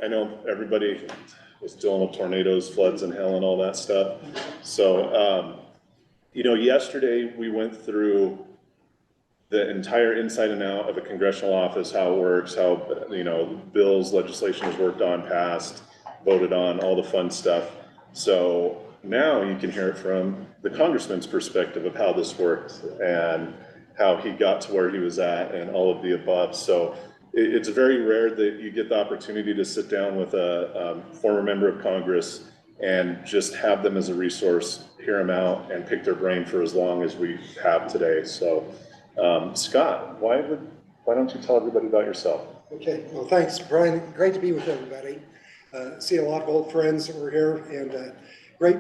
know everybody is dealing with tornadoes, floods, and hell and all that stuff. So, you know, yesterday we went through the entire inside and out of a congressional office, how it works, how, you know, bills, legislation is worked on, passed, voted on, all the fun stuff. So now you can hear it from the congressman's perspective of how this worked and how he got to where he was at and all of the above. So it's very rare that you get the opportunity to sit down with a former member of Congress and just have them as a resource, hear them out and pick their brain for as long as we have today. So Scott, why don't you tell everybody about yourself? Okay, well, thanks, Brian. Great to be with everybody. See a lot of old friends that were here, and great.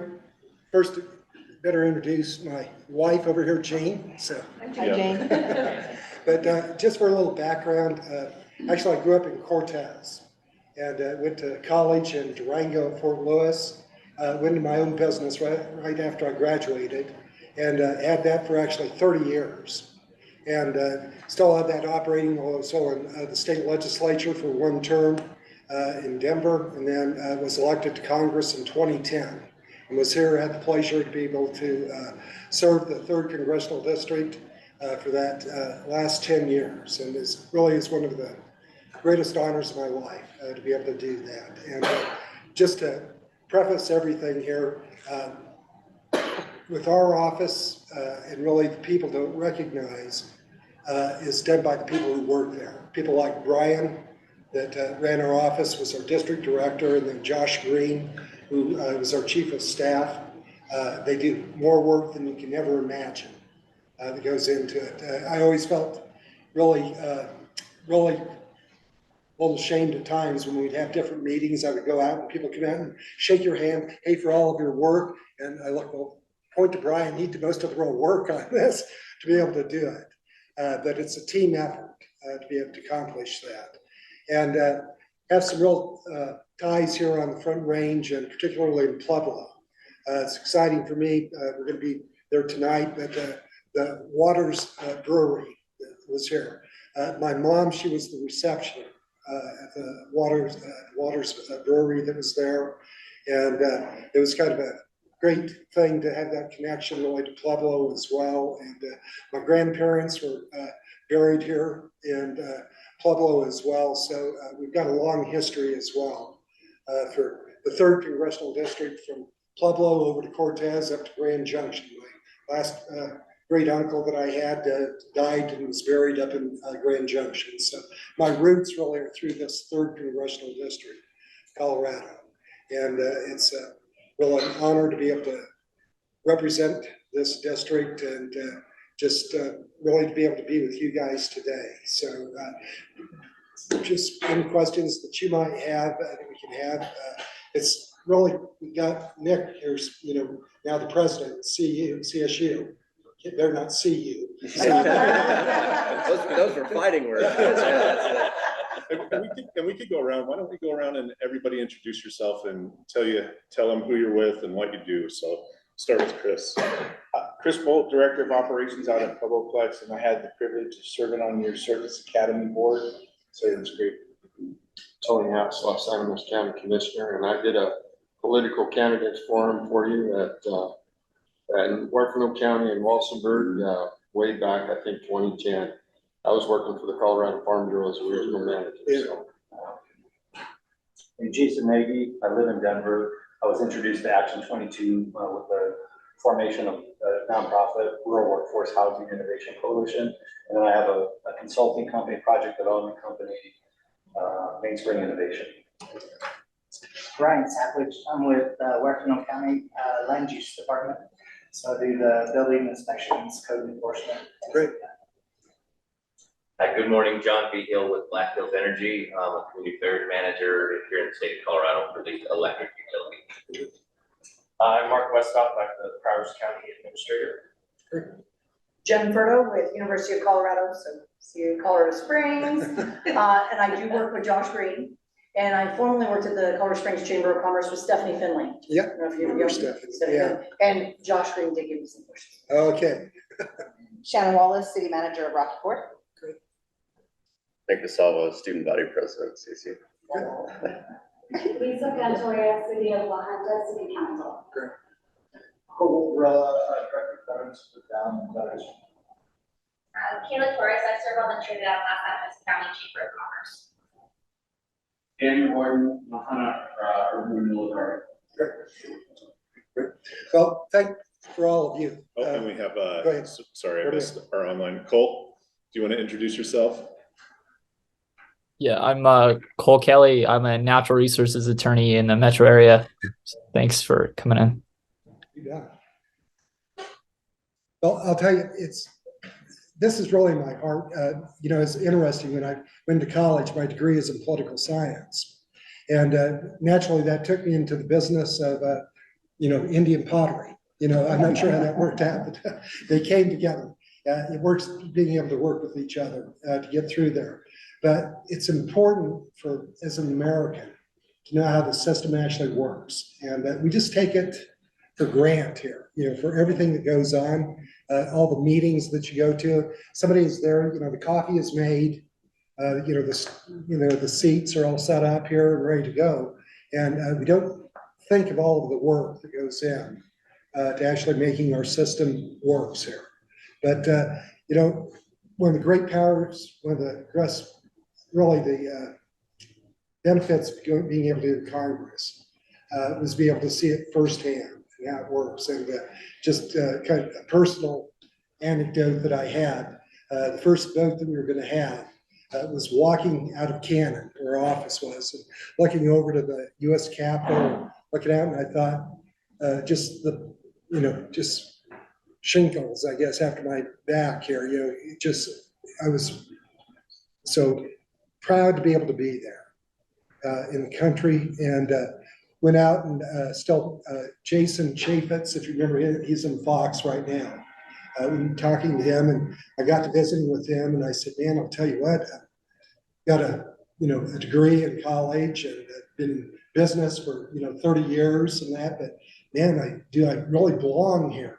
First, better introduce my wife over here, Jane. So, hi, Jane. But just for a little background, actually, I grew up in Cortez and went to college in Durango, Fort Lewis. Went into my own business right after I graduated, and had that for actually 30 years. And still had that operating also in the state legislature for one term in Denver, and then was elected to Congress in 2010. And was here, had the pleasure to be able to serve the 3rd Congressional District for that last 10 years. And it really is one of the greatest honors of my life to be able to do that. And just to preface everything here, with our office and really the people don't recognize is done by the people who work there. People like Brian that ran our office, was our district director, and then Josh Green, who was our chief of staff. They do more work than you can ever imagine that goes into it. I always felt really a little ashamed at times when we'd have different meetings. I would go out and people come out and shake your hand, hey, for all of your work. And I look, well, point to Brian, he did most of the real work on this to be able to do it. But it's a team effort to be able to accomplish that. And have some real ties here on the Front Range, and particularly in Pueblo. It's exciting for me. We're going to be there tonight, but the Waters Brewery was here. My mom, she was the receptionist at the Waters Brewery that was there. And it was kind of a great thing to have that connection really to Pueblo as well. And my grandparents were buried here in Pueblo as well. So we've got a long history as well for the 3rd Congressional District, from Pueblo over to Cortez up to Grand Junction. My last great uncle that I had died and was buried up in Grand Junction. So my roots really are through this 3rd Congressional District, Colorado. And it's really an honor to be able to represent this district, and just really to be able to be with you guys today. So just any questions that you might have that we can have. It's really, we got Nick here, you know, now the president, CSU. They're not CU. Those were fighting words. And we could go around. Why don't we go around and everybody introduce yourself and tell them who you're with and what you do. So start with Chris. Chris Bolt, Director of Operations out at Pueblo-Plex, and I had the privilege of serving on your Service Academy Board, so it's great. Tony House, Los Animas County Commissioner, and I did a political candidates forum for you at Huerfano County in Walsenburg way back, I think 2010. I was working for the Colorado Farm Bureau as a regional manager. Yeah. So. And Jason Nagy, I live in Denver. I was introduced to Action 22 with the formation of a nonprofit Rural Workforce Housing Innovation Coalition. And then I have a consulting company, project development company, Mainspring Innovation. Brian Savage, I'm with Huerfano County Land Use Department. So I do the building inspections, code enforcement. Great. Hi, good morning. John B. Hill with Black Hills Energy. I'm a community affairs manager here in the state of Colorado for the electric utility. I'm Mark Westhoff. I'm the Prowers County Administrator. Jen Furto with University of Colorado, so see you in Colorado Springs. And I do work with Josh Green. And I formerly worked at the Colorado Springs Chamber of Commerce with Stephanie Finley. Yep. I don't know if you know Stephanie. Yeah. And Josh Green did give me some questions. Okay. Shannon Wallace, City Manager of Rocky Ford. Nick DeSalvo, Student Body President, CC. Lisa Cantoria, City of La Junta, City Council. Cole Umbrella, Director of Veterans with Down and Veterans. Kayla Torres, I serve on the Trinidad Las Vegas County Chamber of Commerce. Andrew Gordon, Mahana, Urban Renewal Authority. Well, thank for all of you. Oh, and we have, go ahead. sorry, I Go missed our online. Cole, do you want to introduce yourself? Yeah, I'm Cole Kelly. I'm a natural resources attorney in the metro area. Thanks for coming in. You got it. Well, I'll tell you, this is really my heart. You know, it's interesting. When I went to college, my degree is in political science. And naturally, that took me into the business of, you know, Indian pottery. You know, I'm not sure how that worked out, but they came together. It works, being able to work with each other to get through there. But it's important for, as an American, to know how the system actually works. And we just take it for granted here, you know, for everything that goes on, all the meetings that you go to. Somebody is there, you know, the coffee is made, you know, the seats are all set up here and ready to go. And we don't think of all of the work that goes in to actually making our system works here. But, you know, one of the great powers, one of the really the benefits of being able to do Congress was be able to see it firsthand and how it works. And just kind of a personal anecdote that I had, the first vote that we were going to have was walking out of Cannon, where our office was, and looking over to the U.S. Capitol, looking out, and I thought just the, you know, just shingles, I guess, after my back here, you know, I was so proud to be able to be there in the country, and went out and still Jason Chaffetz, if you remember him, he's in Fox right now. We were talking to him, and I got to visiting with him, and I said, man, I'll tell you what, got a degree in college and been in business for 30 years and that, but man, I really belong here?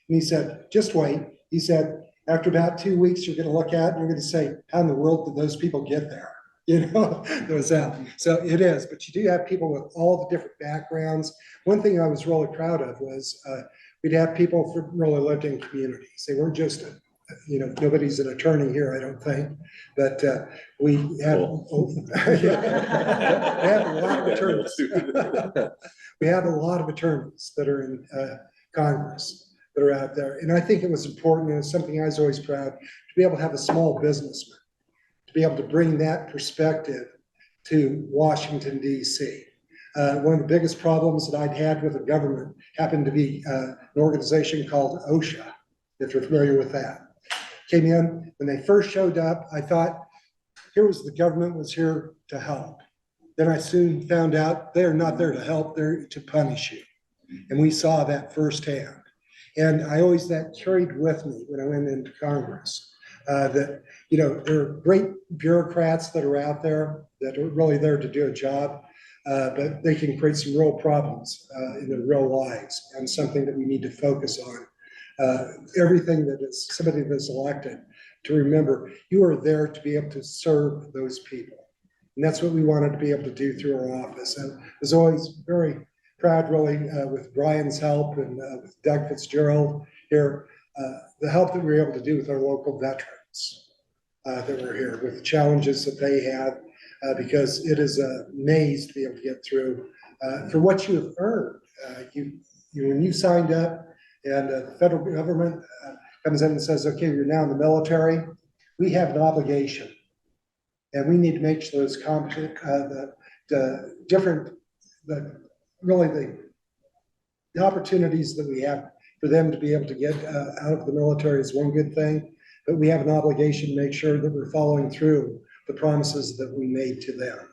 And he said, just wait. He said, after about 2 weeks, you're going to look at and you're going to say, how in the world did those people get there? You know, there was that. So it is, but you do have people with all the different backgrounds. One thing I was really proud of was we'd have people from really lived in communities. They weren't just, nobody's an attorney here, I don't think, but we have, we have a lot of attorneys. We have a lot of attorneys that are in Congress that are out there. And I think it was important, and it's something I was always proud, to be able to have a small businessman, to be able to bring that perspective to Washington, D.C. One of the biggest problems that I'd had with the government happened to be an organization called OSHA, if you're familiar with that. Came in, when they first showed up, I thought, here was the government was here to help. Then I soon found out they're not there to help, they're to punish you. And we saw that firsthand. And I always, that carried with me when I went into Congress. That, there are great bureaucrats that are out there that are really there to do a job, but they can create some real problems in their real lives, and something that we need to focus on. Everything that is somebody that's elected, to remember you are there to be able to serve those people. And that's what we wanted to be able to do through our office. And I was always very proud, really, with Brian's help and with Doug Fitzgerald here, the help that we were able to do with our local veterans that were here, with the challenges that they have, because it is a maze to be able to get through for what you have earned. When you signed up and the federal government comes in and says, okay, you're now in the military, we have an obligation. And we need to make sure those the opportunities that we have for them to be able to get out of the military is one good thing, but we have an obligation to make sure that we're following through the promises that we made to them.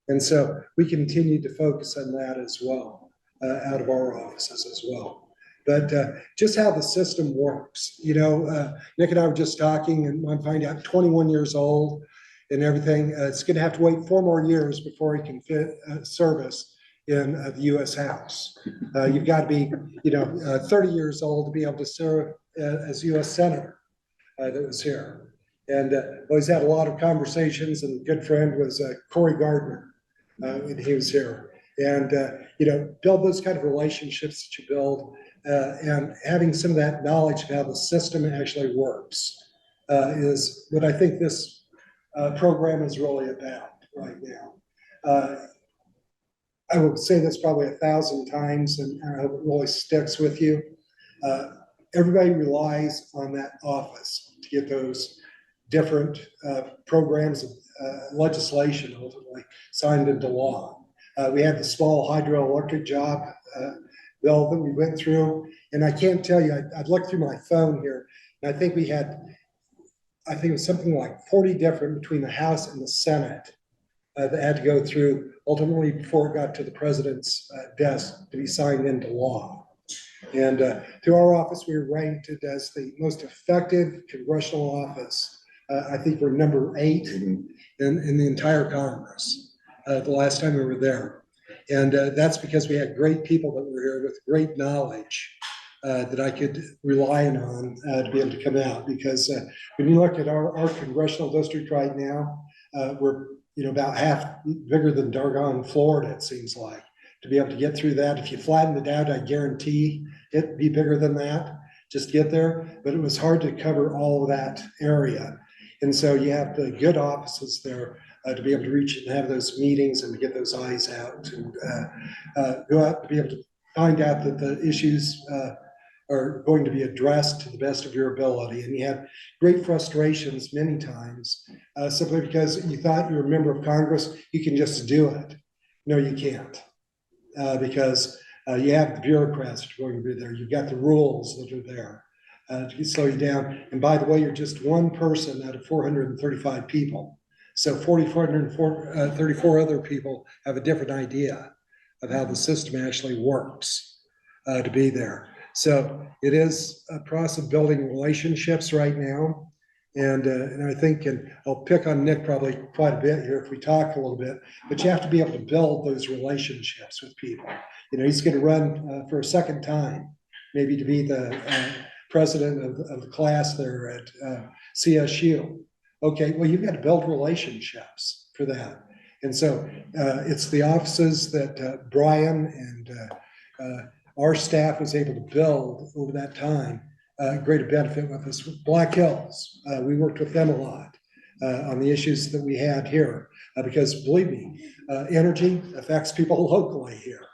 And so we continue to focus on that as well, out of our offices as well. But just how the system works, Nick and I were just talking, and I'm finding out 21 years old and everything. It's going to have to wait 4 more years before he can fit service in the U.S. House. You've got to be, 30 years old to be able to serve as U.S. Senator that was here. And always had a lot of conversations, and a good friend was Cory Gardner, when he was here. And, build those kind of relationships that you build, and having some of that knowledge of how the system actually works, is what I think this program is really about right now. I will say this probably 1,000 times, and I hope it really sticks with you. Everybody relies on that office to get those different programs of legislation ultimately signed into law. We had the small hydroelectric job bill that we went through, and I can't tell you, I'd looked through my phone here, and I think it was something like 40 different between the House and the Senate that had to go through ultimately before it got to the president's desk to be signed into law. And through our office, we were ranked as the most effective congressional office. I think we're number 8 in the entire Congress the last time we were there. And that's because we had great people that were here with great knowledge that I could rely on to be able to come out. Because when you look at our congressional district right now, we're about half bigger than Dargon, Florida, it seems like. To be able to get through that, if you flatten it out, I guarantee it'd be bigger than that, just to get there. But it was hard to cover all of that area. And so you have the good offices there to be able to reach and have those meetings and to get those eyes out and go out to be able to find out that the issues are going to be addressed to the best of your ability. And you have great frustrations many times simply because you thought you were a member of Congress, you can just do it. No, you can't. Because you have the bureaucrats that are going to be there. You've got the rules that are there to slow you down. And by the way, you're just one person out of 435 people. So 434 other people have a different idea of how the system actually works to be there. So it is a process of building relationships right now. And I think, and I'll pick on Nick probably quite a bit here if we talk a little bit, but you have to be able to build those relationships with people. He's going to run for a second time, maybe to be the president of the class there at CSU. Okay, well, you've got to build relationships for that. And so it's the offices that Brian and our staff was able to build over that time. Great benefit with us. Black Hills, we worked with them a lot on the issues that we had here, because believe me, energy affects people locally here,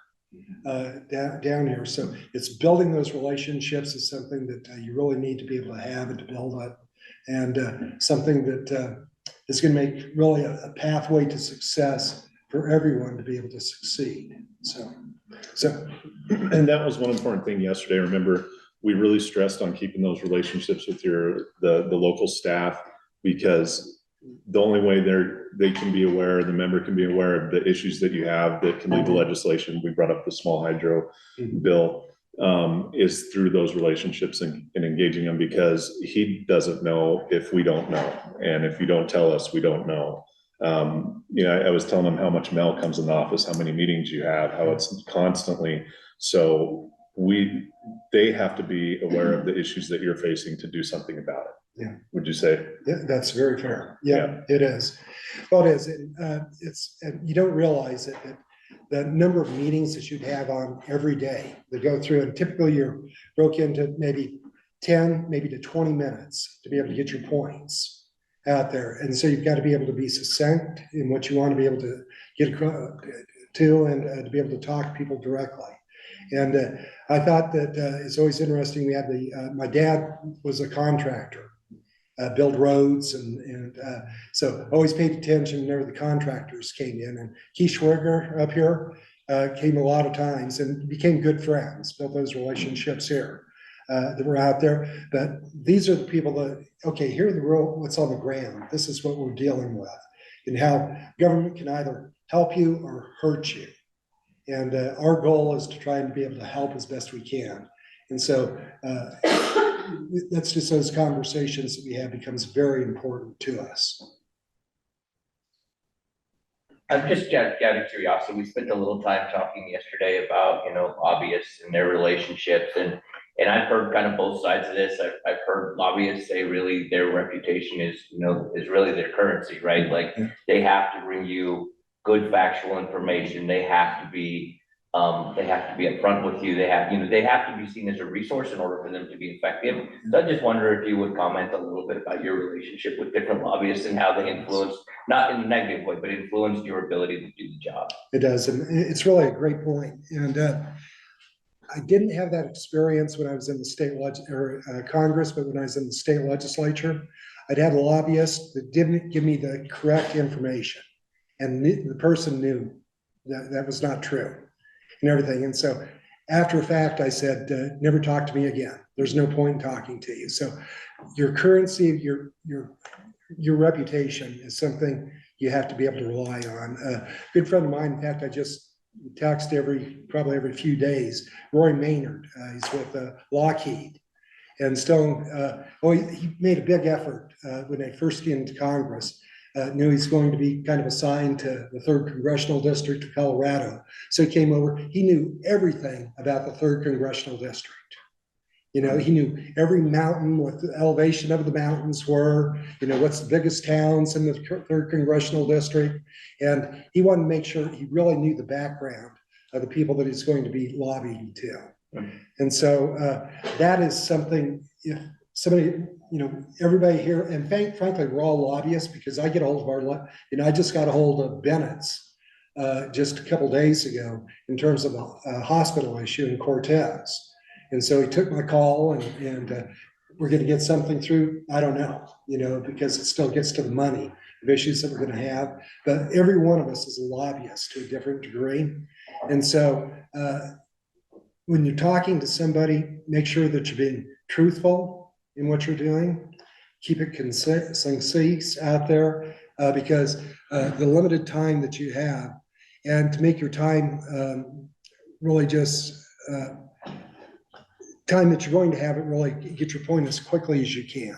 down here. So it's building those relationships is something that you really need to be able to have and to build up, and something that is going to make really a pathway to success for everyone to be able to succeed. So, and that was one important thing yesterday. Remember, we really stressed on keeping those relationships with the local staff, because the only way they can be aware, the member can be aware of the issues that you have that can lead to legislation. We brought up the small hydro bill, is through those relationships and engaging them, because he doesn't know if we don't know. And if you don't tell us, we don't know. I was telling him how much mail comes in the office, how many meetings you have, how it's constantly. So they have to be aware of the issues that you're facing to do something about it. Yeah. Would you say? Yeah, that's very fair. Yeah, it is. Well, it is. And you don't realize it, that the number of meetings that you'd have on every day that go through, and typically you're broke into maybe 10, maybe to 20 minutes to be able to get your points out there. And so you've got to be able to be succinct in what you want to be able to get to, and to be able to talk to people directly. And I thought that it's always interesting. We had my dad was a contractor, build roads, and so always paid attention whenever the contractors came in. And Keith Schwiger up here came a lot of times and became good friends, built those relationships here that were out there. But these are the people that, okay, here are the real, what's on the ground. This is what we're dealing with, and how government can either help you or hurt you. And our goal is to try and be able to help as best we can. And so that's just those conversations that we have becomes very important to us. I'm just out of curiosity. We spent a little time talking yesterday about, lobbyists and their relationships, and I've heard kind of both sides of this. I've heard lobbyists say really their reputation is really their currency, right? Like they have to bring you good factual information. They have to be upfront with you. They have to be seen as a resource in order for them to be effective. So I just wonder if you would comment a little bit about your relationship with different lobbyists and how they influence, not in a negative way, but influenced your ability to do the job. It does, and it's really a great point. And I didn't have that experience when I was in the state Congress, but when I was in the state legislature, I'd have a lobbyist that didn't give me the correct information, and the person knew that that was not true and everything. And so after a fact, I said, never talk to me again. There's no point in talking to you. So your currency, your reputation is something you have to be able to rely on. A good friend of mine, in fact, I just text probably every few days, Roy Maynard. He's with Lockheed. And still, he made a big effort when I first came into Congress. Knew he's going to be kind of assigned to the 3rd Congressional District of Colorado. So he came over, he knew everything about the 3rd Congressional District. You know, he knew every mountain, what the elevation of the mountains were, you know, what's the biggest towns in the 3rd Congressional District. And he wanted to make sure he really knew the background of the people that he's going to be lobbying to. And so that is something, if somebody, you know, everybody here, and frankly, we're all lobbyists, because I get a hold of I just got a hold of Bennett's just a couple days ago in terms of a hospital issue in Cortez. And so he took my call, and we're going to get something through. I don't know, you know, because it still gets to the money of issues that we're going to have. But every one of us is a lobbyist to a different degree. And so when you're talking to somebody, make sure that you're being truthful in what you're doing. Keep it concise out there, because the limited time that you have, and to make your time really just time that you're going to have it really get your point as quickly as you can.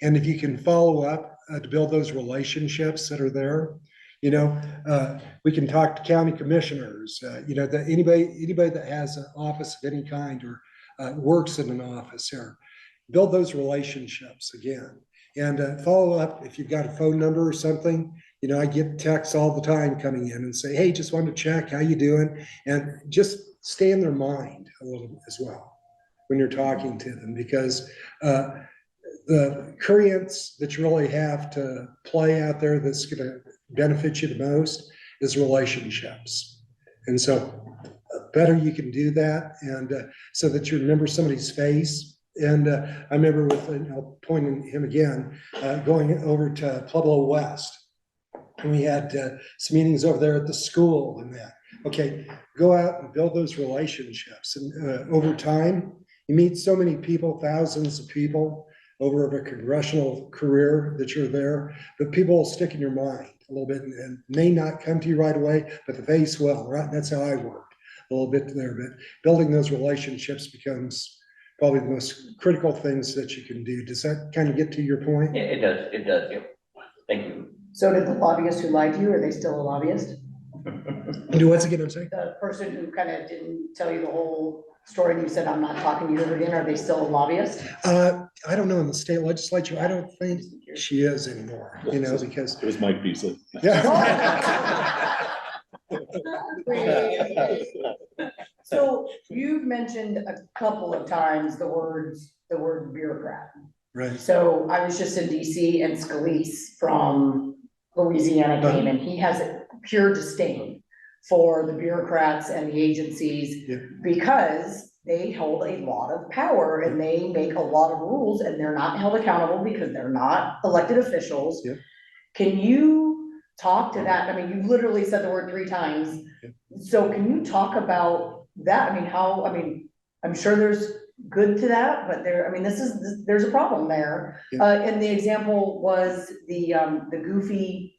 And if you can follow up to build those relationships that are there, you know, we can talk to county commissioners, you know, that anybody that has an office of any kind or works in an office here, build those relationships again. And follow up if you've got a phone number or something. You know, I get texts all the time coming in and say, hey, just wanted to check, how you doing? And just stay in their mind a little as well when you're talking to them, because the currents that you really have to play out there that's going to benefit you the most is relationships. And so better you can do that, and so that you remember somebody's face. And I remember I'll point him again, going over to Pueblo West, and we had some meetings over there at the school and that. Okay, go out and build those relationships, and over time, you meet so many people, thousands of people over a congressional career that you're there, but people will stick in your mind a little bit and may not come to you right away, but the face will, right? That's how I worked a little bit there, but building those relationships becomes probably the most critical things that you can do. Does that kind of get to your point? Yeah, it does, yeah. Thank you. So did the lobbyist who lied to you, are they still a lobbyist? Do what's again, I'm saying? The person who kind of didn't tell you the whole story and you said, I'm not talking to you ever again, are they still a lobbyist? I don't know, in the state legislature, I don't think she is anymore, you know, because. It was Mike Beasley. Yeah. So you've mentioned a couple of times the word bureaucrat. Right. So I was just in DC, and Scalise from Louisiana came, and he has a pure disdain for the bureaucrats and the agencies, because they hold a lot of power and they make a lot of rules, and they're not held accountable because they're not elected officials. Can you talk to that? I mean, you literally said the word 3 times. So can you talk about that? I mean, I'm sure there's good to that, but there's a problem there. And the example was the goofy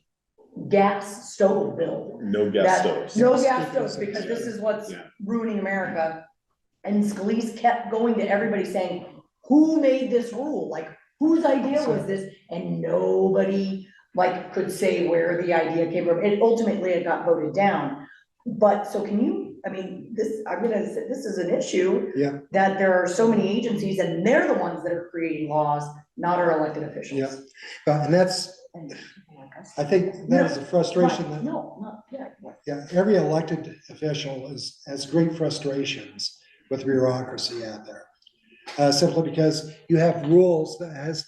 gas stove bill. No gas stoves. No gas stoves, because this is what's ruining America. And Scalise kept going to everybody saying, who made this rule? Like, whose idea was this? And nobody could say where the idea came from. And ultimately it got voted down. But so can you, I'm gonna say this is an issue that there are so many agencies, and they're the ones that are creating laws, not our elected officials. And that's, past. I think that is a frustration Right, that, no, not, yeah. every elected official has great frustrations with bureaucracy out there. Simply because you have rules that has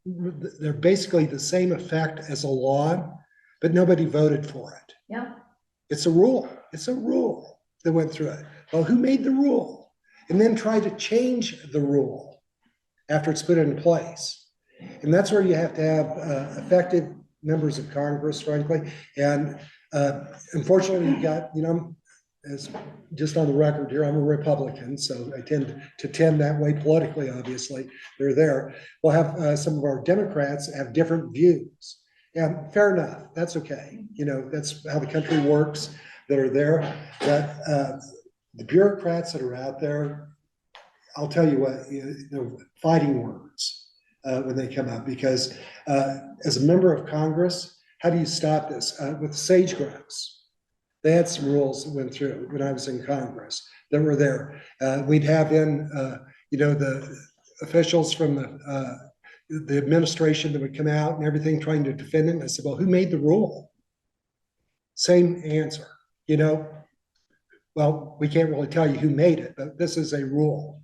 they're basically the same effect as a law, but nobody voted for it. Yeah. It's a rule. It's a rule that went through it. Well, who made the rule? And then try to change the rule after it's put in place. And that's where you have to have effective members of Congress, frankly. And unfortunately, you got, as just on the record here, I'm a Republican, so I tend to tend that way politically, obviously. They're there. We'll have some of our Democrats have different views. Yeah, fair enough. That's okay. That's how the country works that are there. But the bureaucrats that are out there, I'll tell you what, they're fighting words when they come up, because as a member of Congress, how do you stop this? With sage grouse. They had some rules that went through when I was in Congress that were there. We'd have in, the officials from the administration that would come out and everything trying to defend it. And I said, well, who made the rule? Same answer, well, we can't really tell you who made it, but this is a rule.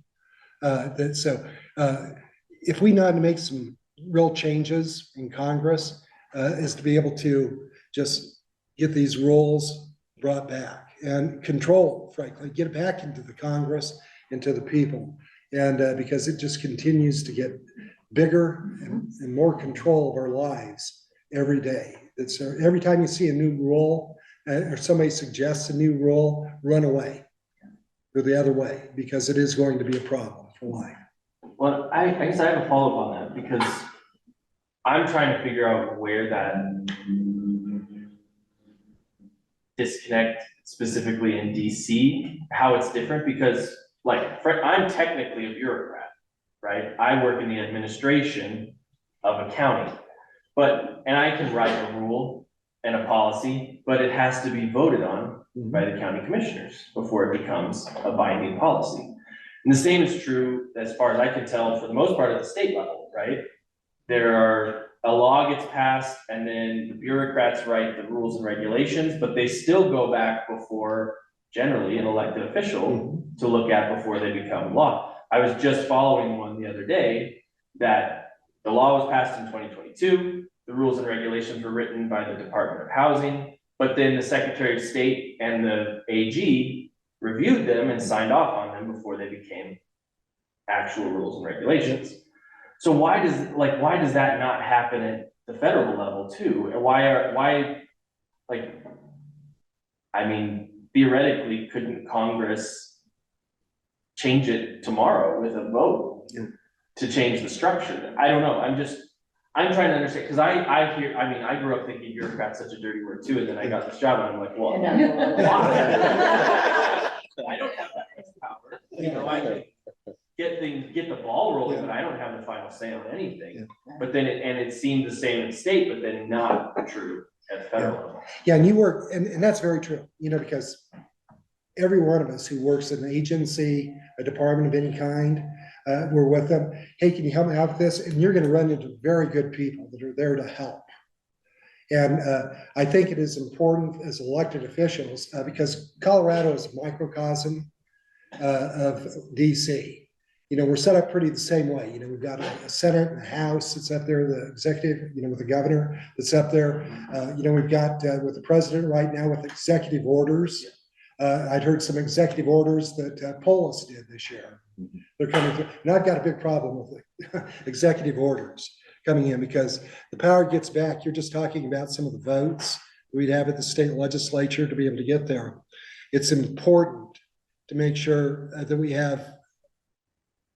If we know how to make some real changes in Congress, is to be able to just get these rules brought back and control, frankly, get it back into the Congress, into the people. And because it just continues to get bigger and more control of our lives every day. Every time you see a new rule or somebody suggests a new rule, run away, go the other way, because it is going to be a problem for life. Well, I guess I have a follow-up on that, because I'm trying to figure out where that disconnect specifically in DC, how it's different, because I'm technically a bureaucrat, right? I work in the administration of a county, and I can write a rule and a policy, but it has to be voted on by the county commissioners before it becomes a binding policy. And the same is true, as far as I can tell, for the most part, at the state level, right? A law gets passed, and then the bureaucrats write the rules and regulations, but they still go back before generally an elected official to look at before they become law. I was just following one the other day that the law was passed in 2022. The rules and regulations were written by the Department of Housing, but then the Secretary of State and the AG reviewed them and signed off on them before they became actual rules and regulations. So why does that not happen at the federal level too? And theoretically, couldn't Congress change it tomorrow with a vote to change the structure? I don't know. I'm trying to understand, because I grew up thinking bureaucrat's such a dirty word too, and then I got this job and I'm like, well, I don't have that much power. I can get the ball rolling, but I don't have the final say on anything. But then it seemed the same in state, but then not true at federal level. Yeah, and you work, and that's very true, because every one of us who works in an agency, a department of any kind, we're with them. Hey, can you help me out with this? And you're going to run into very good people that are there to help. And I think it is important as elected officials, because Colorado is a microcosm of DC. We're set up pretty the same way. We've got a Senate and a House that's up there, the executive, with the governor that's up there. We've got with the president right now with executive orders. I'd heard some executive orders that Polis did this year. They're coming through. And I've got a big problem with the executive orders coming in, because the power gets back. You're just talking about some of the votes we'd have at the state legislature to be able to get there. It's important to make sure that we have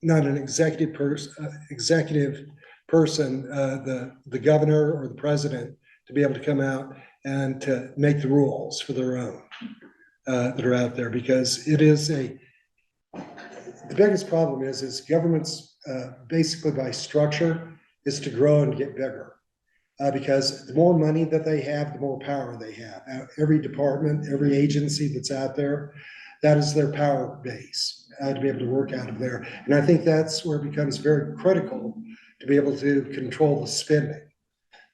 not an executive person, the governor or the president, to be able to come out and to make the rules for their own that are out there, because it is the biggest problem is government's basically by structure is to grow and get bigger, because the more money that they have, the more power they have. Every department, every agency that's out there, that is their power base to be able to work out of there. And I think that's where it becomes very critical to be able to control the spending.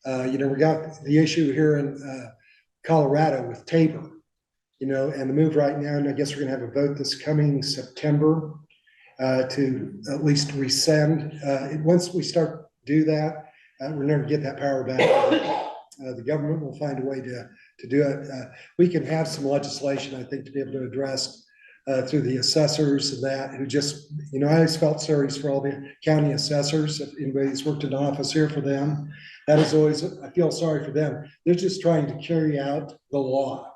We got the issue here in Colorado with Tabor, and the move right now, and I guess we're gonna have a vote this coming September to at least rescind. Once we start to do that, we're never get that power back. The government will find a way to do it. We can have some legislation, I think, to be able to address through the assessors and that, who just, I always felt sorry for all the county assessors. If anybody's worked in office here for them, that is always, I feel sorry for them. They're just trying to carry out the law.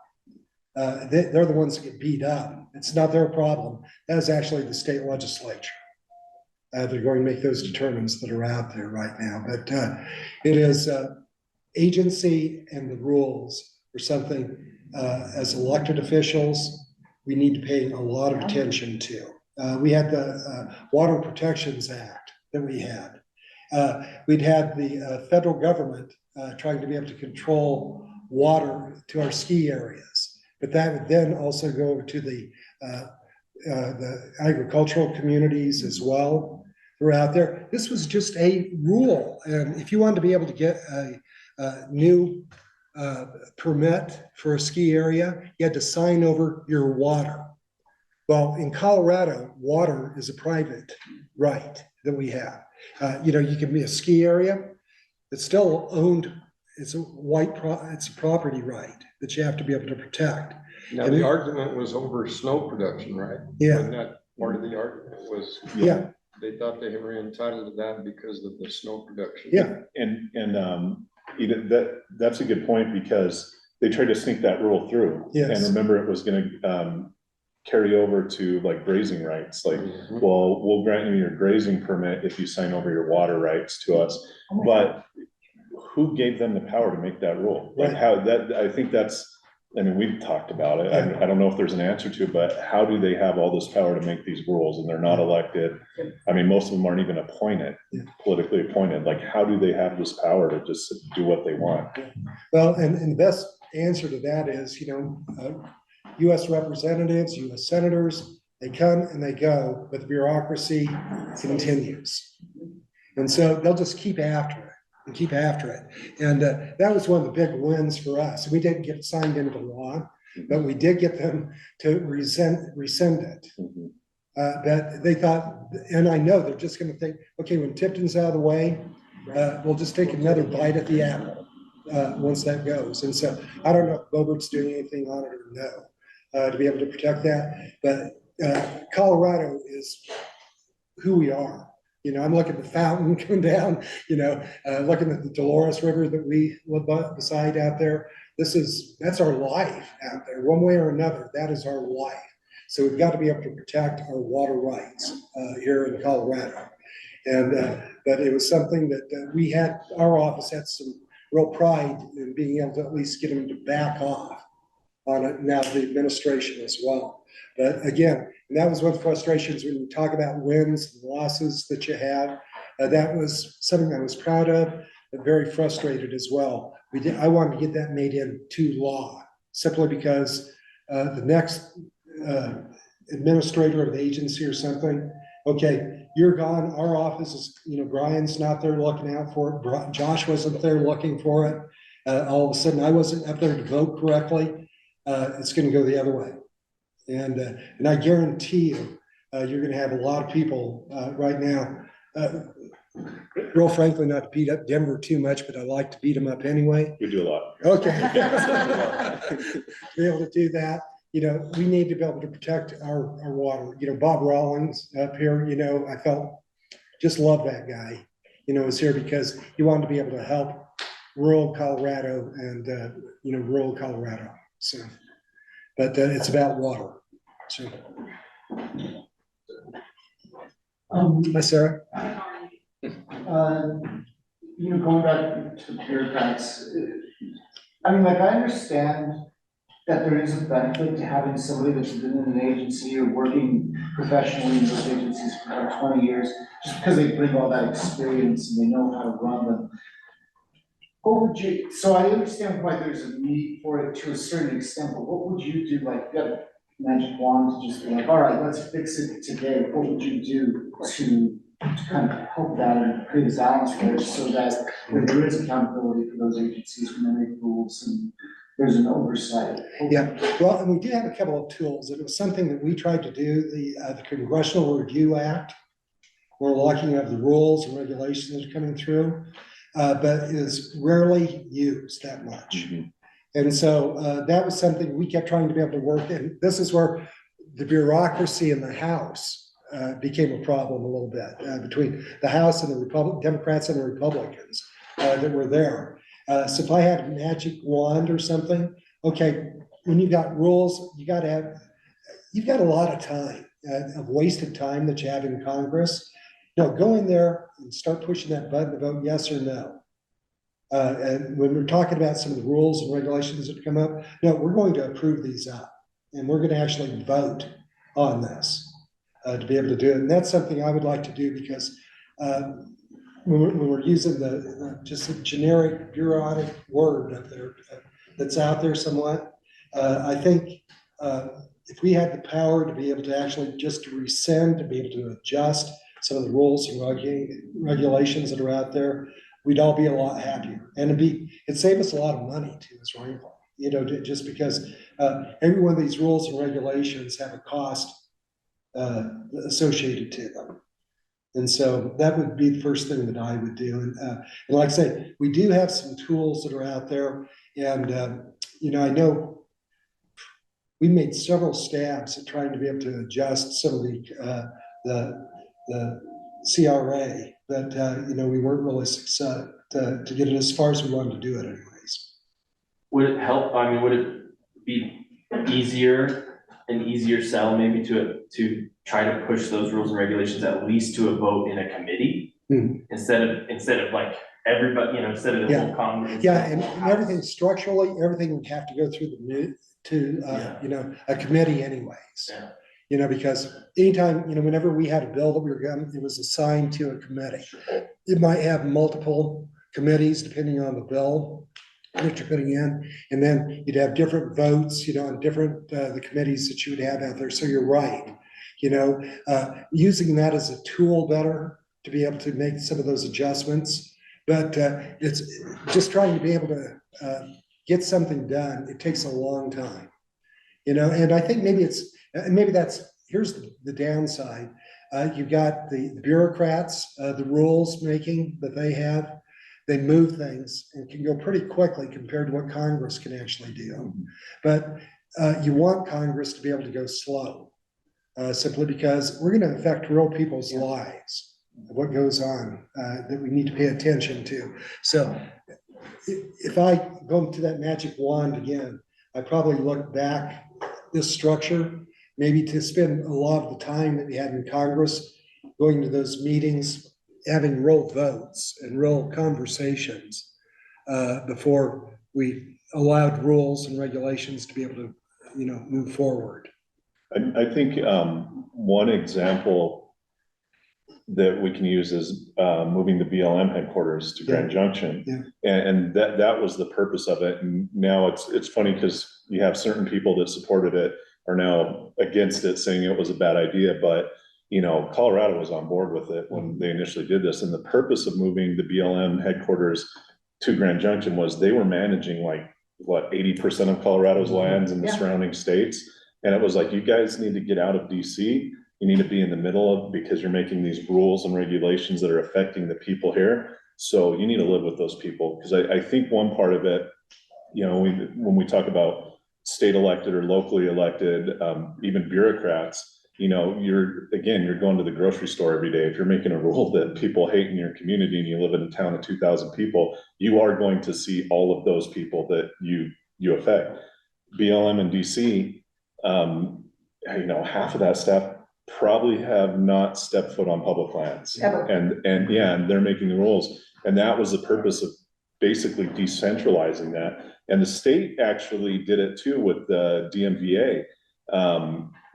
They're the ones that get beat up. It's not their problem. That is actually the state legislature. They're going to make those determinants that are out there right now. But it is agency and the rules are something as elected officials, we need to pay a lot of attention to. We had the Water Protections Act that we had. We'd had the federal government trying to be able to control water to our ski areas. But that would then also go over to the agricultural communities as well throughout there. This was just a rule. And if you wanted to be able to get a new permit for a ski area, you had to sign over your water. Well, in Colorado, water is a private right that we have. You can be a ski area, it's still owned, it's a property right that you have to be able to protect. Now, the argument was over snow production, right? Yeah. Wasn't that part of the argument was? Yeah. They thought they were entitled to that because of the snow production. Yeah. And that's a good point, because they tried to sneak that rule through. Yes. And remember, it was gonna carry over to like grazing rights, like, well, we'll grant you your grazing permit if you sign over your water rights to us. But who gave them the power to make that rule? Like I think that's, we've talked about it. I don't know if there's an answer to it, but how do they have all this power to make these rules and they're not elected? Most of them aren't even appointed, politically appointed. Like, how do they have this power to just do what they want? Well, and the best answer to that is, US representatives, US senators, they come and they go, but the bureaucracy continues. And so they'll just keep after it. And keep after it. And that was one of the big wins for us. We didn't get signed into law, but we did get them to rescind it. But they thought, and I know they're just going to think, okay, when Tipton's out of the way, we'll just take another bite at the apple once that goes. And so I don't know if Bobert's doing anything on it or no, to be able to protect that. But Colorado is who we are. I'm looking at the fountain coming down, looking at the Dolores River that we live beside out there. That's our life out there, one way or another. That is our life. So we've got to be able to protect our water rights here in Colorado. And but it was something that our office had some real pride in being able to at least get them to back off on it. Now the administration as well. But again, and that was one of the frustrations when you talk about wins and losses that you had. That was something I was proud of, but very frustrated as well. I wanted to get that made into law, simply because the next administrator of the agency or something, okay, you're gone, our office is, Brian's not there looking out for it, Josh wasn't there looking for it. All of a sudden, I wasn't up there to vote correctly. It's gonna go the other way. And I guarantee you, you're going to have a lot of people right now, real frankly, not to beat up Denver too much, but I like to beat them up anyway. We do a lot. Okay. Be able to do that. We need to be able to protect our water. Bob Rawlings up here, I just love that guy, is here because he wanted to be able to help rural Colorado and, rural Colorado. So. But it's about water. So. Hi, Sarah. Going back to the bureaucrats, I understand that there is a benefit to having somebody that's been in an agency or working professionally in those agencies for about 20 years, just because they bring all that experience and they know how to run them. So I understand why there's a need for it to a certain extent, but what would you do? Like, you have a magic wand to just be like, all right, let's fix it today. What would you do to kind of help that and create a balance for it so that there is accountability for those agencies when they make rules and there's an oversight. Yeah, well, and we do have a couple of tools. It was something that we tried to do, the Congressional Review Act, where locking of the rules and regulations that are coming through, but is rarely used that much. And so that was something we kept trying to be able to work, and this is where the bureaucracy in the House became a problem a little bit between the House and the Democrats and the Republicans that were there. So if I had a magic wand or something, okay, when you've got rules, you've got a lot of time, of wasted time that you have in Congress. No, go in there and start pushing that button to vote yes or no. And when we're talking about some of the rules and regulations that come up, no, we're going to approve these up. And we're going to actually vote on this to be able to do it. And that's something I would like to do because when we're using just a generic bureaucratic word up there that's out there somewhat, I think if we had the power to be able to actually just to rescind, to be able to adjust some of the rules and regulations that are out there, we'd all be a lot happier. And it'd save us a lot of money too, as Wrangler. You know, just because every one of these rules and regulations have a cost associated to them. And so that would be the first thing that I would do. And like I say, we do have some tools that are out there. And, you know, I know we made several stabs at trying to be able to adjust some of the CRA, but, you know, we weren't really successful to get it as far as we wanted to do it anyways. Would it help, I mean, would it be an easier sell maybe to try to push those rules and regulations at least to a vote in a committee? Instead of like everybody, you know, instead of the whole Congress. Yeah, and everything structurally, everything would have to go through you know, a committee anyways. Yeah. You know, because anytime, you know, whenever we had a bill that we were getting, it was assigned to a committee. It might have multiple committees depending on the bill that you're putting in. And then you'd have different votes, you know, on different, the committees that you would have out there. So you're right, you know, using that as a tool better to be able to make some of those adjustments. But it's just trying to be able to get something done. It takes a long time, you know, and I think maybe here's the downside. You've got the bureaucrats, the rules making that they have. They move things and can go pretty quickly compared to what Congress can actually do. But you want Congress to be able to go slow, simply because we're going to affect real people's lives, what goes on that we need to pay attention to. So if I go to that magic wand again, I probably look back this structure, maybe to spend a lot of the time that we had in Congress, going to those meetings, having real votes and real conversations before we allowed rules and regulations to be able to, you know, move forward. I think one example that we can use is moving the BLM headquarters to Grand Junction. Yeah. And that was the purpose of it. And now it's funny because you have certain people that supported it are now against it, saying it was a bad idea. But, you know, Colorado was on board with it when they initially did this. And the purpose of moving the BLM headquarters to Grand Junction was they were managing like, what, 80% of Colorado's lands in the surrounding states. And it was like, you guys need to get out of DC. You need to be in the middle of, because you're making these rules and regulations that are affecting the people here. So you need to live with those people. Because I think one part of it, you know, when we talk about state elected or locally elected, even bureaucrats, you know, you're going to the grocery store every day. If you're making a rule that people hate in your community and you live in a town of 2,000 people, you are going to see all of those people that you affect. BLM and DC, you know, half of that staff probably have not stepped foot on public lands. Ever. And they're making the rules. And that was the purpose of basically decentralizing that. And the state actually did it too with the DMVA.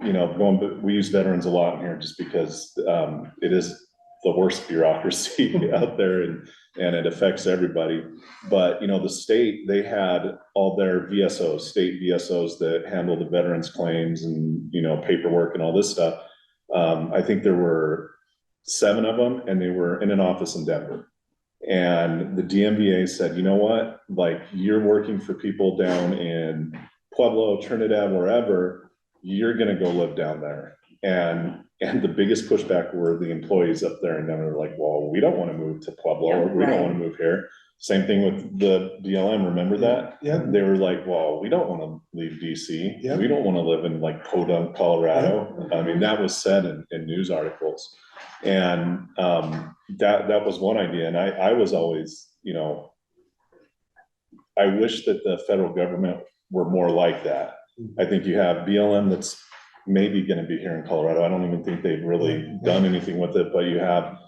You know, we use veterans a lot in here just because it is the worst bureaucracy out there and it affects everybody. But, you know, the state, they had all their VSOs, state VSOs that handle the veterans claims and, you know, paperwork and all this stuff. I think there were 7 of them, and they were in an office in Denver. And the DMVA said, you know what, like, you're working for people down in Pueblo, Trinidad, wherever, you're gonna go live down there. And the biggest pushback were the employees up there, and then they're like, well, we don't wanna move to Pueblo, or we don't wanna move here. Same thing with the BLM, remember that? Yeah. They were like, well, we don't wanna leave DC. Yeah. We don't wanna live in like Podunk, Colorado. I mean, that was said in news articles. And that was one idea. And I was always, you know, I wish that the federal government were more like that. I think you have BLM that's maybe gonna be here in Colorado. I don't even think they've really done anything with it, but you have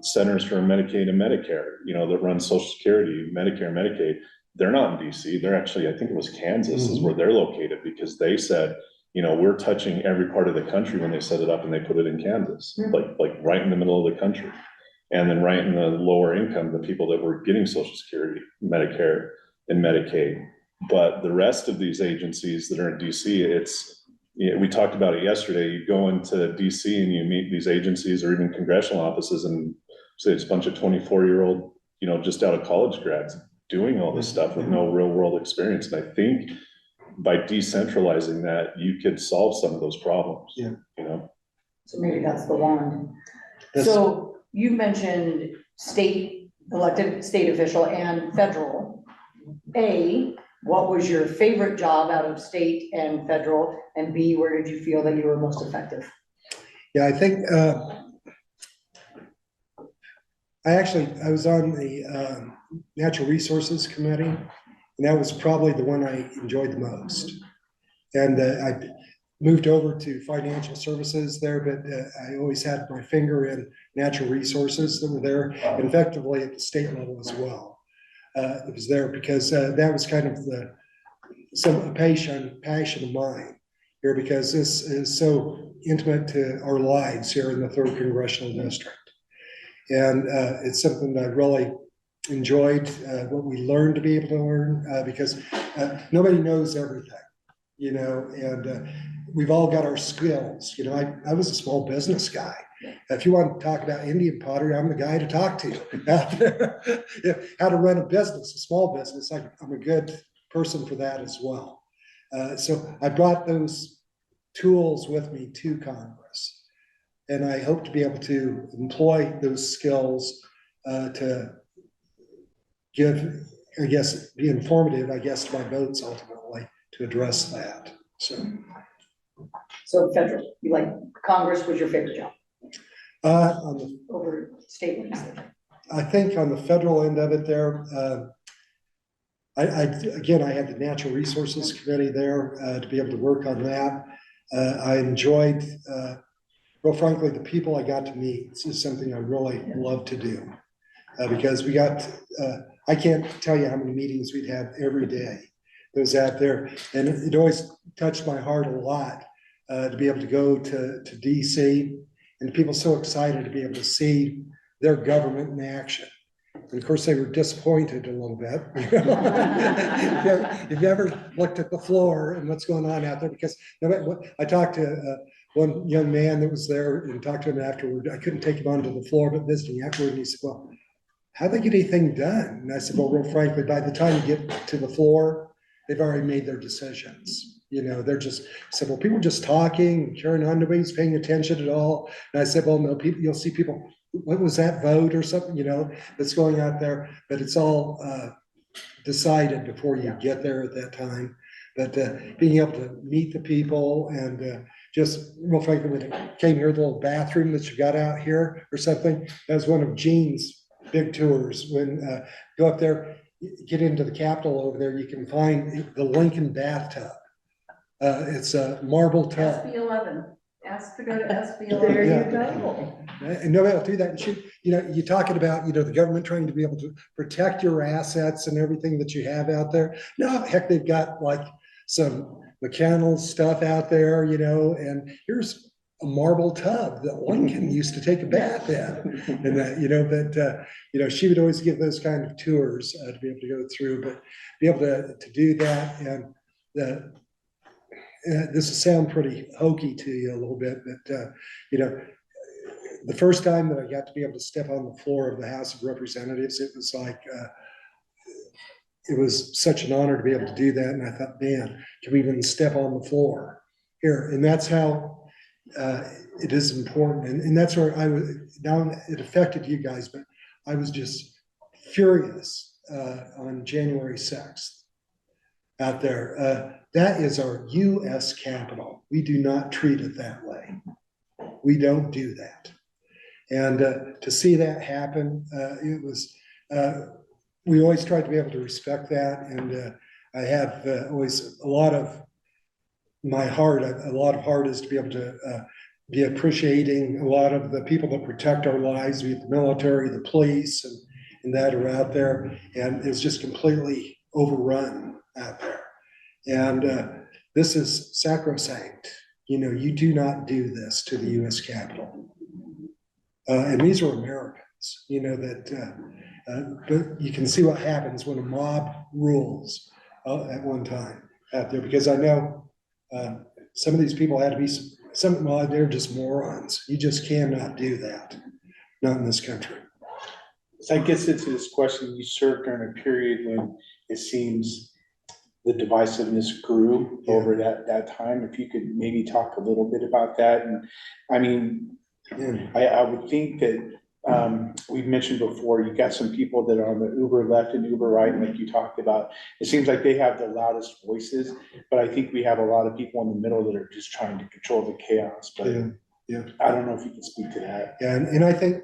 Centers for Medicaid and Medicare, you know, that run Social Security, Medicare, Medicaid. They're not in DC. They're actually, I think it was Kansas is where they're located, because they said, you know, we're touching every part of the country when they set it up, and they put it in Kansas, like right in the middle of the country. And then right in the lower income, the people that were getting Social Security, Medicare and Medicaid. But the rest of these agencies that are in DC, it's, you know, we talked about it yesterday. You go into DC and you meet these agencies or even congressional offices, and say it's a bunch of 24-year-old, you know, just out of college grads doing all this stuff with no real world experience. And I think by decentralizing that, you could solve some of those problems. Yeah. You know? So maybe that's the one. That's- So you mentioned state, elected state official and federal. What was your favorite job out of state and federal? And B, where did you feel that you were most effective? Yeah, I think, I was on the Natural Resources Committee, and that was probably the one I enjoyed the most. And I moved over to financial services there, but I always had my finger in natural resources that were there, and effectively at the state level as well. It was there because that was kind of some passion of mine here, because this is so intimate to our lives here in the 3rd Congressional District. And it's something that I really enjoyed, what we learned to be able to learn, because nobody knows everything, you know, and we've all got our skills. You know, I was a small business guy. If you want to talk about Indian pottery, I'm the guy to talk to out there. How to run a business, a small business, I'm a good person for that as well. So I brought those tools with me to Congress, and I hope to be able to employ those skills to give, I guess, be informative, I guess, to my votes ultimately to address that. So federal, you like Congress was your favorite job over state legislature? I think on the federal end of it there, I had the Natural Resources Committee there to be able to work on that. I enjoyed, real frankly, the people I got to meet. This is something I really love to do because we got, I can't tell you how many meetings we'd have every day. That was out there, and it always touched my heart a lot to be able to go to DC, and people so excited to be able to see their government in action. And of course, they were disappointed a little bit. You've never looked at the floor and what's going on out there, because I talked to one young man that was there and talked to him afterward. I couldn't take him onto the floor, but visiting afterward, and he said, well, how'd they get anything done? And I said, well, real frankly, by the time you get to the floor, they've already made their decisions. You know, they're just said, well, people are just talking, carrying on, nobody's paying attention at all. And I said, well, no, people, you'll see people, what was that vote or something, you know, that's going out there, but it's all decided before you get there at that time. But being able to meet the people and just real frankly, when it came here, the little bathroom that you got out here or something, that was one of Gene's big tours. When go up there, get into the Capitol over there, you can find the Lincoln bathtub. It's a marble tub. SB 11. Ask to go to SB 11. There you go. And nobody will do that. And you know, you're talking about, you know, the government trying to be able to protect your assets and everything that you have out there. No, heck, they've got like some mechanical stuff out there, you know, and here's a marble tub that Lincoln used to take a bath in. And that, you know, but, you know, she would always give those kind of tours to be able to go through, but be able to do that. And this will sound pretty hokey to you a little bit, but, you know, the first time that I got to be able to step on the floor of the House of Representatives, it was like, it was such an honor to be able to do that. And I thought, man, can we even step on the floor here? And that's how it is important. And that's where I was, now it affected you guys, but I was just furious on January 6th out there. That is our US Capitol. We do not treat it that way. We don't do that. And to see that happen, it was, we always tried to be able to respect that. And I have always a lot of heart is to be able to be appreciating a lot of the people that protect our lives, be it the military, the police, and that are out there. And it's just completely overrun out there. And this is sacrosanct. You know, you do not do this to the US Capitol. And these are Americans, you know, that, but you can see what happens when a mob rules at one time out there, because I know some of these people had to be, well, they're just morons. You just cannot do that, not in this country. So I guess it's this question, you served during a period when it seems the divisiveness grew over that time. If you could maybe talk a little bit about that. And I mean, I would think that we've mentioned before, you got some people that are on the uber left and uber right, like you talked about. It seems like they have the loudest voices, but I think we have a lot of people in the middle that are just trying to control the chaos. But I don't know if you can speak to that. And I think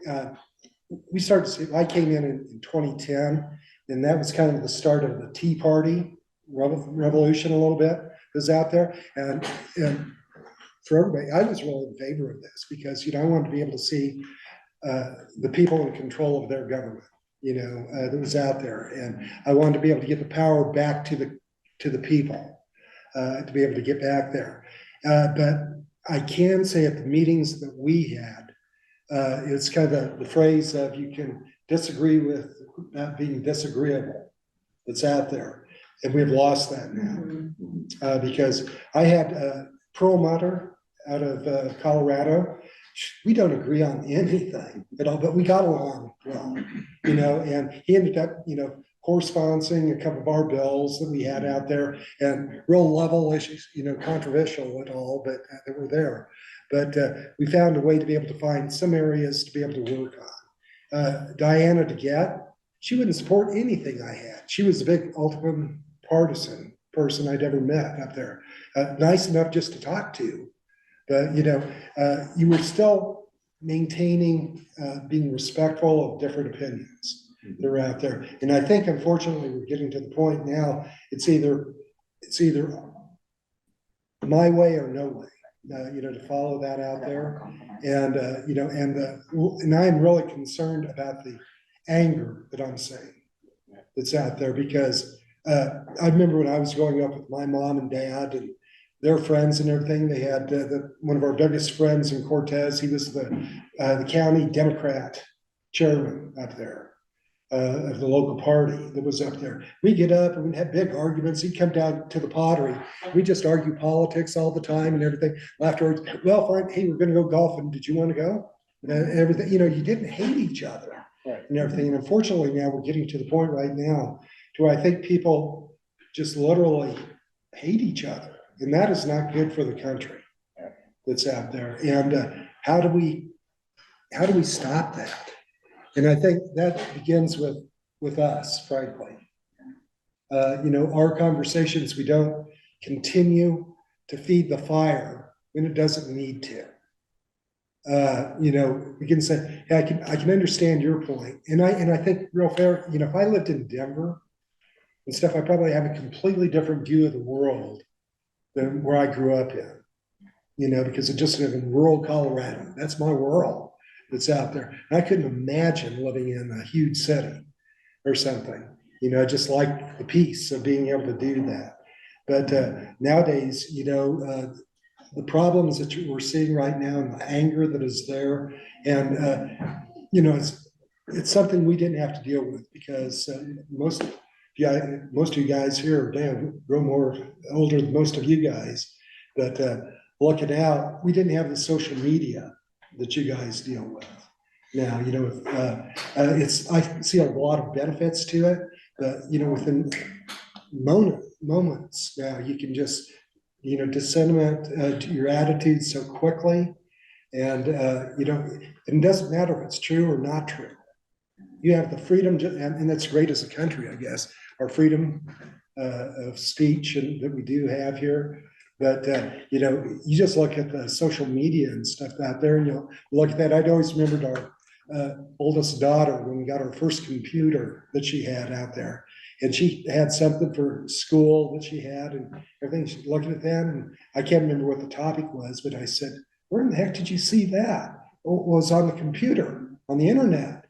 we started to see, I came in 2010, and that was kind of the start of the Tea Party revolution a little bit was out there. And for everybody, I was really in favor of this because, you know, I wanted to be able to see the people in control of their government, you know, that was out there. And I wanted to be able to get the power back to the people, to be able to get back there. But I can say at the meetings that we had, it's kind of the phrase of you can disagree with not being disagreeable that's out there. And we've lost that now because I had Pearl Mutter out of Colorado. We don't agree on anything at all, but we got along well, you know, and he ended up, you know, corresponding a couple of our bills that we had out there and real level issues, you know, controversial at all, but that were there. But we found a way to be able to find some areas to be able to work on. Diana DeGette, she wouldn't support anything I had. She was the big ultimate partisan person I'd ever met up there. Nice enough just to talk to, but you know, you were still maintaining being respectful of different opinions that are out there. And I think unfortunately we're getting to the point now, it's either my way or no way, you know, to follow that out there. And you know, and I'm really concerned about the anger that I'm seeing that's out there, because I remember when I was growing up with my mom and dad and their friends and everything, they had one of our biggest friends in Cortez. He was the county Democrat chairman up there of the local party that was up there. We'd get up and we'd have big arguments. He'd come down to the pottery. We just argue politics all the time and everything. Afterwards, well, fine, hey, we're going to go golfing. Did you want to go? Everything, you know, you didn't hate each other and everything. And unfortunately, now we're getting to the point right now to where I think people just literally hate each other. And that is not good for the country that's out there. And how do we stop that? And I think that begins with us, frankly. You know, our conversations, we don't continue to feed the fire when it doesn't need to. You know, we can say, hey, I can understand your point. And I think real fair, you know, if I lived in Denver and stuff, I probably have a completely different view of the world than where I grew up in, you know, because it just live in rural Colorado. That's my world that's out there. And I couldn't imagine living in a huge city or something, you know, just like the peace of being able to do that. But nowadays, you know, the problems that we're seeing right now and the anger that is there, and, you know, it's something we didn't have to deal with because most of you guys here, damn, grow more older than most of you guys, but looking out, we didn't have the social media that you guys deal with. Now, you know, I see a lot of benefits to it, but, you know, within moments now, you can just, you know, disseminate your attitude so quickly. And, you know, it doesn't matter if it's true or not true. You have the freedom, and that's great as a country, I guess, our freedom of speech and that we do have here. But, you know, you just look at the social media and stuff out there, and you'll look at that. I'd always remembered our oldest daughter when we got our first computer that she had out there. And she had something for school that she had and everything. She's looking at that, and I can't remember what the topic was, but I said, where in the heck did you see that? Oh, it was on the computer, on the internet.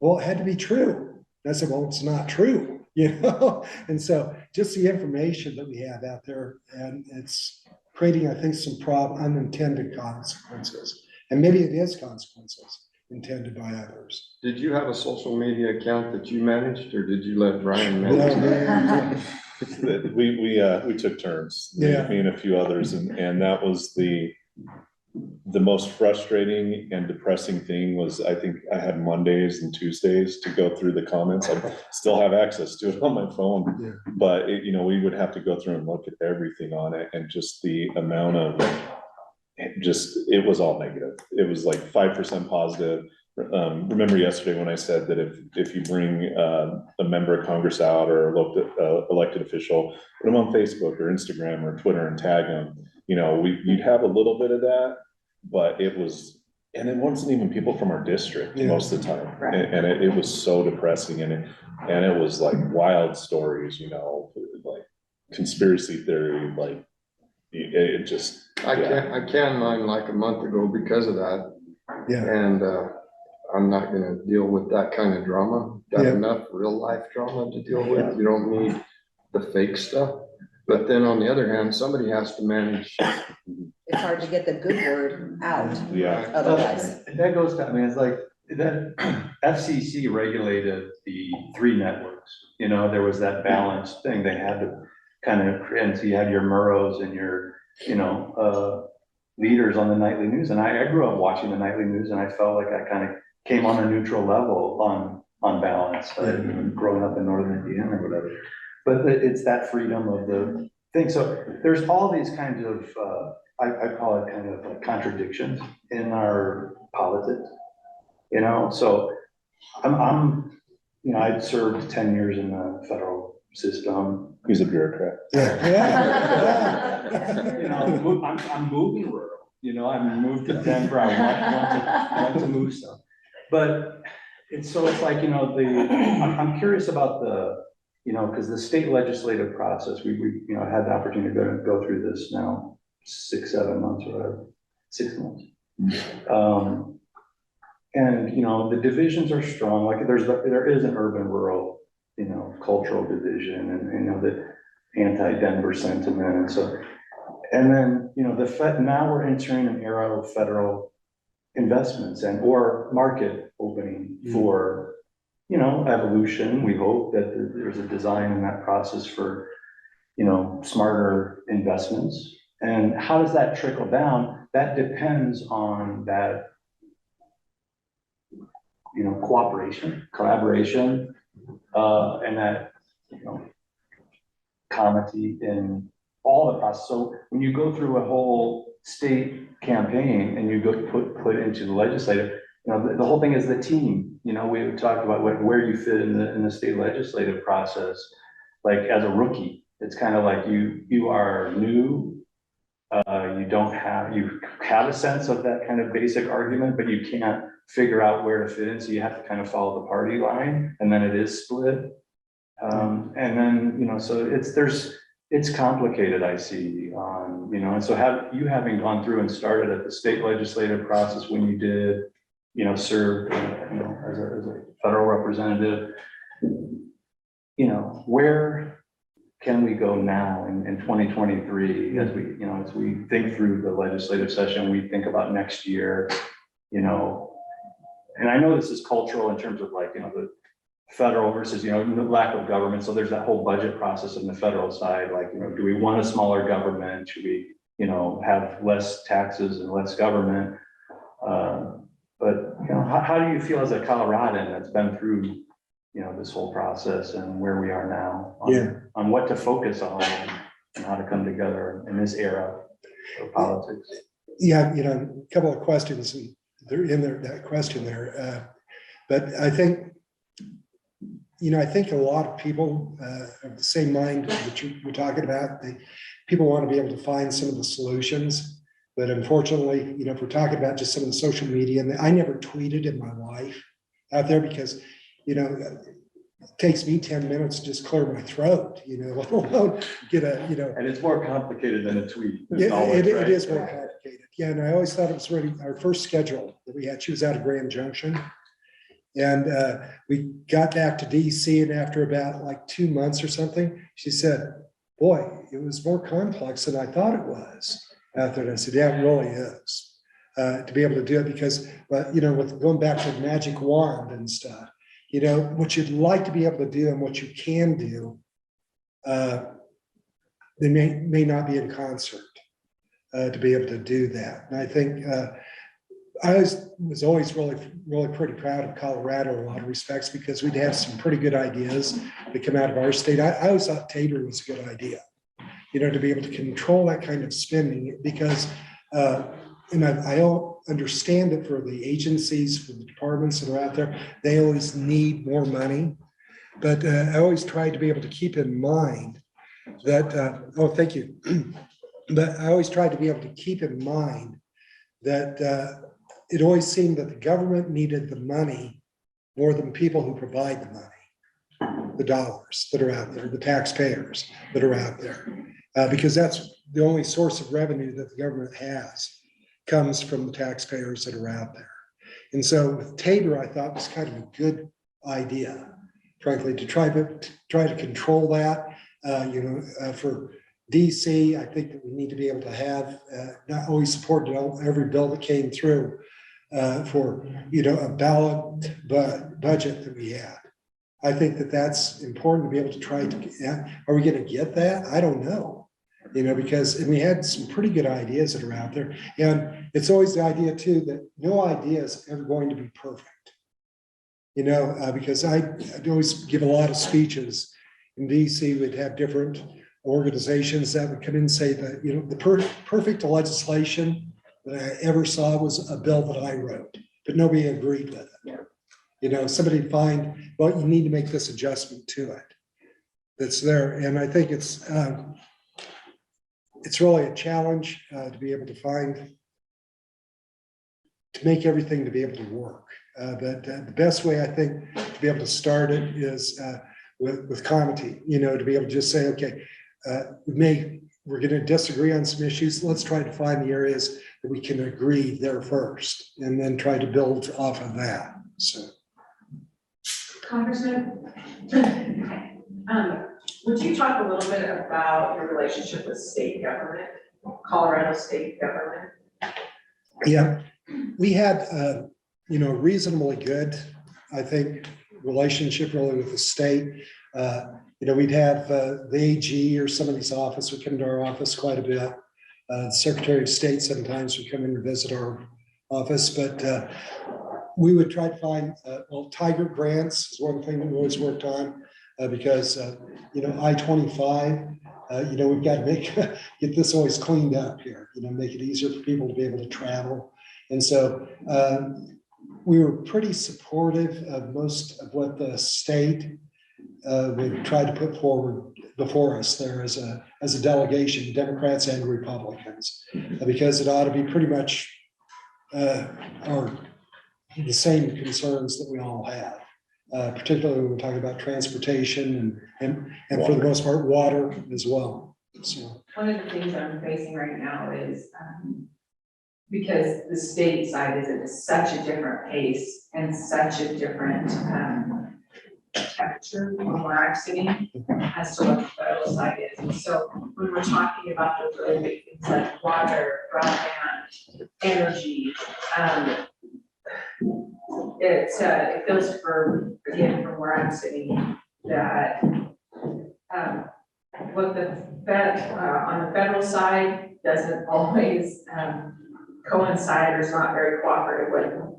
Well, it had to be true. And I said, well, it's not true, you know? And so just the information that we have out there, and it's creating, I think, some unintended consequences. And maybe it is consequences intended by others. Did you have a social media account that you managed, or did you let Brian manage it? We took turns, me and a few others, and that was the most frustrating and depressing thing was, I think I had Mondays and Tuesdays to go through the comments. I still have access to it on my phone, but you know, we would have to go through and look at everything on it, and just the amount of it was all negative. It was like 5% positive. Remember yesterday when I said that if you bring a member of Congress out or elected official, put them on Facebook or Instagram or Twitter and tag them, you know, you'd have a little bit of that, but and it wasn't even people from our district most of the time. Right. And it was so depressing, and it was like wild stories, you know, like conspiracy theory, like it just. I can mine like a month ago because of that. Yeah. And I'm not gonna deal with that kind of drama. Got enough real life drama to deal with. You don't need the fake stuff. But then on the other hand, somebody has to manage. It's hard to get the good word out. Yeah. Otherwise. That goes to, I mean, it's like, that FCC regulated the 3 networks. You know, there was that balanced thing. They had to kind of, and so you had your Murrows and your, you know, leaders on the nightly news. And I grew up watching the nightly news, and I felt like I kind of came on a neutral level on balance, growing up in Northern Indiana or whatever. But it's that freedom of the thing. So there's all these kinds of, I call it kind of like contradictions in our politics, you know? So I'm you know, I'd served 10 years in the federal system. He's a bureaucrat. You know, I'm moving rural, you know, I moved to Denver, I want to move some. But it's like, you know, I'm curious about the, you know, because the state legislative process, we you know, had the opportunity to go through this now 6-7 months or whatever, 6 months. And, you know, the divisions are strong. Like there is an urban rural, you know, cultural division, and, you know, the anti-Denver sentiment. And so, and then, you know, now we're entering an era of federal investments or market opening for, you know, evolution. We hope that there's a design in that process for, you know, smarter investments. And how does that trickle down? That depends on that, you know, collaboration, and that, you know, comity in all the process. So when you go through a whole state campaign and you go put into the legislative, you know, the whole thing is the team. You know, we talked about where you fit in the state legislative process. Like as a rookie, it's kind of like you are new. You have a sense of that kind of basic argument, but you can't figure out where to fit in. So you have to kind of follow the party line, and then it is split. And then, you know, so it's complicated, I see, you know, and so having gone through and started at the state legislative process when you did, you know, serve, you know, as a federal representative, you know, where can we go now in 2023 as we think through the legislative session, we think about next year, you know, and I know this is cultural in terms of like, you know, the federal versus, you know, the lack of government. So there's that whole budget process on the federal side. Like, you know, do we want a smaller government? Should we, you know, have less taxes and less government? But, you know, how do you feel as a Coloradan that's been through, you know, this whole process and where we are now? On what to focus on and how to come together in this era of politics? Yeah, you know, a couple of questions, and they're in there, that question there. But I think, you know, I think a lot of people of the same mind that you're talking about. People want to be able to find some of the solutions. But unfortunately, you know, if we're talking about just some of the social media, and I never tweeted in my life out there because, you know, it takes me 10 minutes to just clear my throat, you know, let alone get a, you know. And it's more complicated than a tweet. It is more complicated. Yeah, and I always thought it was really our first schedule that we had. She was out of Grand Junction. And we got back to DC, and after about like 2 months or something, she said, boy, it was more complex than I thought it was out there. And I said, yeah, it really is, to be able to do it because, you know, with going back to the magic wand and stuff, you know, what you'd like to be able to do and what you can do, they may not be in concert to be able to do that. And I think I was always really pretty proud of Colorado in a lot of respects because we'd have some pretty good ideas that come out of our state. I always thought Tabor was a good idea, you know, to be able to control that kind of spending because, and I don't understand it for the agencies, for the departments that are out there, they always need more money. But I always tried to be able to keep in mind that, oh, thank you. But I always tried to be able to keep in mind that it always seemed that the government needed the money more than people who provide the money, the dollars that are out there, the taxpayers that are out there, because that's the only source of revenue that the government has comes from the taxpayers that are out there. And so with Tabor, I thought was kind of a good idea, frankly, to try to control that. You know, for DC, I think that we need to be able to have not always support every bill that came through for, you know, a balanced budget that we had. I think that that's important to be able to try to. Are we going to get that? I don't know. You know, because we had some pretty good ideas that are out there, and it's always the idea too that no idea is ever going to be perfect. You know, because I'd always give a lot of speeches in DC. We'd have different organizations that would come in and say that, you know, the perfect legislation that I ever saw was a bill that I wrote, but nobody agreed with it. You know, somebody find, well, you need to make this adjustment to it that's there. And I think it's really a challenge to be able to find, to make everything to be able to work. But the best way I think to be able to start it is with comity, you know, to be able to just say, okay, we're going to disagree on some issues. Let's try to find the areas that we can agree there first, and then try to build off of that. So, Congressman, would you talk a little bit about your relationship with state government, Colorado state government? yeah, we had, you know, reasonably good, I think, relationship really with the state. You know, we'd have the AG or somebody's office would come to our office quite a bit. The Secretary of State sometimes would come in and visit our office, but we would try to find, well, Tiger grants is one thing that we always worked on because, you know, I-25, you know, we've got to get this always cleaned up here, you know, make it easier for people to be able to travel. And so we were pretty supportive of most of what the state would try to put forward before us there as a delegation, Democrats and Republicans, because it ought to be pretty much the same concerns that we all have, particularly when we're talking about transportation and for the most part, water as well. So One of the things I'm facing right now is because the state side is at such a different pace and such a different temperature from where I'm sitting as to what the federal side is. And so when we're talking about those really big things like water, broadband, energy, it feels again, from where I'm sitting, that what the Fed on the federal side doesn't always coincide or is not very cooperative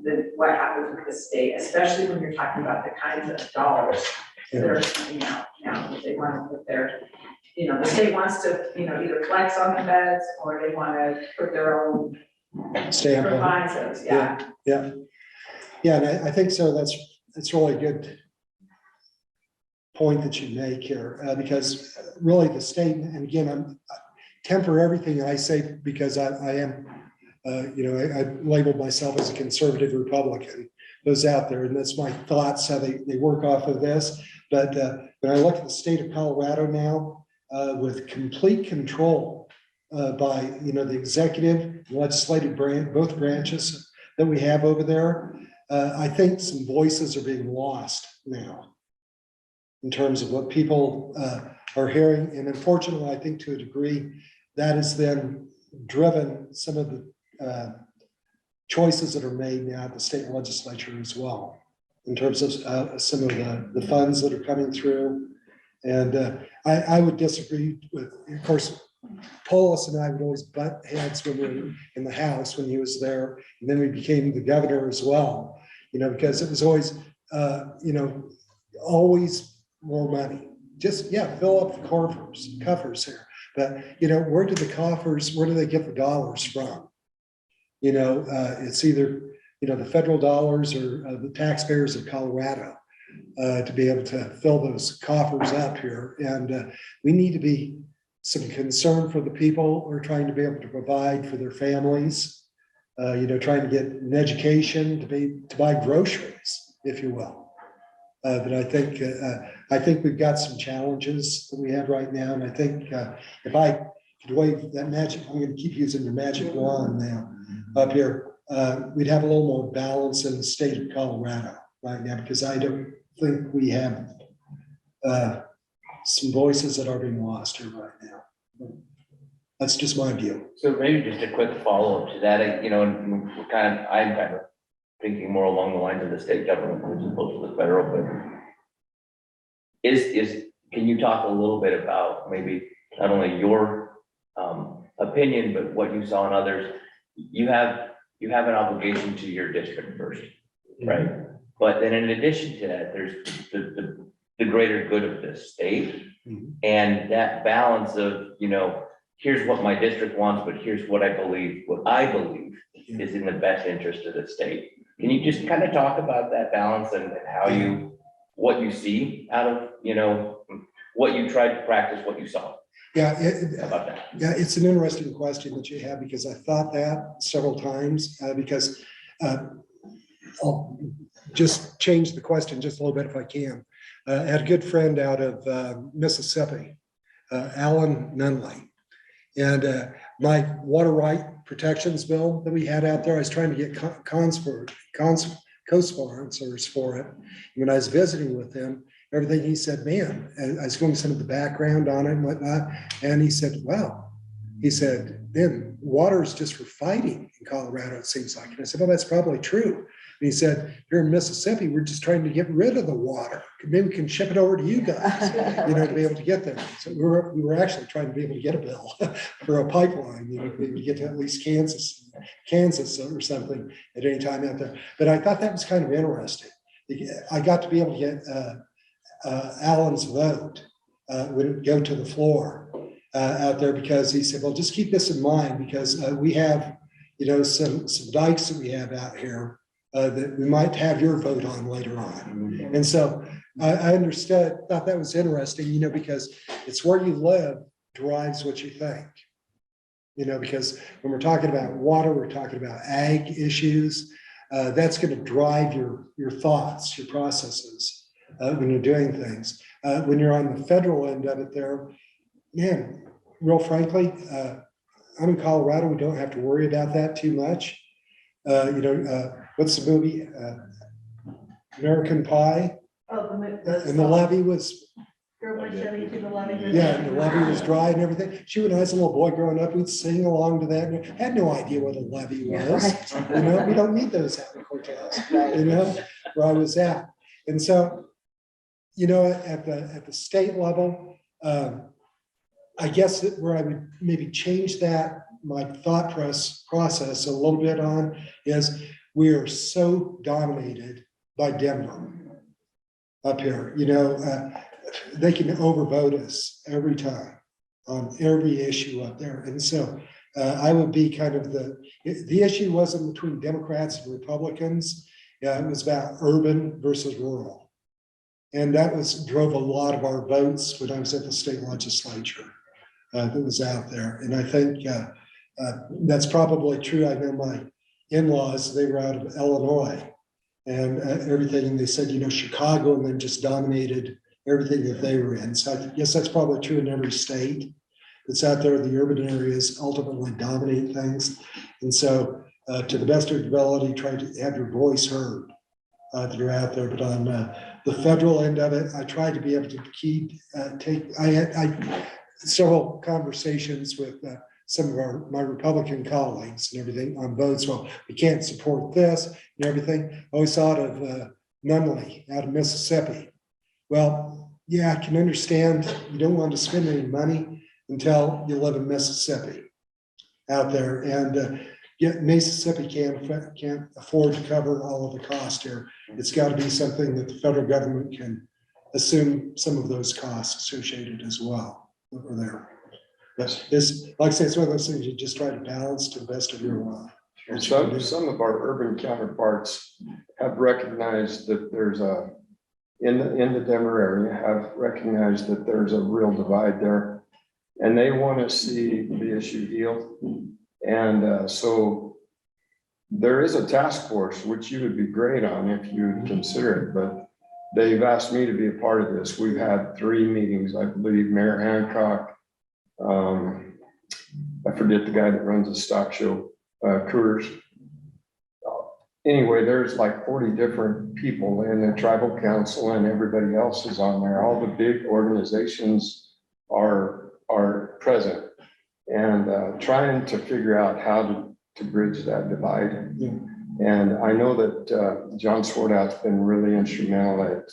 with what happens with the state, especially when you're talking about the kinds of dollars that are coming out now, that they want to put their, the state wants to, either flex on the beds or they want to put their own Stamp on it. provisos, yeah. Yeah, and I think so, that's really a good point that you make here, because really the state, and again, I temper everything I say because I am, I labeled myself as a conservative Republican, those out there, and that's my thoughts, how they work off of this. But when I look at the state of Colorado now, with complete control by, the executive and legislative branch, both branches that we have over there, I think some voices are being lost now in terms of what people are hearing. And unfortunately, I think to a degree, that has then driven some of the choices that are made now at the state legislature as well, in terms of some of the funds that are coming through. And I would disagree with, of course, Polis and I would always butt heads when we were in the House when he was there, and then we became the governor as well, because it was always, always more money. Just, fill up the coffers here. But, where do they get the dollars from? It's either, the federal dollars or the taxpayers of Colorado to be able to fill those coffers up here. And we need to be some concern for the people who are trying to be able to provide for their families, trying to get an education, to buy groceries, if you will. But I think we've got some challenges that we have right now. And I think if I could wave that magic, I'm going to keep using the magic wand now up here, we'd have a little more balance in the state of Colorado right now, because I don't think we have some voices that are being lost here right now. That's just my view. So maybe just a quick follow-up to that, and I'm kind of thinking more along the lines of the state government as opposed to the federal, but can you talk a little bit about maybe not only your opinion, but what you saw in others? You have an obligation to your district first, right? But then in addition to that, there's the greater good of the state, and that balance of, here's what my district wants, but here's what I believe is in the best interest of the state. Can you just kind of talk about that balance and how what you see out of, what you tried to practice, what you saw? About that. Yeah, it's an interesting question that you have, because I thought that several times, because I'll just change the question just a little bit if I can. I had a good friend out of Mississippi, Alan Nunley, and my water right protections bill that we had out there, I was trying to get co-sponsors for it. When I was visiting with him, everything he said, man, I was going some of the background on it and whatnot, and he said, wow. He said, man, water is just for fighting in Colorado, it seems like. And I said, well, that's probably true. And he said, here in Mississippi, we're just trying to get rid of the water. Maybe we can ship it over to you guys, to be able to get there. So we were actually trying to be able to get a bill for a pipeline, maybe to get to at least Kansas or something at any time out there. But I thought that was kind of interesting. I got to be able to get Alan's vote when it go to the floor out there, because he said, well, just keep this in mind, because we have, some dikes that we have out here that we might have your vote on later on. And so I thought that was interesting, because it's where you live drives what you think. Because when we're talking about water, we're talking about ag issues, that's going to drive your thoughts, your processes when you're doing things. When you're on the federal end of it there, man, real frankly, I'm in Colorado, we don't have to worry about that too much. What's the movie? American Pie? And the levee was, yeah, the levee was dry and everything. When I was a little boy growing up, we'd sing along to that. And had no idea what a levee was. We don't need those out in Cortez, where I was at. And so, at the state level, I guess where I would maybe change that my thought process a little bit on is we are so dominated by Denver up here, they can overvote us every time on every issue up there. And so I would be kind of the issue wasn't between Democrats and Republicans. Yeah, it was about urban versus rural. And that drove a lot of our votes when I was at the state legislature that was out there. And I think that's probably true. I know my in-laws, they were out of Illinois and everything. And they said, Chicago, and then just dominated everything that they were in. So I guess that's probably true in every state that's out there. The urban areas ultimately dominate things. And so to the best of your ability, try to have your voice heard that you're out there. But on the federal end of it, I tried to be able to I had several conversations with some of my Republican colleagues and everything on votes. Well, we can't support this and everything. I always thought of Nunley out of Mississippi. Well, yeah, I can understand you don't want to spend any money until you live in Mississippi out there. And yet Mississippi can't afford to cover all of the cost here. It's got to be something that the federal government can assume some of those costs associated as well over there. But this, like I say, it's one of those things you just try to balance to the best of your Some of our urban counterparts have recognized that there's in the Denver area, have recognized that there's a real divide there. And they want to see the issue healed. And so there is a task force, which you would be great on if you would consider it, but they've asked me to be a part of this. We've had 3 meetings, I believe, Mayor Hancock, I forget the guy that runs the stock show, Coors. Anyway, there's like 40 different people in the tribal council and everybody else is on there. All the big organizations are present and trying to figure out how to bridge that divide. Yeah. And I know that John Swartout's been really instrumental at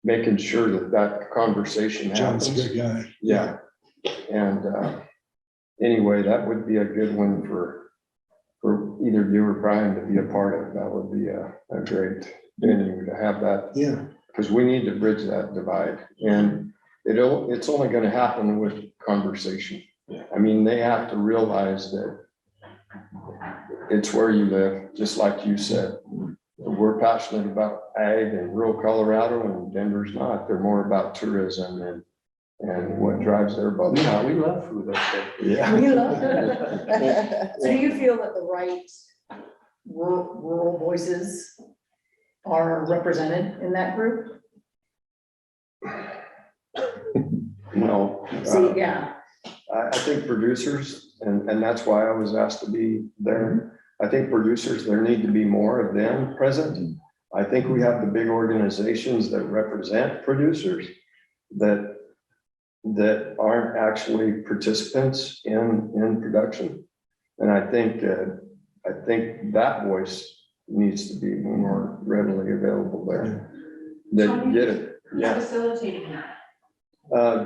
making sure that conversation happens. John's a good guy. Yeah. And anyway, that would be a good one for either you or Brian to be a part of. That would be a great venue to have that. Yeah. Because we need to bridge that divide. And it's only going to happen with conversation. I mean, they have to realize that it's where you live, just like you said. We're passionate about ag and rural Colorado, and Denver's not. They're more about tourism and what drives their bubble. Yeah, we love food up there. Yeah. We love it. So do you feel that the right rural voices are represented in that group? No. See, yeah. I think producers, and that's why I was asked to be there. I think producers, there need to be more of them present. I think we have the big organizations that represent producers that aren't actually participants in production. And I think that voice needs to be more readily available there. That get it. Yeah. Facilitating that.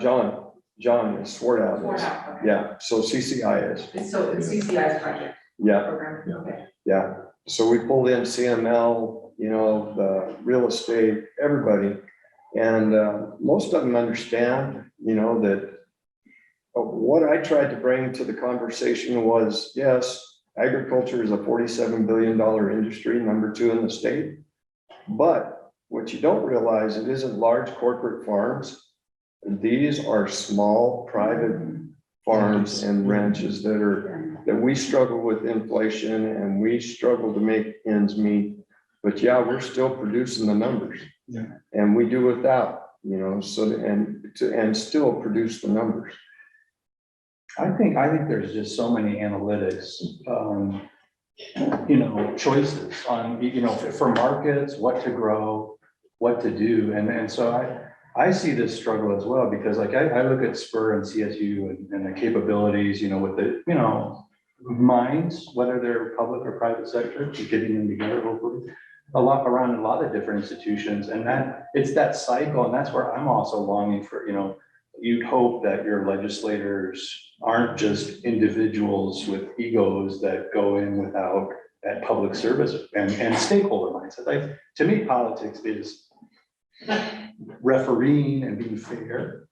John is Swartout. Swartout, okay. Yeah, so CCI is. So it's CCI's project Yeah, program, okay. yeah. So we pulled in CML, the real estate, everybody. And most of them understand, that what I tried to bring to the conversation was, yes, agriculture is a $47 billion industry, #2 in the state. But what you don't realize, it isn't large corporate farms. These are small private farms and ranches that we struggle with inflation and we struggle to make ends meet. But yeah, we're still producing the numbers. Yeah. And we do without, and still produce the numbers. I think there's just so many analytics, choices on, for markets, what to grow, what to do. And so I see this struggle as well, because like I look at Spur and CSU and the capabilities, with the, minds, whether they're public or private sector, getting them together, hopefully, around a lot of different institutions. And it's that cycle. And that's where I'm also longing for, you'd hope that your legislators aren't just individuals with egos that go in without that public service and stakeholder mindset. Like, to me, politics is refereeing and being fair.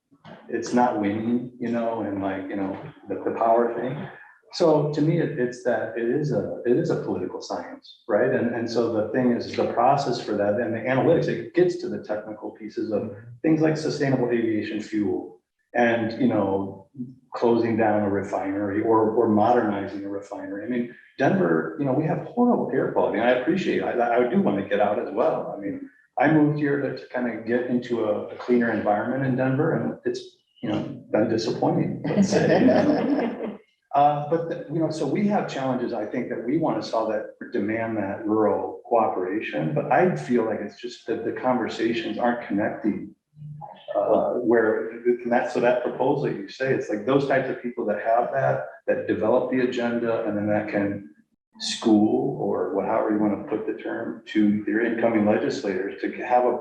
It's not winning, and like, the power thing. So to me, it is a political science, right? And so the thing is, the process for that and the analytics, it gets to the technical pieces of things like sustainable aviation fuel and, closing down a refinery or modernizing a refinery. I mean, Denver, we have horrible air quality. And I appreciate it. I do want to get out as well. I mean, I moved here to kind of get into a cleaner environment in Denver, and it's, been disappointing, let's say. So we have challenges, I think, that we want to solve that demand that rural cooperation, but I feel like it's just that the conversations aren't connecting. So that proposal you say, it's like those types of people that have that develop the agenda, and then that can school or however you want to put the term to their incoming legislators to have a,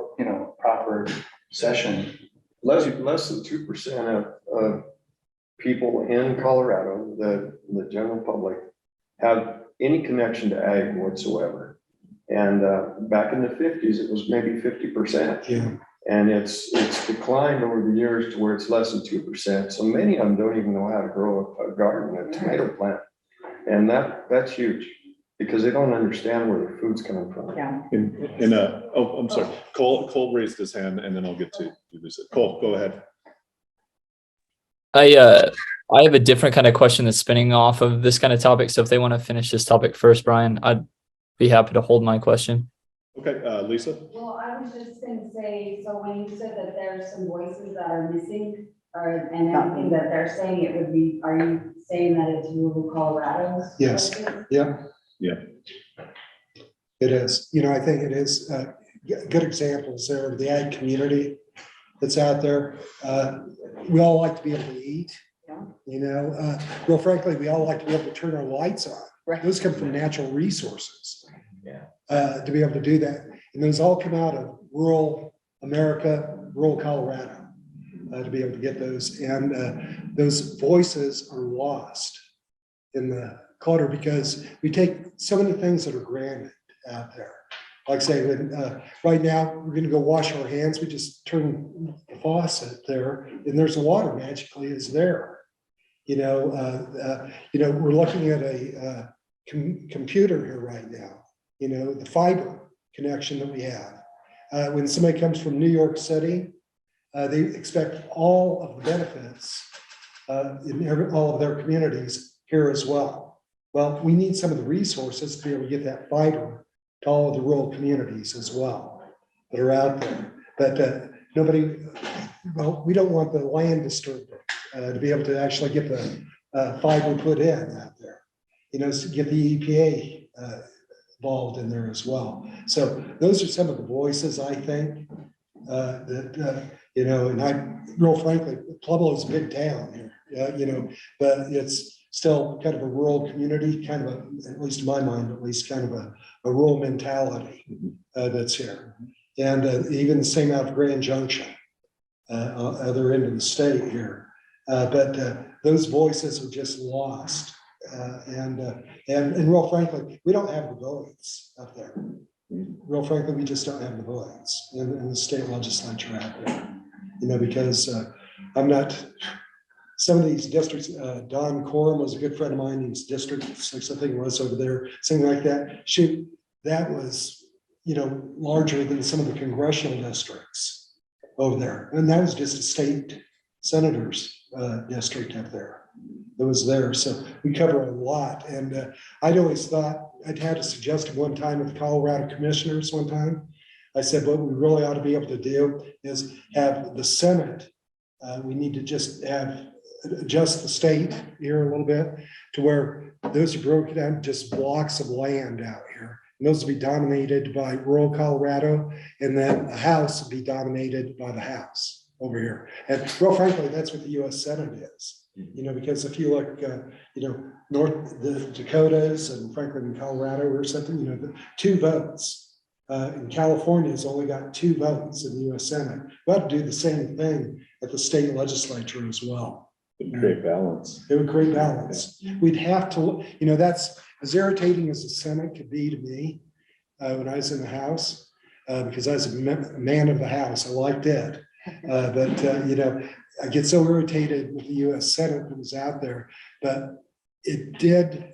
proper session. Less than 2% of people in Colorado, the general public, have any connection to ag whatsoever. And back in the 50s, it was maybe 50%. Yeah. And it's declined over the years to where it's less than 2%. So many of them don't even know how to grow a garden, a tomato plant. And that's huge because they don't understand where their food's coming from. Yeah. I'm sorry. Cole raised his hand, and then I'll get to you, Lisa. Cole, go ahead. I have a different kind of question that's spinning off of this kind of topic. So if they want to finish this topic first, Brian, I'd be happy to hold my question. Okay, Lisa? Well, I was just gonna say, so when you said that there's some voices that are missing, and everything that they're saying, it would be, are you saying that it's rural Colorado's? Yes. voices? Yeah. Yeah. It is, I think it is, good examples there of the ag community that's out there. We all like to be able to eat, real frankly, we all like to be able to turn our lights on. Right. Those come from natural resources. Yeah. To be able to do that. And those all come out of rural America, rural Colorado, to be able to get those. And those voices are lost in the clutter because we take so many things that are granted out there. Like say, right now, we're gonna go wash our hands, we just turn the faucet there and there's the water magically is there. We're looking at a computer here right now, the fiber connection that we have. When somebody comes from New York City, they expect all of the benefits in all of their communities here as well. Well, we need some of the resources to be able to get that fiber to all of the rural communities as well that are out there. But we don't want the land disturbed to be able to actually get the fiber put in out there. To get the EPA involved in there as well. So those are some of the voices I think and real frankly, Pueblo is a big town here, but it's still kind of a rural community, kind of at least in my mind, at least kind of a rural mentality that's here. And even the same out of Grand Junction, other end of the state here. But those voices are just lost. And real frankly, we don't have the votes up there. Real frankly, we just don't have the votes in the state legislature out there, because some of these districts, Don Corum was a good friend of mine, his district, I think it was over there, something like that. Shoot, that was, larger than some of the congressional districts over there. And that was just a state senator's district up there. That was there. So we cover a lot. And I'd always thought, I'd had a suggestion one time with the Colorado commissioners one time. I said, what we really ought to be able to do is have the Senate, we need to just adjust the state here a little bit to where those are broken down just blocks of land out here. And those will be dominated by rural Colorado, and then the House will be dominated by the House over here. And real frankly, that's what the US Senate is. Because if you look, North the Dakotas and frankly in Colorado or something, the 2 votes. In California's only got 2 votes in the US Senate. We ought to do the same thing at the state legislature as well. It'd create balance. It would create balance. We'd have to, that's as irritating as the Senate could be to me when I was in the House, because I was a man of the House. I liked it. But I get so irritated with the US Senate that was out there, but it did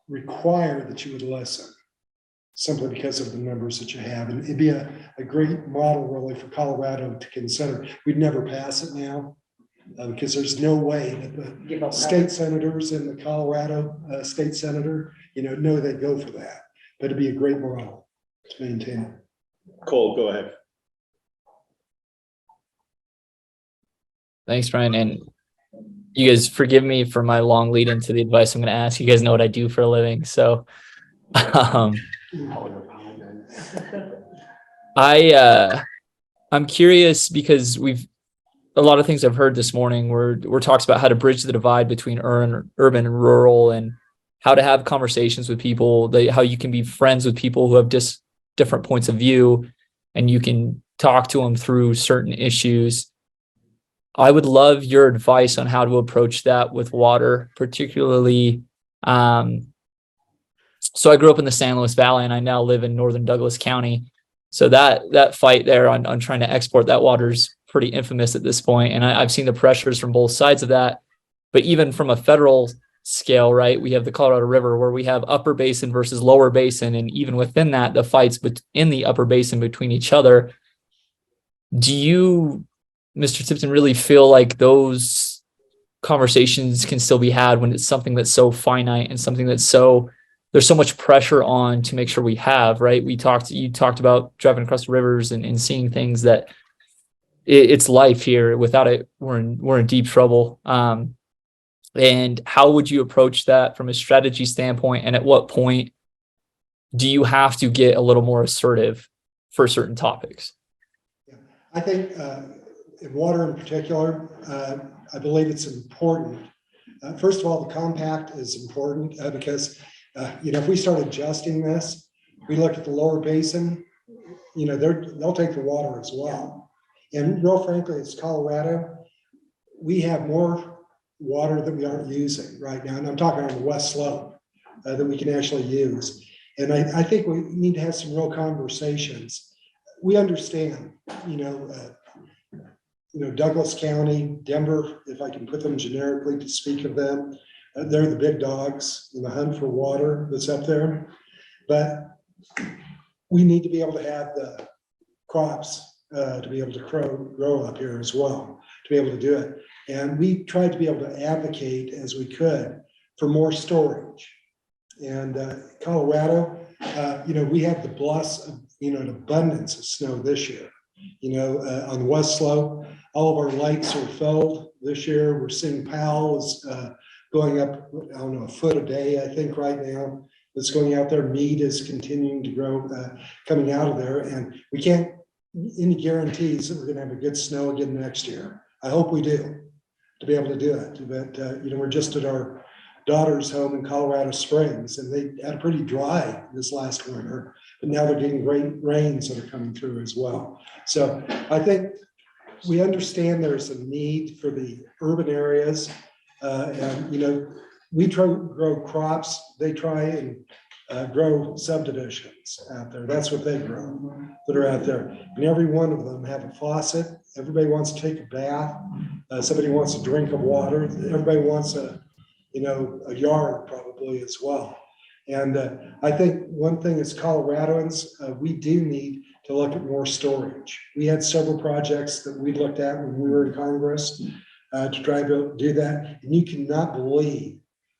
require that you would listen simply because of the numbers that you have. And it'd be a great model really for Colorado to consider. We'd never pass it now because there's no way that the state senators and the Colorado state senator, know they'd go for that. But it'd be a great model to maintain. Cole, go ahead. Thanks, Brian. And you guys forgive me for my long lead into the advice I'm going to ask. You guys know what I do for a living. So I'm curious because a lot of things I've heard this morning were talks about how to bridge the divide between urban and rural, and how to have conversations with people, how you can be friends with people who have just different points of view and you can talk to them through certain issues. I would love your advice on how to approach that with water, particularly. So I grew up in the San Luis Valley and I now live in northern Douglas County. So that fight there on trying to export that water is pretty infamous at this point. And I've seen the pressures from both sides of that. But even from a federal scale, right, we have the Colorado River where we have upper basin versus lower basin. And even within that, the fights in the upper basin between each other. Do you, Mr. Tipton, really feel like those conversations can still be had when it's something that's so finite and something that's there's so much pressure on to make sure we have, right? You talked about driving across the rivers and seeing things that it's life here. Without it, we're in deep trouble. And how would you approach that from a strategy standpoint? And at what point do you have to get a little more assertive for certain topics? I think in water in particular, I believe it's important. First of all, the compact is important because, if we start adjusting this, we look at the lower basin, they'll take the water as well. And real frankly, it's Colorado. We have more water that we aren't using right now. And I'm talking on the west slope that we can actually use. And I think we need to have some real conversations. We understand, Douglas County, Denver, if I can put them generically to speak of them, they're the big dogs in the hunt for water that's up there. But we need to be able to have the crops to be able to grow up here as well, to be able to do it. And we tried to be able to advocate as we could for more storage. And Colorado, we have the bless of, an abundance of snow this year. On the west slope, all of our lakes are filled this year. We're seeing Powell is going up, I don't know, a foot a day, I think right now. It's going out there. Mead is continuing to grow, coming out of there. And we can't, any guarantees that we're gonna have a good snow again next year. I hope we do, to be able to do it. But, we're just at our daughter's home in Colorado Springs, and they had a pretty dry this last winter, but now they're getting great rains that are coming through as well. So I think we understand there's a need for the urban areas. We try to grow crops, they try and grow subdivisions out there. That's what they grow that are out there. And every one of them have a faucet. Everybody wants to take a bath. Somebody wants a drink of water. Everybody wants a yard probably as well. And I think one thing as Coloradans, we do need to look at more storage. We had several projects that we looked at when we were in Congress to try to do that. And you cannot believe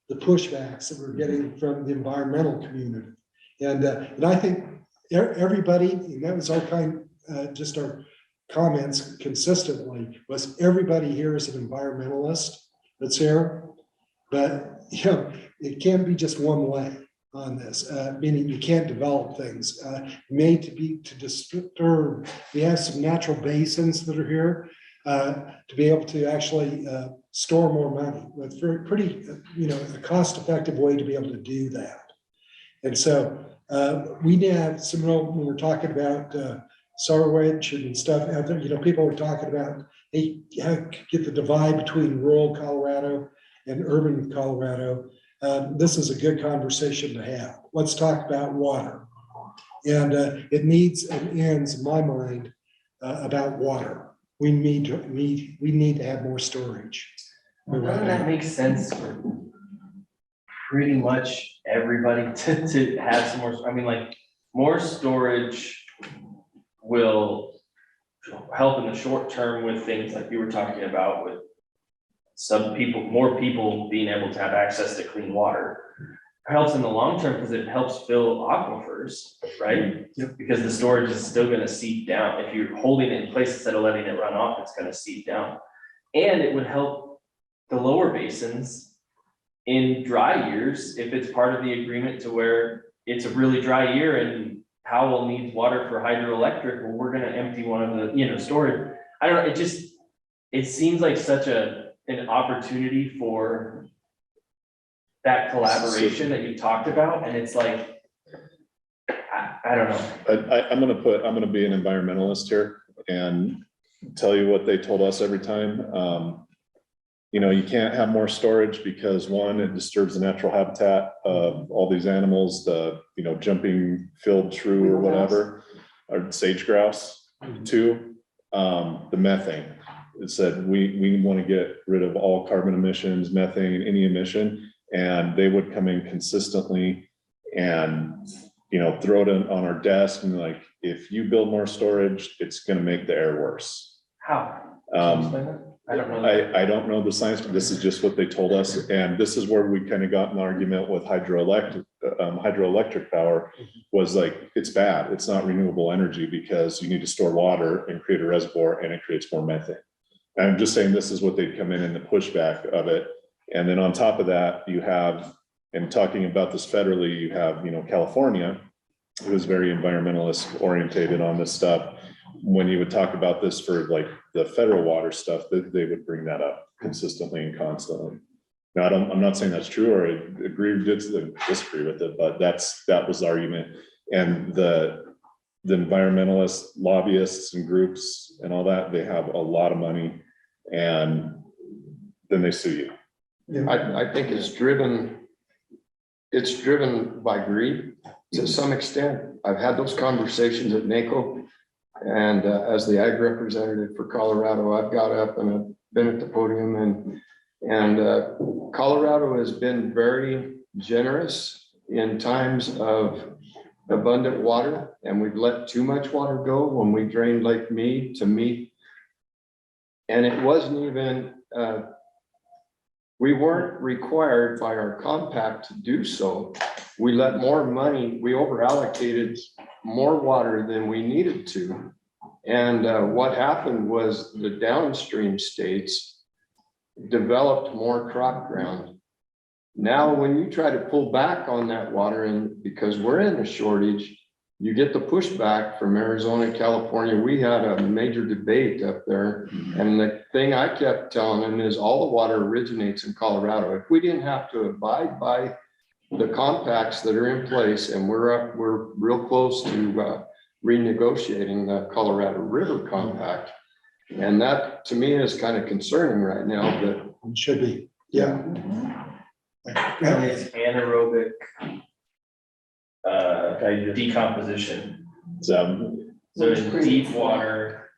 the pushbacks that we're getting from the environmental community. And I think everybody, and that was our just our comments consistently, was everybody here is an environmentalist that's here. But it can't be just one way on this, meaning you can't develop things made to disturb. We have some natural basins that are here to be able to actually store more money with pretty, a cost-effective way to be able to do that. And so we have some real, when we're talking about Sarwich and stuff out there, you know, people are talking about, hey, get the divide between rural Colorado and urban Colorado. This is a good conversation to have. Let's talk about water. And it needs and ends, in my mind, about water. We need to have more storage. Well, doesn't that make sense for pretty much everybody to have some more, I mean, like, more storage will help in the short term with things like you were talking about with more people being able to have access to clean water. It helps in the long term because it helps fill aquifers, right? Yep. Because the storage is still gonna seep down. If you're holding it in place instead of letting it run off, it's gonna seep down. And it would help the lower basins in dry years, if it's part of the agreement to where it's a really dry year and Powell needs water for hydroelectric, well, we're gonna empty one of the, storage. I don't know, it seems like such an opportunity for that collaboration that you talked about, and it's like, I don't know. I'm gonna be an environmentalist here and tell you what they told us every time. You can't have more storage because one, it disturbs the natural habitat of all these animals, the, jumping field shrew or whatever, or sage grouse. Two, the methane. It said, we want to get rid of all carbon emissions, methane, any emission, and they would come in consistently and, throw it on our desk and like, if you build more storage, it's going to make the air worse. How? I don't know. I don't know the science, but this is just what they told us. And this is where we kind of got an argument with hydroelectric power was like, it's bad. It's not renewable energy because you need to store water and create a reservoir and it creates more methane. And I'm just saying this is what they'd come in the pushback of it. And then on top of that, you have, and talking about this federally, you have, California, who is very environmentalist orientated on this stuff. When you would talk about this for like the federal water stuff, that they would bring that up consistently and constantly. Now, I'm not saying that's true or I agree or disagree with it, but that was the argument. And the environmentalists, lobbyists and groups and all that, they have a lot of money and then they sue you. I think it's driven by greed to some extent. I've had those conversations at NACO. And as the ag representative for Colorado, I've got up and I've been at the podium and Colorado has been very generous in times of abundant water. And we've let too much water go when we drained Lake Mead to meet. And it wasn't even, we weren't required by our compact to do so. We let more money, we over allocated more water than we needed to. And what happened was the downstream states developed more crop ground. Now, when you try to pull back on that water, and because we're in a shortage, you get the pushback from Arizona, California. We had a major debate up there. And the thing I kept telling them is all the water originates in Colorado. If we didn't have to abide by the compacts that are in place, and we're real close to renegotiating the Colorado River Compact. And that to me is kind of concerning right now, but it should be, yeah. And it's anaerobic decomposition. So in deep water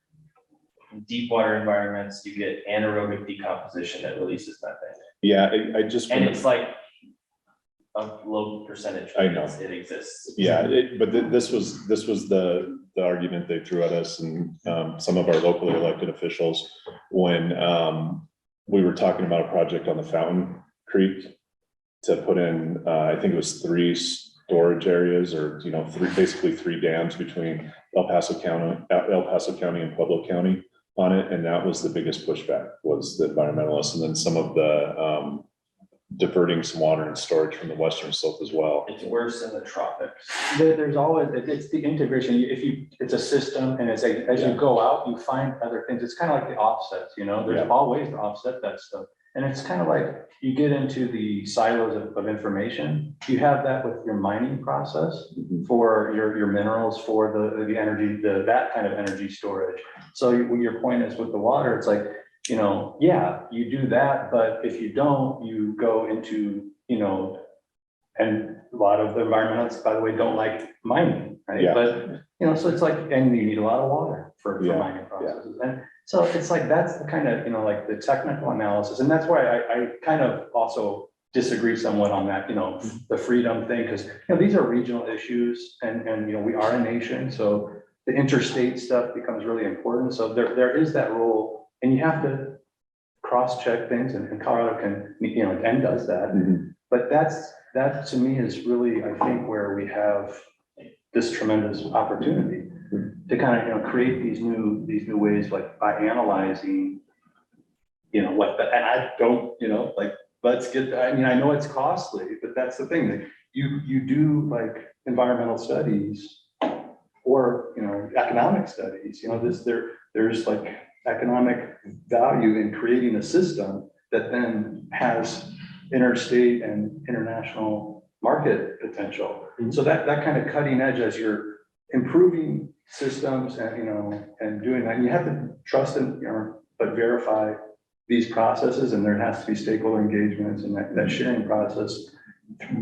environments, you get anaerobic decomposition that releases methane. Yeah, I just. And it's like a low percentage. I know. It exists. Yeah, but this was the argument they threw at us and some of our locally elected officials when we were talking about a project on the Fountain Creek to put in, I think it was 3 storage areas or, basically 3 dams between El Paso County and Pueblo County on it. And that was the biggest pushback was the environmentalists. And then some of the diverting some water and storage from the western slope as well. It's worse in the tropics. There's always, it's the integration. It's a system and it's as you go out, you find other things. It's kind of like the offsets, there's all ways to offset that stuff. And it's kind of like you get into the silos of information. You have that with your mining process for your minerals, for the energy, that kind of energy storage. So your point is with the water, it's like, you know, yeah, you do that, but if you don't, you go into, you know, and a lot of the environmentalists, by the way, don't like mining, right? Yeah. But, you know, so it's like, and you need a lot of water for Yeah, mining processes. And so it's like, that's the kind of, you know, like the technical analysis. And that's why I kind of also disagree somewhat on that, you know, the freedom thing, because, you know, these are regional issues and, you know, we are a nation. So the interstate stuff becomes really important. So there is that role, and you have to cross-check things, and Colorado can, you know, and does that. But that to me is really, I think, where we have this tremendous opportunity to kind of, you know, create these new ways, like by analyzing, you know, and I don't, you know, like, let's get, I mean, I know it's costly, but that's the thing, that you do like environmental studies or, you know, economic studies, you know, there's like economic value in creating a system that then has interstate and international market potential. So that kind of cutting edge, as you're improving systems and, you know, and doing that, and you have to trust and, you know, but verify these processes, and there has to be stakeholder engagements and that sharing process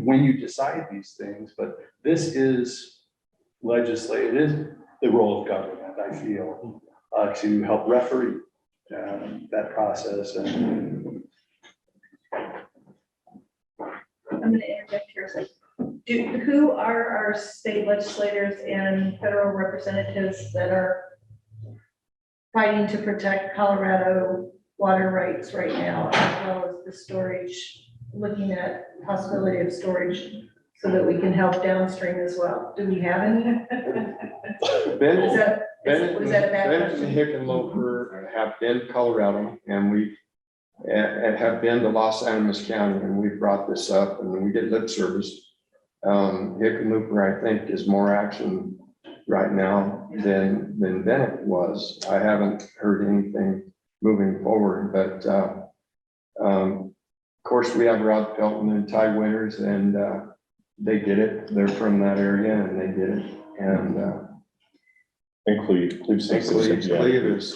when you decide these things. But this is legislative, it is the role of government, I feel, to help referee that process. And I'm gonna interject here a second. Who are our state legislators and federal representatives that are fighting to protect Colorado water rights right now, as well as the storage, looking at possibility of storage so that we can help downstream as well? Do we have any? Is that a bad Bennett and question? Hickenlooper have been to Colorado, and we have been to Los Animas County, and we brought this up, and we get lip service. Hickenlooper, I think, is more action right now than Bennett was. I haven't heard anything moving forward, but of course, we have Rod Pelton and Ty Winters, and they get it. They're from that area, and they get it. And Cleve is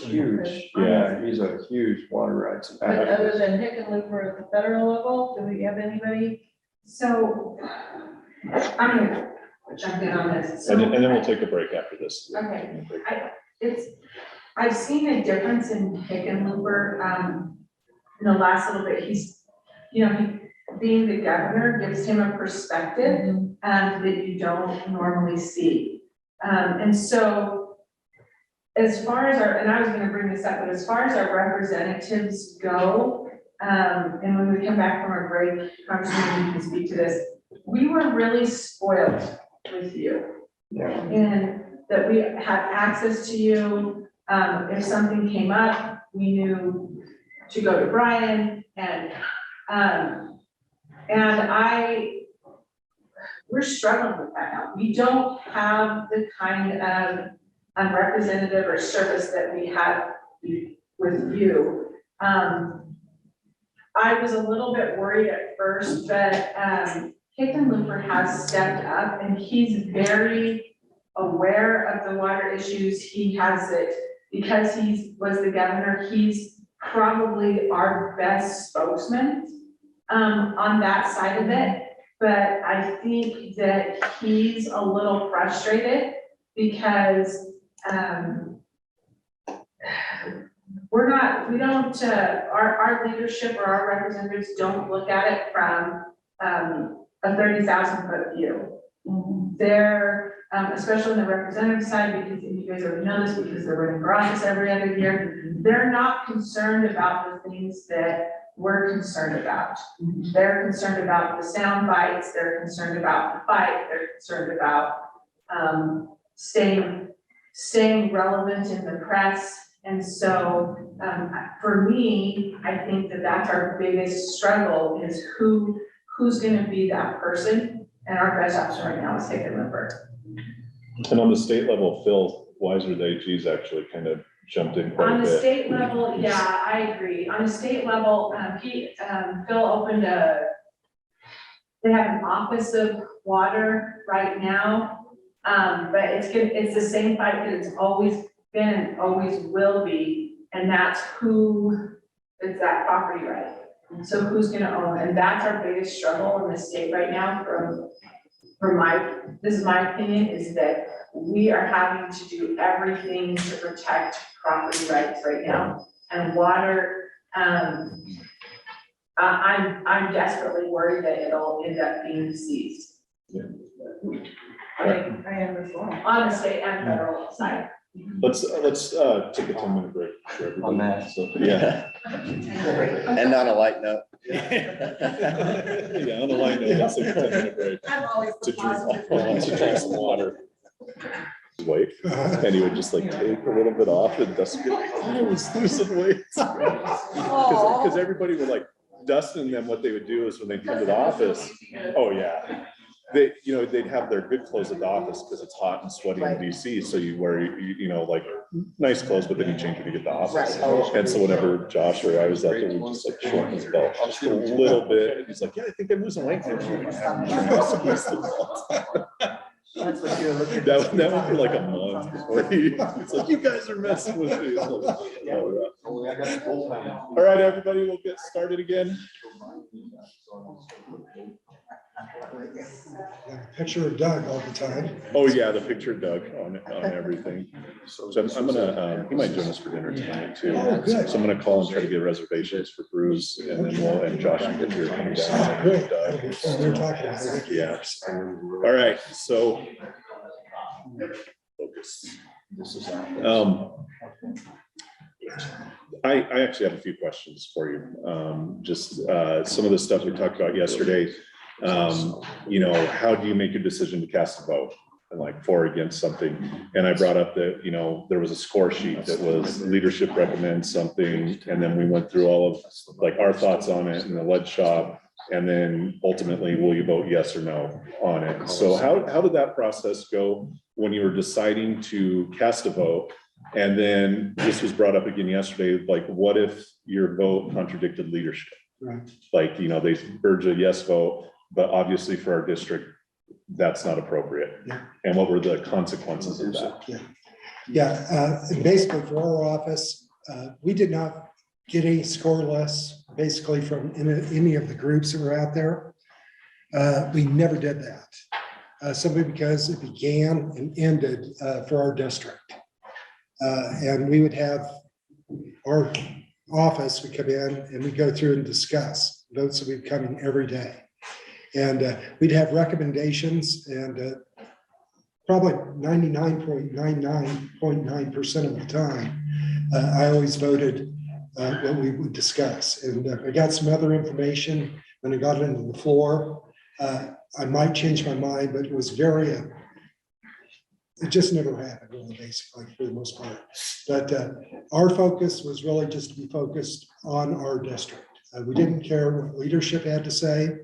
huge. Yeah, he's a huge water rights. But other than Hickenlooper at the federal level, do we have anybody? So, I'm gonna jump in on this. And then we'll take a break after this. Okay, I've seen a difference in Hickenlooper, in the last little bit. He's, you know, being the governor gives him a perspective, that you don't normally see. And so, as far as and I was gonna bring this up, but as far as our representatives go, and when we come back from our break, Congressman, you can speak to this, we were really spoiled with you. Yeah. And that we had access to you. If something came up, we knew to go to Brian, and we're struggling with that now. We don't have the kind of representative or service that we had with you. I was a little bit worried at first, but Hickenlooper has stepped up, and he's very aware of the water issues. He has it, because he was the governor, he's probably our best spokesman on that side of it. But I think that he's a little frustrated because our leadership or our representatives don't look at it from a 30,000 foot view. They're, especially on the representative side, because you guys already know this, because they're running for office every other year, they're not concerned about the things that we're concerned about. They're concerned about the sound bites, they're concerned about the fight, they're concerned about staying relevant in the press. And so for me, I think that that's our biggest struggle, is who's gonna be that person, and our best option right now is Hickenlooper. And on the state level, Phil Weiser, the AG, is actually kind of jumped in quite On a the bit. state level, yeah, I agree. On the state level, Phil opened they have an office of water right now. But it's the same fight that it's always been and always will be, and that's it's that property right. So who's gonna own, and that's our biggest struggle in the state right now this is my opinion, is that we are having to do everything to protect property rights right now. And water, I'm desperately worried that it'll end up being seized. Yeah. I am as well, on the state and federal side. Let's take a 10-minute break for everybody. On that. So, yeah. And on a light note. Yeah, on a light note, let's take a 10-minute break. I'm always To drink some water. Weight, and he would just like take a little bit off, and Dustin would be like, I was losing weight. Because everybody would like, Dustin and them, what they would do is when they come to the office, oh yeah, they'd have their good clothes at the office because it's hot and sweaty in DC, so you wear, like nice clothes, but then you change when you get to the office. And so whenever Josh or I was out there, we just like shorten his belt just a little bit, and he's like, yeah, I think I'm losing weight. That's what you're looking That went for like a month before it's like, you guys are messing with me. All right, everybody, we'll get started again. Picture of Doug all the time. Oh yeah, the picture of Doug on everything. So I'm gonna, he might join us for dinner tonight too. Oh, good. So I'm gonna call and try to get reservations for Bruce, and then and Josh and get here coming down. Great. Doug. We're talking about it. Yeah. All right, so. Focus. I actually have a few questions for you. Just some of the stuff we talked about yesterday. How do you make a decision to cast a vote? And like for or against something? And I brought up that, there was a score sheet that was leadership recommends something. And then we went through all of like our thoughts on it in the lead shop. And then ultimately, will you vote yes or no on it? So how did that process go when you were deciding to cast a vote? And then this was brought up again yesterday, like what if your vote contradicted leadership? Right. Like, they urge a yes vote, but obviously for our district, that's not appropriate. Yeah. And what were the consequences of that? And basically for our office, we did not get any score lists basically from any of the groups that were out there. We never did that, simply because it began and ended for our district. And we would have our office would come in and we go through and discuss votes that would come in every day. And we'd have recommendations, and probably 99.99% of the time, I always voted what we would discuss. And I got some other information when I got into the floor. I might change my mind, but it was it just never happened, really, basically, for the most part. But our focus was really just to be focused on our district. We didn't care what leadership had to say.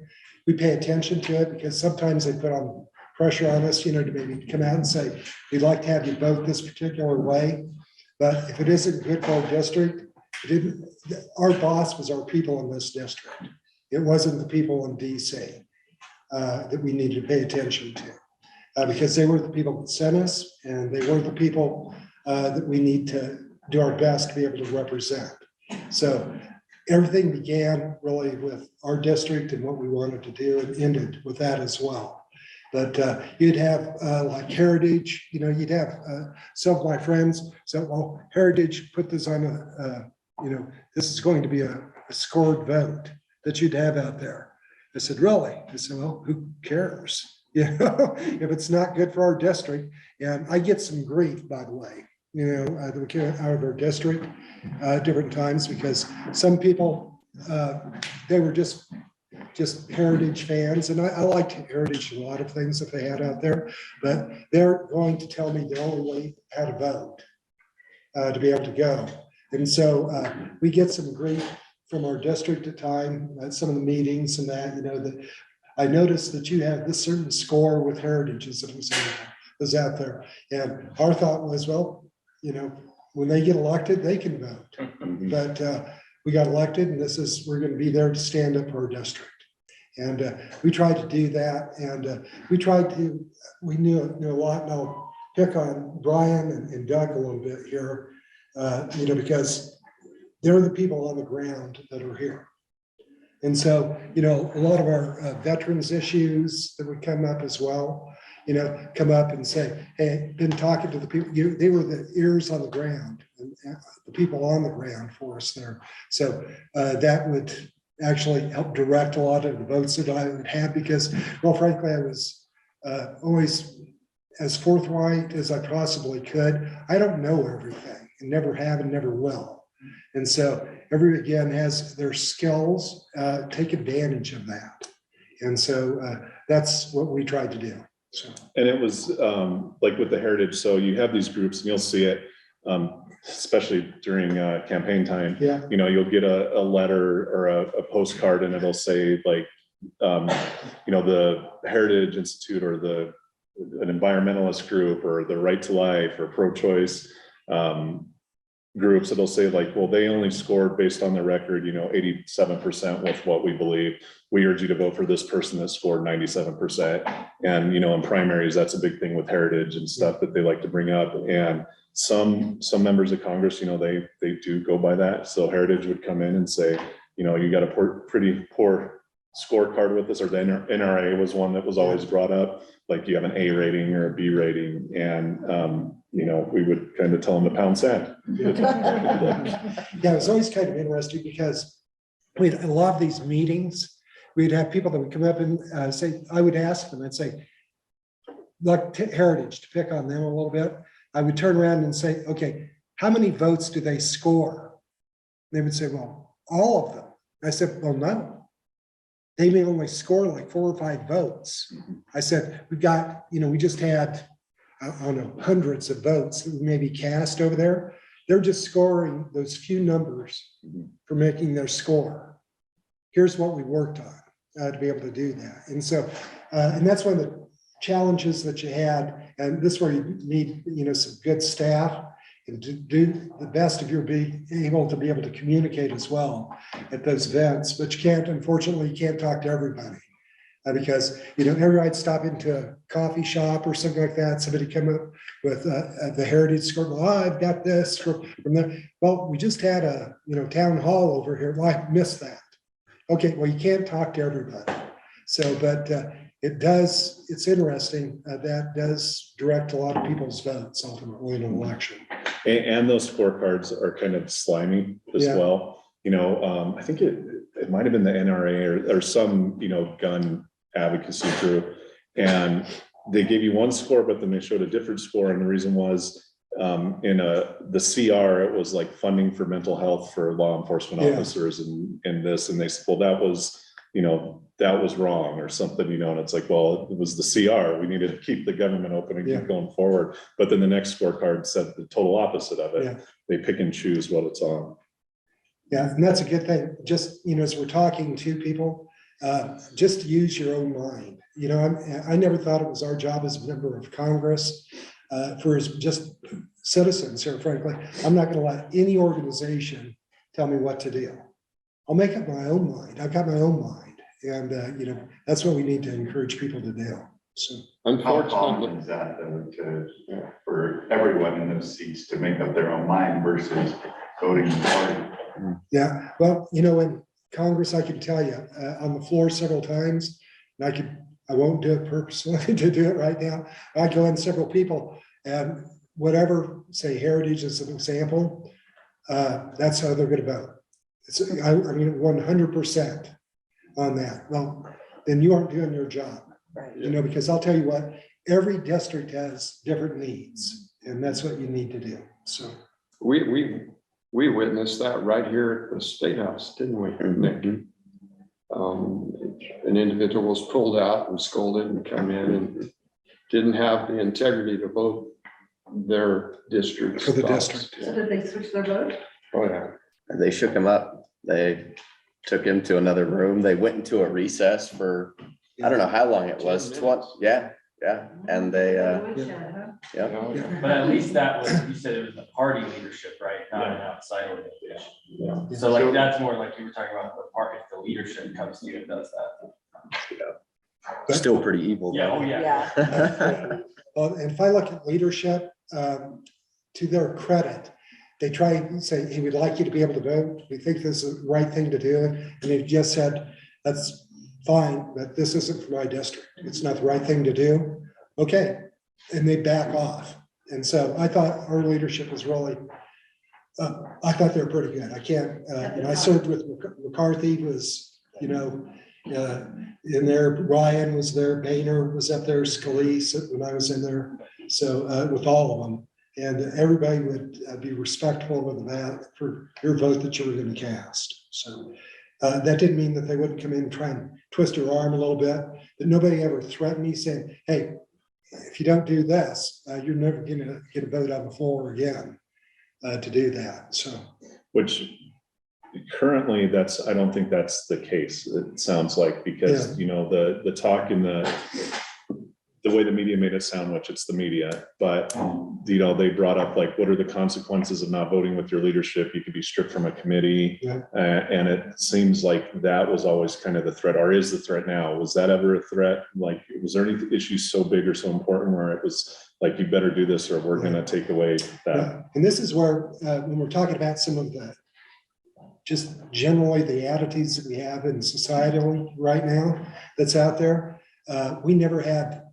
We pay attention to it because sometimes they put on pressure on us, to maybe come out and say, we'd like to have you vote this particular way. But if it isn't good for our district, our boss was our people in this district. It wasn't the people in DC that we needed to pay attention to. Because they were the people that sent us, and they were the people that we need to do our best to be able to represent. So everything began really with our district and what we wanted to do, and ended with that as well. But you'd have like Heritage, you'd have some of my friends said, well, Heritage put this on this is going to be a scored vote that you'd have out there. I said, really? I said, well, who cares? If it's not good for our district. And I get some grief, by the way, that we get out of our district different times, because some people, they were just Heritage fans. And I liked Heritage a lot of things that they had out there, but they're going to tell me the only way how to vote to be able to go. And so we get some grief from our district at time, at some of the meetings and that, that I noticed that you have this certain score with Heritage as it was out there. And our thought was, well, when they get elected, they can vote. But we got elected and we're gonna be there to stand up for our district. And we tried to do that, and we knew a lot, and I'll pick on Brian and Doug a little bit here, because they're the people on the ground that are here. And so, a lot of our veterans issues that would come up as well, come up and say, hey, been talking to the people, they were the ears on the ground, and the people on the ground for us there. So that would actually help direct a lot of the votes that I would have, because, well, frankly, I was always as forthright as I possibly could. I don't know everything, and never have and never will. And so everybody, again, has their skills, take advantage of that. And so that's what we tried to do. So. And it was like with the heritage, so you have these groups and you'll see it, especially during campaign time. Yeah. You'll get a letter or a postcard and it'll say like, the Heritage Institute or an environmentalist group or the Right to Life or pro-choice groups. It'll say like, well, they only scored based on the record, 87% with what we believe. We urge you to vote for this person that scored 97%. And, in primaries, that's a big thing with heritage and stuff that they like to bring up. And some members of Congress, they do go by that. So heritage would come in and say, you got a pretty poor scorecard with this, or the NRA was one that was always brought up. Like you have an A rating or a B rating. And, we would kind of tell them to pound sand. Yeah, it was always kind of interesting because we'd a lot of these meetings, we'd have people that would come up and say, I would ask them, I'd say, like Heritage, to pick on them a little bit. I would turn around and say, okay, how many votes do they score? They would say, well, all of them. I said, well, no. They may only score like 4 or 5 votes. I said, we've got, we just had, I don't know, hundreds of votes that may be cast over there. They're just scoring those few numbers for making their score. Here's what we worked on to be able to do that. And so, and that's one of the challenges that you had. And this is where you need, some good staff and to do the best of your being able to communicate as well at those events. But unfortunately, you can't talk to everybody. Because, everybody'd stop into a coffee shop or something like that. Somebody come up with the heritage score. Well, I've got this from there. Well, we just had a, town hall over here. Well, I missed that. Okay, well, you can't talk to everybody. So, but it's interesting. That does direct a lot of people's votes ultimately in an election. And those scorecards are kind of slimy as well. I think it might've been the NRA or some, gun advocacy group, and they gave you one score, but then they showed a different score. And the reason was in the CR, it was like funding for mental health for law enforcement officers and this, and they said, well, that was wrong or something, and it's like, well, it was the CR. We needed to keep the government open and keep going forward. But then the next scorecard said the total opposite of it. They pick and choose what it's on. Yeah, and that's a good thing. Just, as we're talking to people, just use your own mind. I never thought it was our job as a member of Congress for just citizens here, frankly. I'm not going to let any organization tell me what to do. I'll make up my own mind. I've got my own mind. And, that's what we need to encourage people to do. So, how common is that for everyone in those seats to make up their own mind versus voting the party? Yeah, well, in Congress, I can tell you on the floor several times, and I won't do it purposely to do it right now. I go in several people and whatever, say Heritage as an example, that's how they're going to vote. I mean, 100% on that. Well, then you aren't doing your job, Right. Because I'll tell you what, every district has different needs, and that's what you need to do. So We witnessed that right here at the State House, didn't we, Nick? An individual was pulled out and scolded and come in and didn't have the integrity to vote their district. For the district. So did they switch their vote? Oh, yeah. They shook him up. They took him to another room. They went into a recess for, I don't know how long it was. 20, yeah. Yeah, and they, yeah. But at least that was, you said it was the party leadership, right? Not an outside organization. Yeah. So like, that's more like you were talking about the party, if the leadership comes to you and does that. Still pretty evil. Yeah, though. oh, yeah. Well, and if I look at leadership, to their credit, they try and say, hey, we'd like you to be able to vote. We think this is the right thing to do. And they've just said, that's fine, but this isn't for my district. It's not the right thing to do. Okay. And they back off. And so I thought our leadership was really, I thought they were pretty good. I can't, I served with McCarthy was, in there, Ryan was there, Boehner was up there, Scalise when I was in there. So with all of them, and everybody would be respectful of that for your vote that you were going to cast. So that didn't mean that they wouldn't come in and try and twist your arm a little bit, but nobody ever threatened me saying, hey, if you don't do this, you're never going to get a vote on the floor again to do that. So, which currently I don't think that's the case. It sounds like, because, the talk in the way the media made it sound, which it's the media, but, they brought up like, what are the consequences of not voting with your leadership? You could be stripped from a committee. And it seems like that was always kind of the threat, or is the threat now. Was that ever a threat? Like, was there any issue so big or so important where it was like, you better do this or we're going to take away that? And this is where, when we're talking about some of the, just generally the attitudes that we have in society right now that's out there, we never had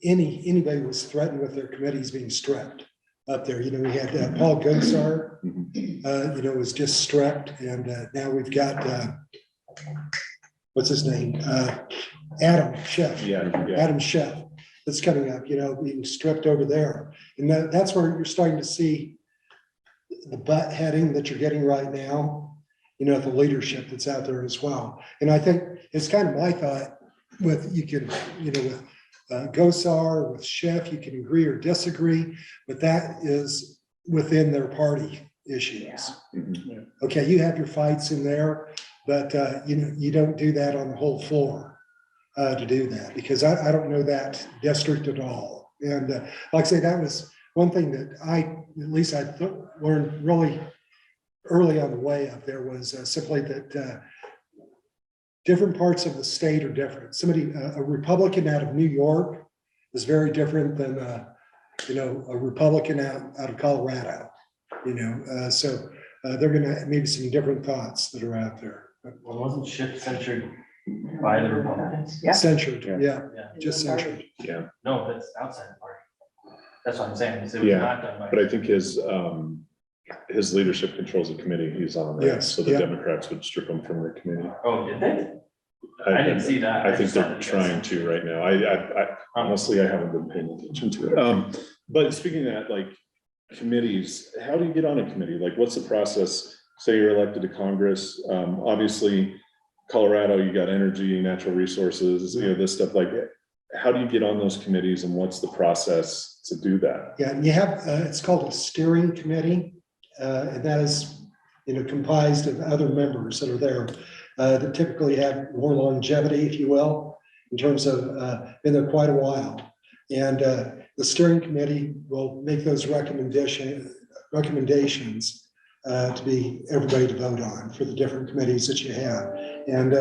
anybody was threatened with their committees being stripped up there. We had Paul Gosar, was just stripped, and now we've got what's his name, Adam Schiff. Adam Schiff that's coming up, being stripped over there, and that's where you're starting to see the butt heading that you're getting right now. The leadership that's out there as well, and I think it's kind of my thought with with Gosar, with Schiff, you can agree or disagree, but that is within their party issues. Okay, you have your fights in there, but you don't do that on the whole floor to do that, because I don't know that district at all. And like I say, that was one thing that I learned really early on the way up there, was simply that different parts of the state are different. A Republican out of New York is very different than a Republican out of Colorado. So they're going to maybe some different thoughts that are out there. Well, wasn't Schiff censured by the Republicans? Censured, yeah, just censured. Yeah. No, that's outside the party. That's what I'm saying. It was Yeah, not done by. but I think his leadership controls the committee he's on, right? Yes, So the yeah. Democrats would strip him from the committee. Oh, did they? I didn't see that. I think they're trying to right now. I honestly, I haven't been paying attention to it. But speaking of that, like committees, how do you get on a committee? Like, what's the process? Say you're elected to Congress. Obviously, Colorado, you got energy, natural resources, this stuff. Like, how do you get on those committees, and what's the process to do that? Yeah, and you have, it's called a steering committee, and that is, comprised of other members that are there that typically have more longevity, if you will, in terms of been there quite a while. And the steering committee will make those recommendations to be everybody to vote on for the different committees that you have. And,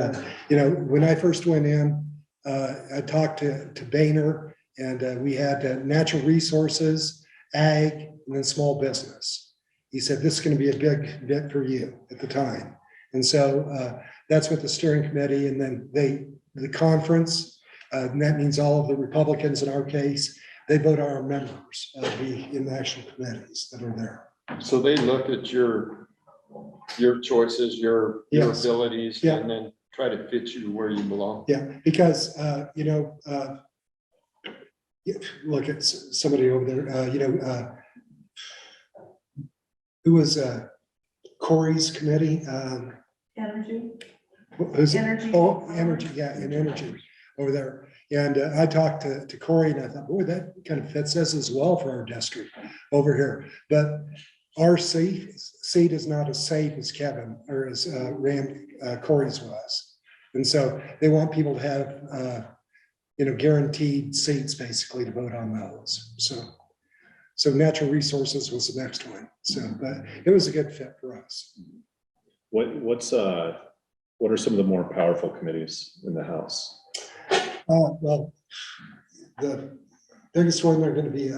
when I first went in, I talked to Boehner, and we had natural resources, ag, and then small business. He said, this is going to be a big bit for you at the time. And so that's what the steering committee, and then the conference, and that means all of the Republicans in our case, they vote our members to be in the actual committees that are there. So they look at your choices, your Yes. abilities, Yeah. and then try to fit you where you belong. Yeah, because, look at somebody over there, who was Corey's committee? Energy. Who's it? Energy. Oh, energy, yeah, in energy over there. And I talked to Corey, and I thought, boy, that kind of fits us as well for our district over here. But our seat is not as safe as Kevin or as Corey's was. And so they want people to have, guaranteed seats basically to vote on those. So natural resources was the next one. So, but it was a good fit for us. What are some of the more powerful committees in the House? Well, the biggest one they're going to be,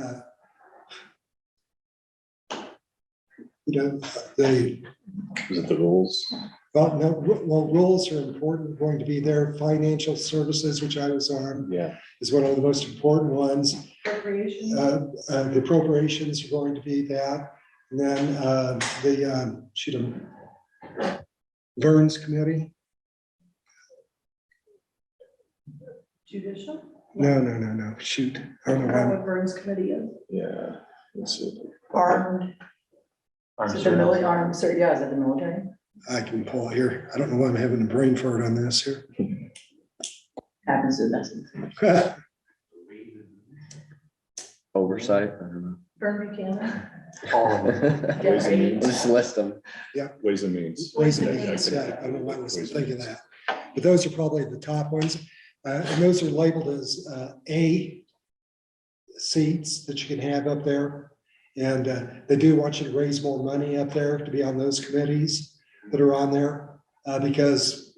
Is it the rules? well, no, well, rules are important, going to be there. Financial services, which I was on, Yeah. is one of the most important ones. Appropriations. The appropriations are going to be that. And then Vern's committee. Judicial? No, shoot. I don't know why. What Burns committee is. Yeah. Let's see. Armed, is it the military, armed, so yeah, is it the military? I can pull it here. I don't know why I'm having a brain fart on this here. Happens to us. Oversight, I don't know. Burn Buchanan. Ways and means. Just list them. Ways and means. Ways and means, yeah, I don't know why I wasn't thinking that. But those are probably the top ones. And those are labeled as A seats that you can have up there. And they do want you to raise more money up there to be on those committees that are on there. Because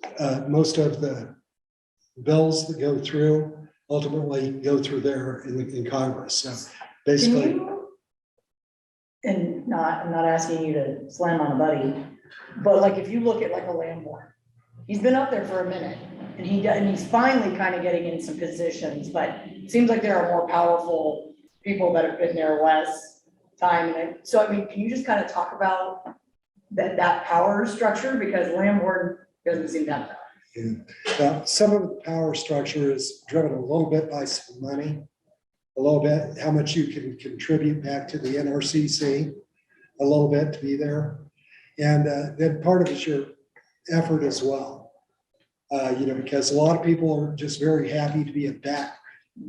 most of the bills that go through ultimately go through there in Congress. So basically. And I'm not asking you to slam on a buddy, but like if you look at like a Lamborn, he's been up there for a minute and he's finally kind of getting in some positions, but it seems like there are more powerful people that have been there less time. And so, I mean, can you just kind of talk about that power structure? Because Lamborn doesn't seem that powerful. Yeah. Some of the power structure is driven a little bit by some money, a little bit, how much you can contribute back to the NRCC, a little bit to be there. And then part of it's your effort as well. Because a lot of people are just very happy to be a back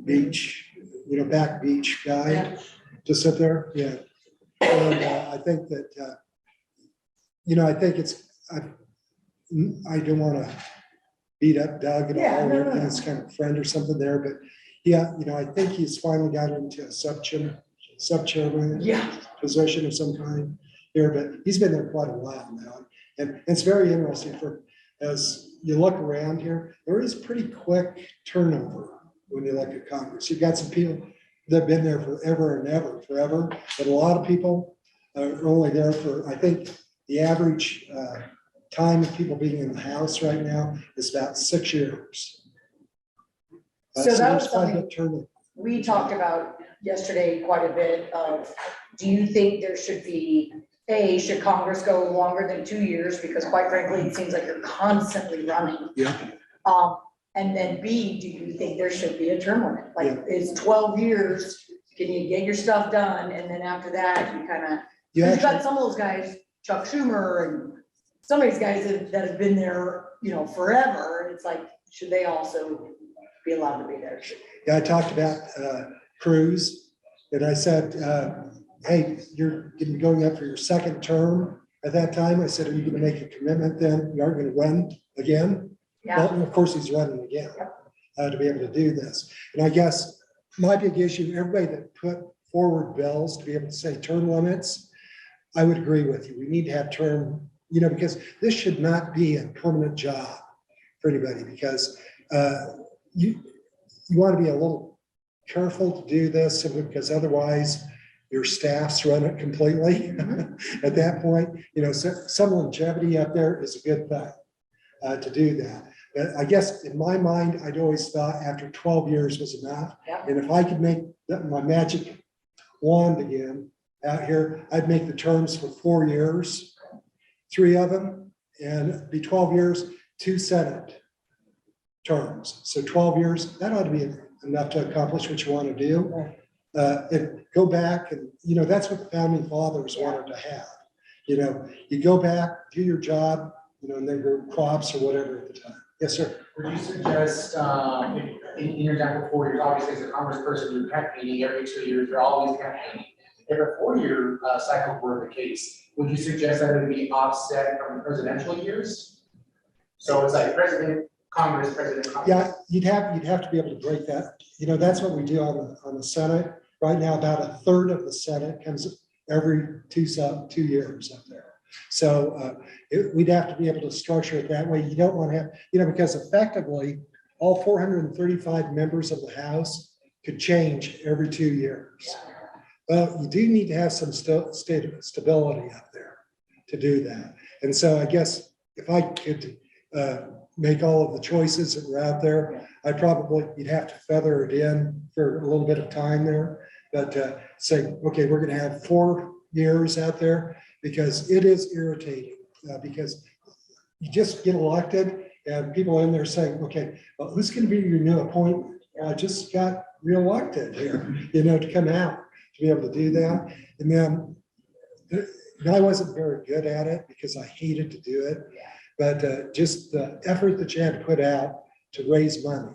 beach guy to sit there. Yeah. And I think that, I think I don't want to beat up Doug at all, or anything. It's kind of a friend or something there, but yeah, I think he's finally got into a sub-chairman position of some kind here, but he's been there quite a while now. And it's very interesting as you look around here, there is pretty quick turnover when you look at Congress. You've got some people that have been there forever, but a lot of people are only there for, I think the average time of people being in the House right now is about 6 years. So that was there's quite a something bit turnover. we talked about yesterday quite a bit of, do you think there should be, should Congress go longer than 2 years? Because quite frankly, it seems like you're constantly running. Yeah. And then B, do you think there should be a term limit? Like, is 12 years, can you get your stuff done? And then after that, you kind of, you've got some of those guys, Chuck Schumer and some of these guys that have been there, forever. And it's like, should they also be allowed to be there? Yeah, I talked about Cruz, and I said, hey, you're gonna be going up for your second term. At that time, I said, are you gonna make a commitment then? You aren't gonna run again? Yeah. Well, of course, he's running again to be able to do this. And I guess my big issue, everybody that put forward bills to be able to say term limits, I would agree with you. We need to have term, because this should not be a permanent job for anybody, because you want to be a little careful to do this simply because otherwise your staffs run it completely. At that point, some longevity up there is a good thing to do that. But I guess in my mind, I'd always thought after 12 years was enough. Yeah. And if I could make my magic wand again out here, I'd make the terms for 4 years, 3 of them, and be 12 years, 2 Senate terms. So 12 years, that ought to be enough to accomplish what you want to do. And go back and, that's what the founding fathers wanted to have. You go back, do your job, and then go crops or whatever at the time. Yes, sir. Would you suggest, in your example, 4 years, obviously as a congressperson, you're campaigning every 2 years, you're always campaigning. If a 4-year cycle were the case, would you suggest that it would be offset from the presidential years? So it's like president Congress, President Congress. Yeah, you'd have to be able to break that. You know, that's what we do on the Senate. Right now, about a third of the Senate comes every 2 years up there. So we'd have to be able to structure it that way. You don't want to have, you know, because effectively, all 435 members of the House could change every 2 years. Well, you do need to have some stability up there to do that. And so I guess if I could make all of the choices that were out there, you'd have to feather it in for a little bit of time there. But say, okay, we're gonna have 4 years out there, because it is irritating, because you just get elected and people in there saying, okay, well, who's gonna be your new appointment? I just got reelected here, you know, to come out, to be able to do that. And then I wasn't very good at it because I hated to do it, but just the effort that you had to put out to raise money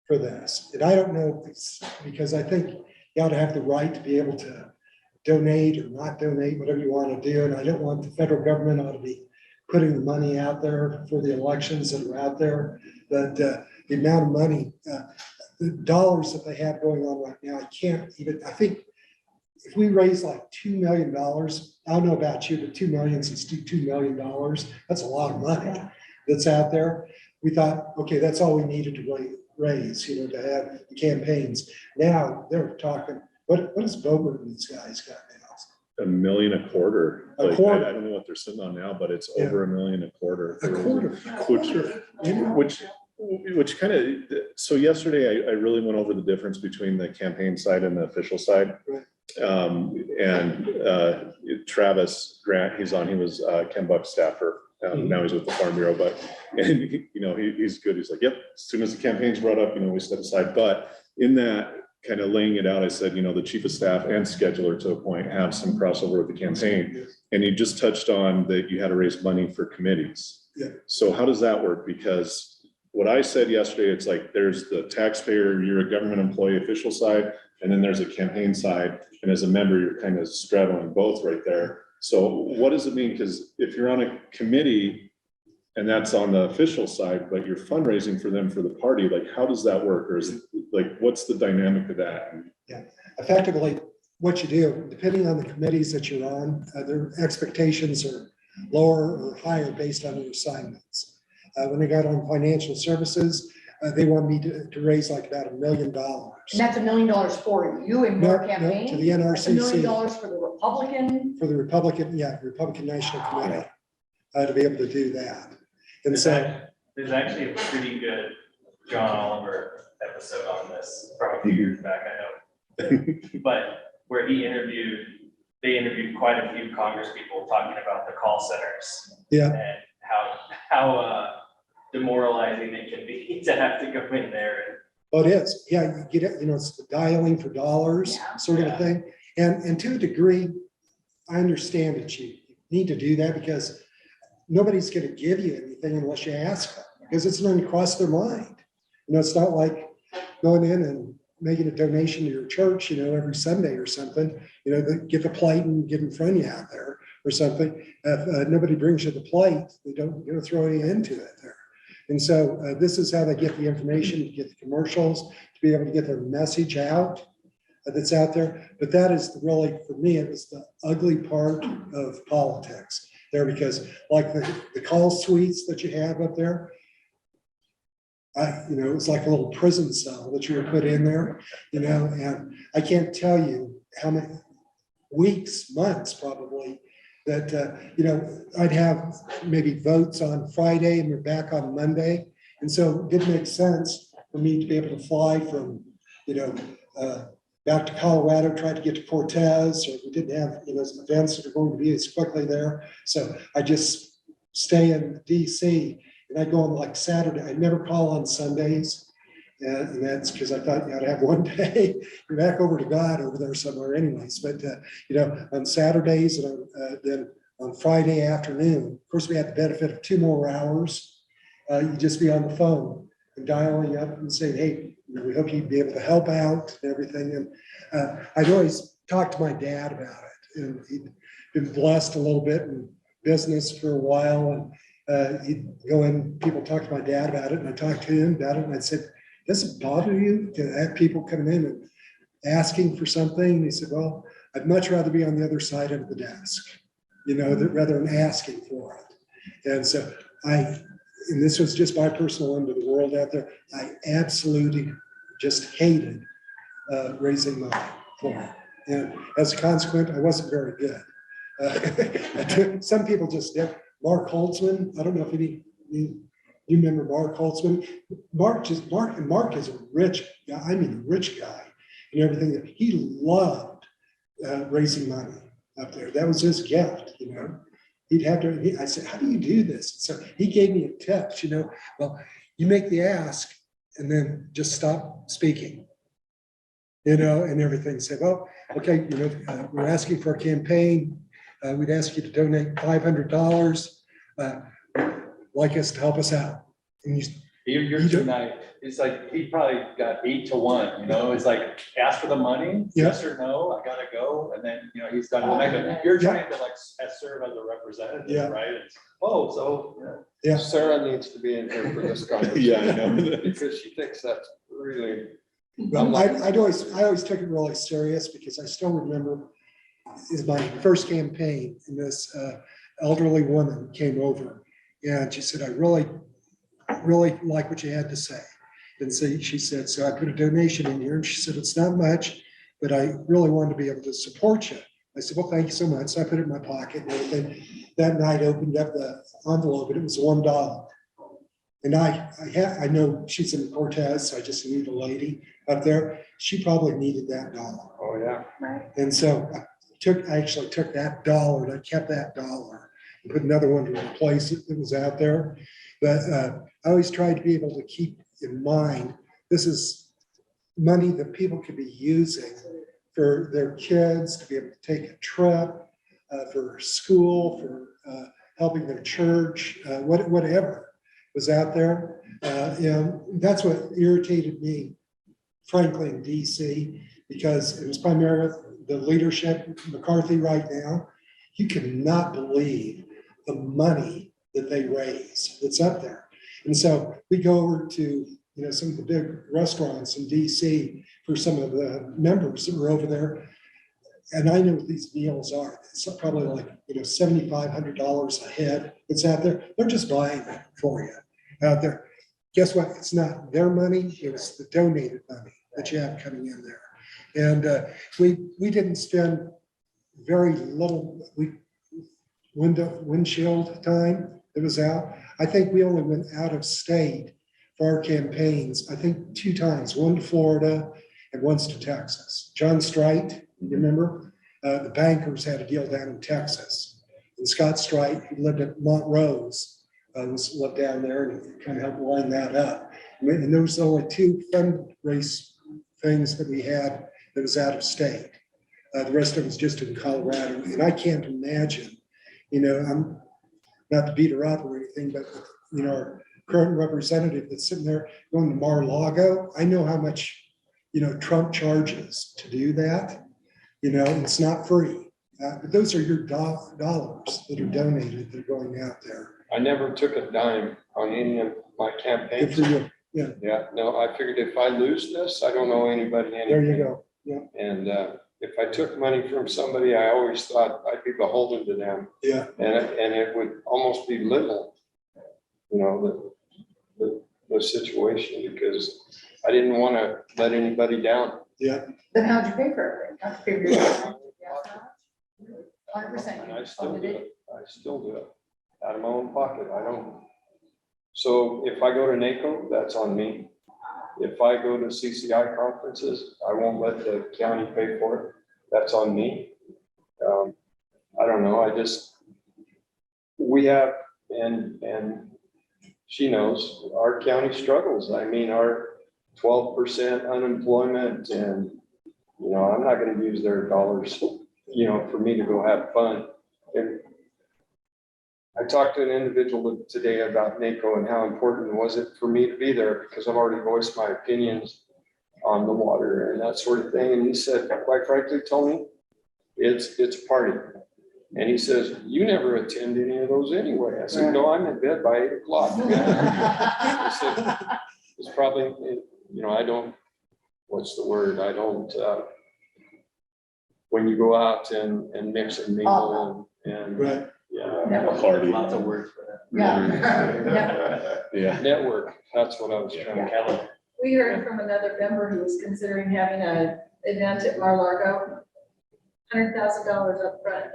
for this. And I don't know, if it's because I think you ought to have the right to be able to donate or not donate, whatever you want to do. And I don't want the federal government ought to be putting the money out there for the elections that are out there. But the amount of money, the dollars that they have going on right now, I think if we raise like $2 million, I don't know about you, but 2 million is $2 million. That's a lot of money that's out there. We thought, okay, that's all we needed to raise, you know, to have the campaigns. Now they're talking, what is Bober and these guys got now? $1 million a quarter. A Like, quarter. I don't know what they're sitting on now, but it's Yeah. over $1 million a quarter. A quarter. Which kind of, so yesterday I really went over the difference between the campaign side and the official side. Right. Travis Grant, he was Ken Buck's staffer. Now he's with the Farm Bureau, he's good. He's like, yep, as soon as the campaign's brought up, we step aside. But in that kind of laying it out, I said, the chief of staff and scheduler to a point have some crossover with the campaign. And you just touched on that you had to raise money for committees. Yeah. So how does that work? Because what I said yesterday, it's like, there's the taxpayer, you're a government employee official side, and then there's a campaign side. And as a member, you're kind of straddling both right there. So what does it mean? Because if you're on a committee and that's on the official side, but you're fundraising for them for the party, like, how does that work? Or is it like, what's the dynamic of that? Yeah, effectively, what you do, depending on the committees that you're on, their expectations are lower or higher based on your assignments. When they got on financial services, they want me to raise like about $1 million. And that's $1 million for you and your campaign? To the NRCC. $1 million for the Republican? For the Republican National Committee, to be able to do that. And so there's actually a pretty good John Oliver episode on this from a few years back, I know. But where they interviewed quite a few Congress people talking about the call centers. Yeah. And how demoralizing it can be to have to go in there. Oh, it is. Yeah, you get it, it's the dialing for dollars sort of a thing. And to a degree, I understand that you need to do that because nobody's going to give you anything unless you ask them, because it's not going to cross their mind. It's not like going in and making a donation to your church, every Sunday or something, get the plate and get in front of you out there or something. If nobody brings you the plate, they don't throw any into it there. And so this is how they get the information, to get the commercials, to be able to get their message out that's out there. But that is really, for me, it was the ugly part of politics there, because like the call suites that you have up there, it was like a little prison cell that you were put in there, and I can't tell you how many weeks, months probably, that, I'd have maybe votes on Friday and we're back on Monday. And so it didn't make sense for me to be able to fly from, back to Colorado, try to get to Cortez, or we didn't have, events that are going to be as quickly there. So I just stay in DC, and I go on like Saturday. I never call on Sundays. And that's because I thought I'd have one day, you're back over to God over there somewhere anyways. But, on Saturdays and then on Friday afternoon, of course, we had the benefit of 2 more hours. You just be on the phone and dialing up and saying, hey, we hope you'd be able to help out and everything. And I'd always talked to my dad about it, and he'd been blessed a little bit in business for a while. He'd go in, people talk to my dad about it, and I talked to him about it, and I said, does it bother you to have people coming in and asking for something? And he said, well, I'd much rather be on the other side of the desk, rather than asking for it. And so and this was just my personal end of the world out there, I absolutely just hated raising money for it. And as a consequence, I wasn't very good. Some people just did. Mark Holtzman, I don't know if you remember Mark Holtzman. Mark is a rich guy, I mean, a rich guy and everything. That he loved raising money up there. That was his gift, He'd have to, I said, how do you do this? So he gave me a tip, well, you make the ask and then just stop speaking, and everything. Say, well, okay, we're asking for a campaign. We'd ask you to donate $500. Like us to help us out. And You're tonight. It's like, he probably got 8 to 1, it's like, ask for the money, yes or no, I gotta go. And then, he's done the next. You're trying to serve as a representative, right? Yeah. Sarah needs to be in here for this conversation. Yeah, I know. Because she thinks that's really. Well, I always took it really serious because I still remember is my first campaign, and this elderly woman came over and she said, I really like what you had to say. And so she said, so I put a donation in here, and she said, it's not much, but I really wanted to be able to support you. I said, well, thank you so much. So I put it in my pocket and everything. That night I opened up the envelope and it was $1. And I know she's in Cortez, so I just knew the lady up there. She probably needed that $1. Oh, yeah. Right. And so I actually took that $1 and I kept that $1 and put another one to replace it that was out there. But I always tried to be able to keep in mind, this is money that people could be using for their kids, to be able to take a trip, for school, for helping their church, whatever was out there. That's what irritated me, frankly, in DC, because it was primarily the leadership, McCarthy right now. You cannot believe the money that they raise that's up there. And so we go over to some of the big restaurants in DC for some of the members that were over there. And I know what these meals are. It's probably like $7,500 a head. It's out there. They're just buying it for you out there. Guess what? It's not their money. It was the donated money that you have coming in there. And we didn't spend very little windshield time that was out. I think we only went out of state for our campaigns, I think 2 times, one to Florida and once to Texas. John Strite, you remember? The bankers had a deal down in Texas. And Scott Strite, who lived at Montrose, lived down there and kind of helped line that up. And there was only 2 fundraise things that we had that was out of state. The rest of it was just in Colorado. And I can't imagine, I'm not to beat her up or anything, but our current representative that's sitting there going to Mar-a-Lago, I know how much, Trump charges to do that. It's not free. But those are your dollars that are donated that are going out there. I never took a dime on any of my campaigns. Good for you. Yeah. Yeah, no, I figured if I lose this, I don't owe anybody anything. There you go. Yeah. And if I took money from somebody, I always thought I'd be beholden to them. Yeah. And it would almost belittle, the situation, because I didn't want to let anybody down. Yeah. Then how'd you pay for everything? How'd you pay for your 100%. I still do it. I still do it out of my own pocket. I don't. So if I go to NACO, that's on me. If I go to CCI conferences, I won't let the county pay for it. That's on me. I don't know. We have, and she knows, our county struggles. I mean, our 12% unemployment, and, I'm not going to use their dollars, for me to go have fun. And I talked to an individual today about NACO and how important was it for me to be there, because I've already voiced my opinions on the water and that sort of thing. And he said, quite frankly, Tony, it's a party. And he says, you never attend any of those anyway. I said, no, I'm in bed by 8 o'clock. I said, it's probably, I don't, what's the word? I don't, when you go out and mix and mingle and. Right. Yeah. Party. Lots of words for that. Yeah. Network, that's what I was trying to. We heard from another member who was considering having an event at Mar-a-Lago, $100,000 up front.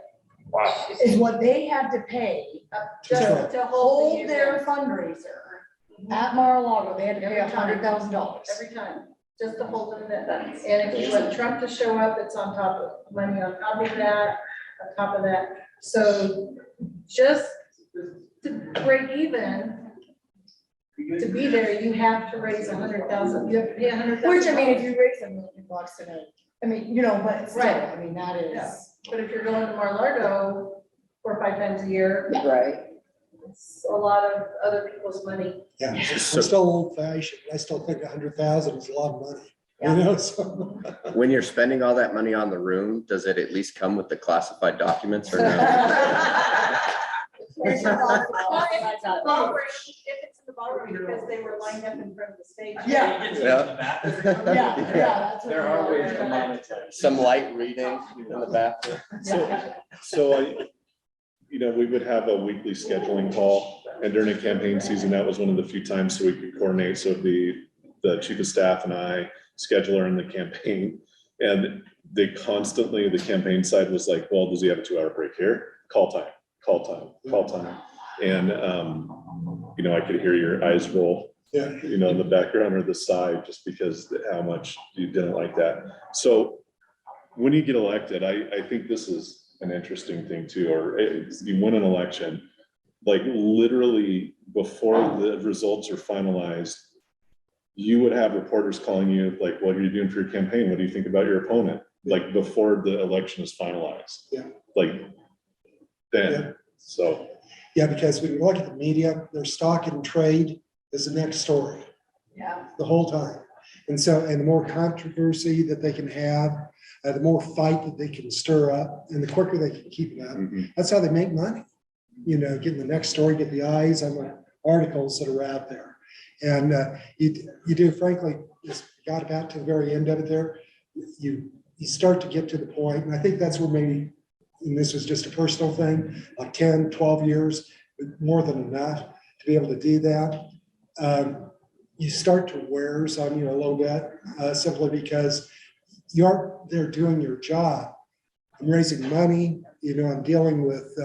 Wow. Is what they had to pay to hold their fundraiser at Mar-a-Lago. They had to pay $100,000. Every time, just to hold an event. And if you want Trump to show up, it's on top of money on top of that, on top of that. So just to break even, to be there, you have to raise 100,000, you have to pay 100,000. Which, I mean, if you raise $1 million in a, I mean, but still, Right. I mean, that is. Yeah. But if you're going to Mar-a-Lago 4 or 5 times a year. Right. It's a lot of other people's money. Yeah, I'm still old fashioned. I still think 100,000 is a lot of money, so. When you're spending all that money on the room, does it at least come with the classified documents or no? If it's in the ballroom, because they were lined up in front of the stage. Yeah. That's what There are ways to monetize. Some light reading in the bathroom. So we would have a weekly scheduling call, and during a campaign season, that was one of the few times so we could coordinate. So it'd be the chief of staff and I, scheduler in the campaign, and they constantly, the campaign side was like, well, does he have a 2-hour break here? Call time. And, I could hear your eyes roll, in the background or the side, just because how much you didn't like that. So when you get elected, I think this is an interesting thing too, or you win an election, like literally before the results are finalized, you would have reporters calling you, like, what are you doing for your campaign? What do you think about your opponent? Like before the election is finalized. Yeah. Like then, so. Yeah, because when you look at the media, their stock and trade is the next story. Yeah. The whole time. And the more controversy that they can have, the more fight that they can stir up, and the quicker they can keep it up. That's how they make money. Getting the next story, get the eyes on the articles that are out there. And you do, frankly, just got about to the very end of it there, you start to get to the point, and I think that's where maybe, and this was just a personal thing, like 10, 12 years, more than enough to be able to do that. You start to wears on you a little bit, simply because you aren't there doing your job. I'm raising money, I'm dealing with,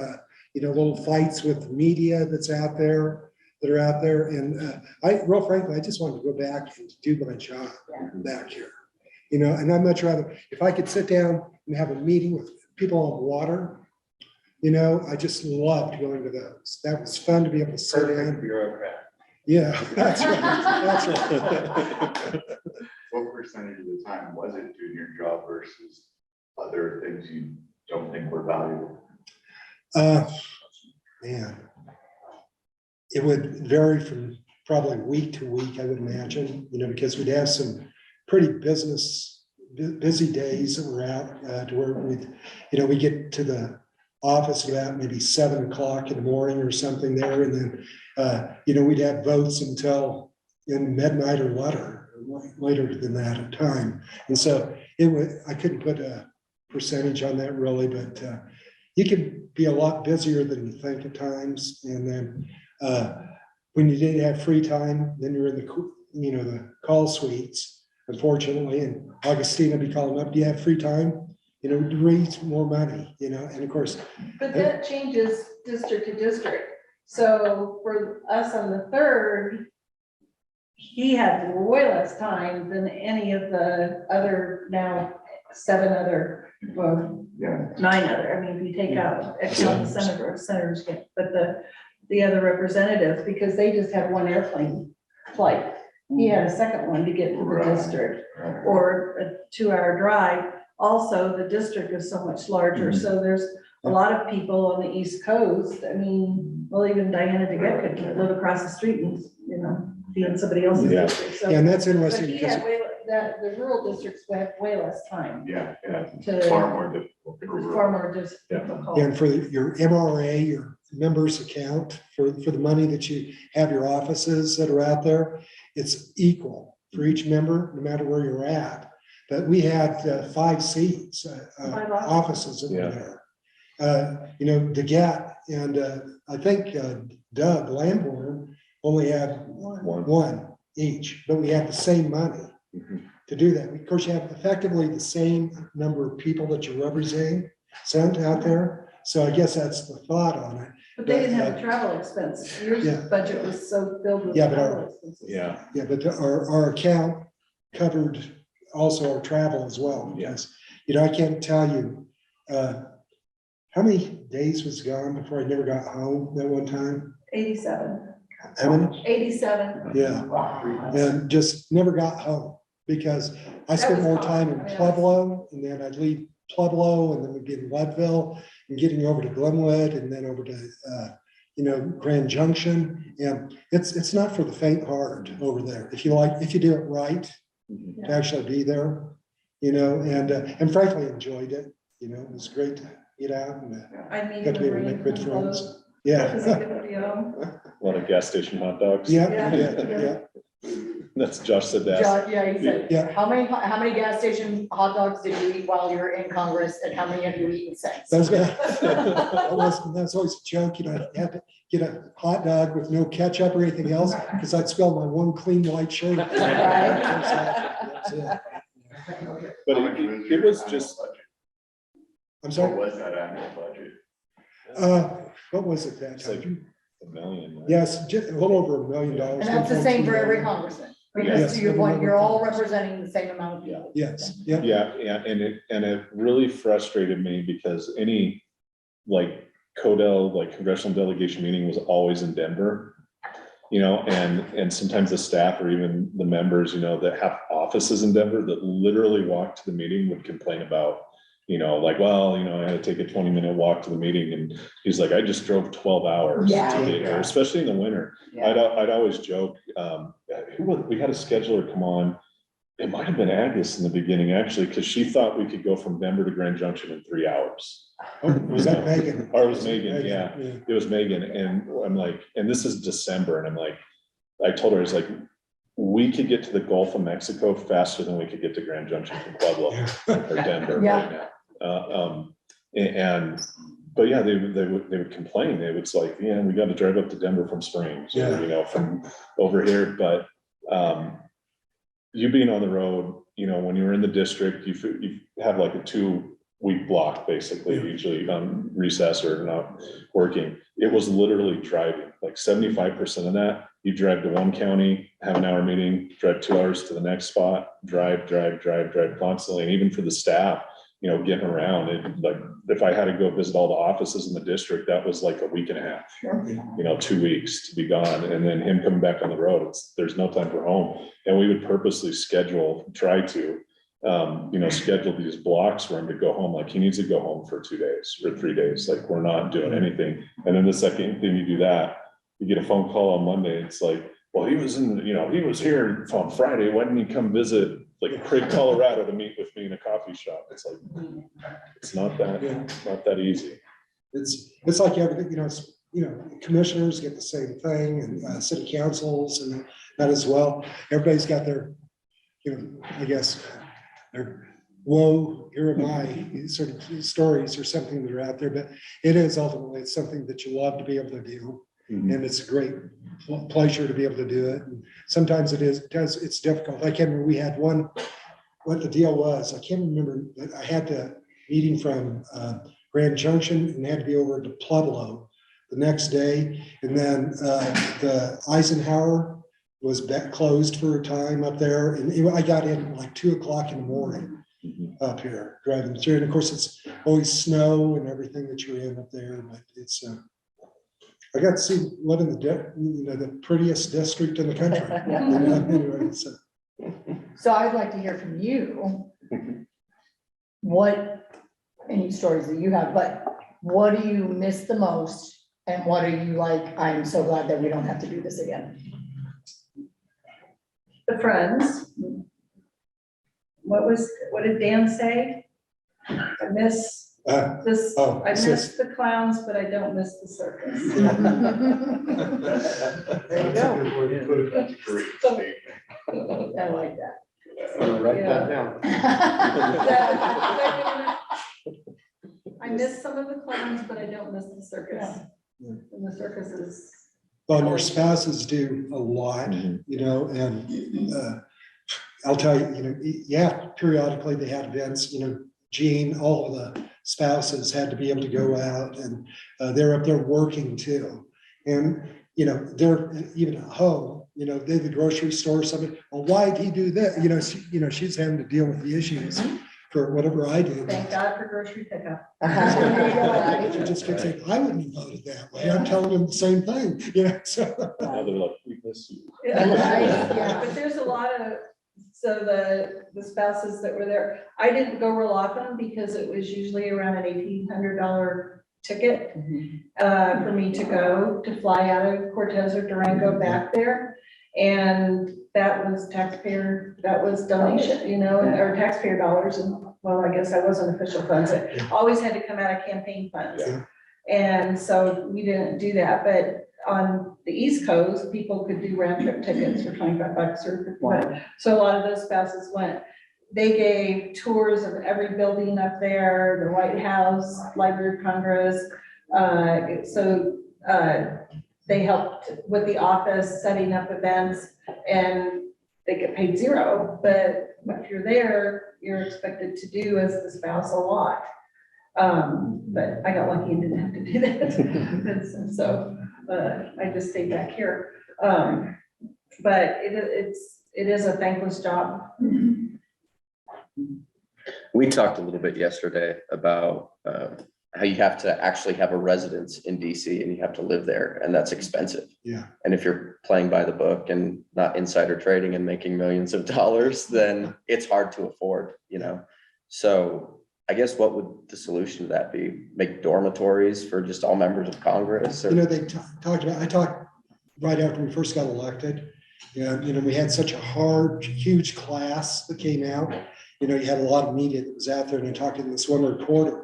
little fights with the media that are out there. And real frankly, I just wanted to go back and do my job back here. And I'd much rather, if I could sit down and have a meeting with people on water, I just loved going to those. That was fun to be able to sit in. Bureaucrat. Yeah, that's right. That's right. What percentage of the time was it doing your job versus other things you don't think were valuable? Man, it would vary from probably week to week, I would imagine, because we'd have some pretty busy days that we're out to where we get to the office about maybe 7 o'clock in the morning or something there. And then, we'd have votes until midnight or later than that at time. And so I couldn't put a percentage on that really, but you can be a lot busier than you think at times. And then when you did have free time, then you're in the call suites, unfortunately, and Augustine would be calling up, do you have free time? To raise more money, and of course. But that changes district to district. So for us on the 3rd, he had way less time than any of the other, now 7 other, well, 9 other. I mean, if you take out the senators, but the other representatives, because they just had 1 airplane flight. He had a second one to get to the district, or a 2-hour drive. Also, the district is so much larger, so there's a lot of people on the East Coast. I mean, well, even Diana DeGette could live across the street and, be in somebody else's district. So, and that's interesting. But he had the rural districts have way less time. Yeah, it's far more difficult. rural. far more just Yeah. difficult. And for your MRA, your members account, for the money that you have your offices that are out there, it's equal for each member, no matter where you're at. But we had 5 seats, Five offices over Yeah. there. You know, DeGette and I think Doug Lamborn only had one each, but we had the same money to do that. Of course, you have effectively the same number of people that you're representing sent out there. So I guess that's the thought on it. But they didn't have a travel expense. Your Yeah. budget was so filled with Yeah, but travel expenses. Yeah, but our account covered also our travel as well. Yes. You know, I can't tell you, how many days was gone before I never got home that one time? 87. How many? 87. Yeah, and just never got home because I spent more time in Pueblo and then I'd leave Pueblo and then we'd be in Leadville and getting over to Glenwood and then over to, you know, Grand Junction. And it's not for the faint heart over there. If you do it right, to actually be there, you know, and frankly enjoyed it. You know, it was great to get out and I meet got to be able to make good friends. Yeah. A lot of gas station hot dogs. Yeah, yeah. That's Josh said that. Yeah, he said, Yeah. how many gas station hot dogs did you eat while you were in Congress and how many have you eaten since? That's always a joke, you know, you have to get a hot dog with no ketchup or anything else, because I'd spill my one clean white shirt. That's it. But it was just, I'm sorry? What was that annual budget? What was it that it's like time? $1 million. right? Yes, just a little over $1 million. And that's the same for every congressman, because Yes. to your point, you're all representing the same amount of people. Yes, yeah. Yeah, and it really frustrated me because any like CODEL, like congressional delegation meeting was always in Denver. You know, and sometimes the staff or even the members, you know, that have offices in Denver that literally walk to the meeting would complain about, you know, like, well, you know, I had to take a 20-minute walk to the meeting and he's like, I just drove 12 hours to Yeah. get here, especially in the winter. Yeah. I'd always joke, we had a scheduler come on. It might have been Agnes in the beginning, actually, because she thought we could go from Denver to Grand Junction in 3 hours. Was that Megan? Or it was Megan, yeah. It was Megan, and I'm like, and this is December, and I'm like, I told her, I was like, we could get to the Gulf of Mexico faster than we could get to Grand Junction from Pueblo or Denver right now. But yeah, they would complain. They would say like, yeah, we got to drive up to Denver from Springs, or, you know, from over here. But you being on the road, you know, when you're in the district, you have like a 2-week block, basically, usually on recess or not working. It was literally driving, like 75% of that. You drive to one county, have an hour meeting, drive 2 hours to the next spot, drive constantly. And even for the staff, you know, getting around it, like if I had to go visit all the offices in the district, that was like a week and a half, you know, 2 weeks to be gone. And then him coming back on the road, there's no time for home. And we would purposely try to, you know, schedule these blocks for him to go home. Like he needs to go home for 2 days or 3 days. Like we're not doing anything. And then the second thing you do that, you get a phone call on Monday. It's like, well, he was here on Friday. Why didn't he come visit like Craig, Colorado to meet with me in a coffee shop? It's like, it's not that easy. It's like everything, you know, commissioners get the same thing and city councils and that as well. Everybody's got their, you know, I guess, their whoa, here am I sort of stories or something that are out there, but it is ultimately, it's something that you love to be able to do. And it's a great pleasure to be able to do it. And sometimes it's difficult. I can't remember, we had one, what the deal was, I can't remember, but I had the meeting from Grand Junction and had to be over to Pueblo the next day. And then the Eisenhower was closed for a time up there. And I got in at like 2 o'clock in the morning up here driving through. And of course, it's always snow and everything that you're in up there, but it's, I got to live in the prettiest district in the country. Anyway, So I'd like to hear from you. What, any stories that you have, but what do you miss the most? And what are you like, I'm so glad that we don't have to do this again? The friends. What did Dan say? I miss This, Oh, I it says- miss the clowns, but I don't miss the circus. There you go. That's a great So- statement. I like that. Write that down. I miss some of the clowns, but I don't miss the circus. And the circus is. Well, and your spouses do a lot, you know, and I'll tell you, you know, yeah, periodically they had events, you know, Gene, all of the spouses had to be able to go out and they're up there working too. And, you know, they're even at home, you know, they're the grocery store, somebody, well, why'd he do that? You know, she's having to deal with the issues for whatever I do. Thank God for grocery pickup. She just kept saying, I wouldn't have voted that way. I'm telling them the same thing, you know, so. Now they're like, we miss you. Yeah, but there's a lot of, so the spouses that were there, I didn't go real often because it was usually around an $1,800 ticket for me to go, to fly out of Cortez or Durango back there. And that was taxpayer, that was donation, you know, or taxpayer dollars. And well, I guess that wasn't official funds. It always had to come out of campaign funds. Yeah. And so we didn't do that, but on the East Coast, people could do round trip tickets for $25 or what. So a lot of those spouses went. They gave tours of every building up there, the White House, Library of Congress. They helped with the office, setting up events, and they get paid zero. But if you're there, you're expected to do as the spouse a lot. But I got lucky and didn't have to do that. So I just stayed back here. But it is a thankless job. We talked a little bit yesterday about how you have to actually have a residence in DC and you have to live there, and that's expensive. Yeah. And if you're playing by the book and not insider trading and making millions of dollars, then it's hard to afford, you know? So I guess what would the solution to that be? Make dormitories for just all members of Congress? Or? You know, they talked about, I talked right after we first got elected. And, you know, we had such a huge class that came out. You know, you had a lot of media that was out there, and I talked to this one reporter.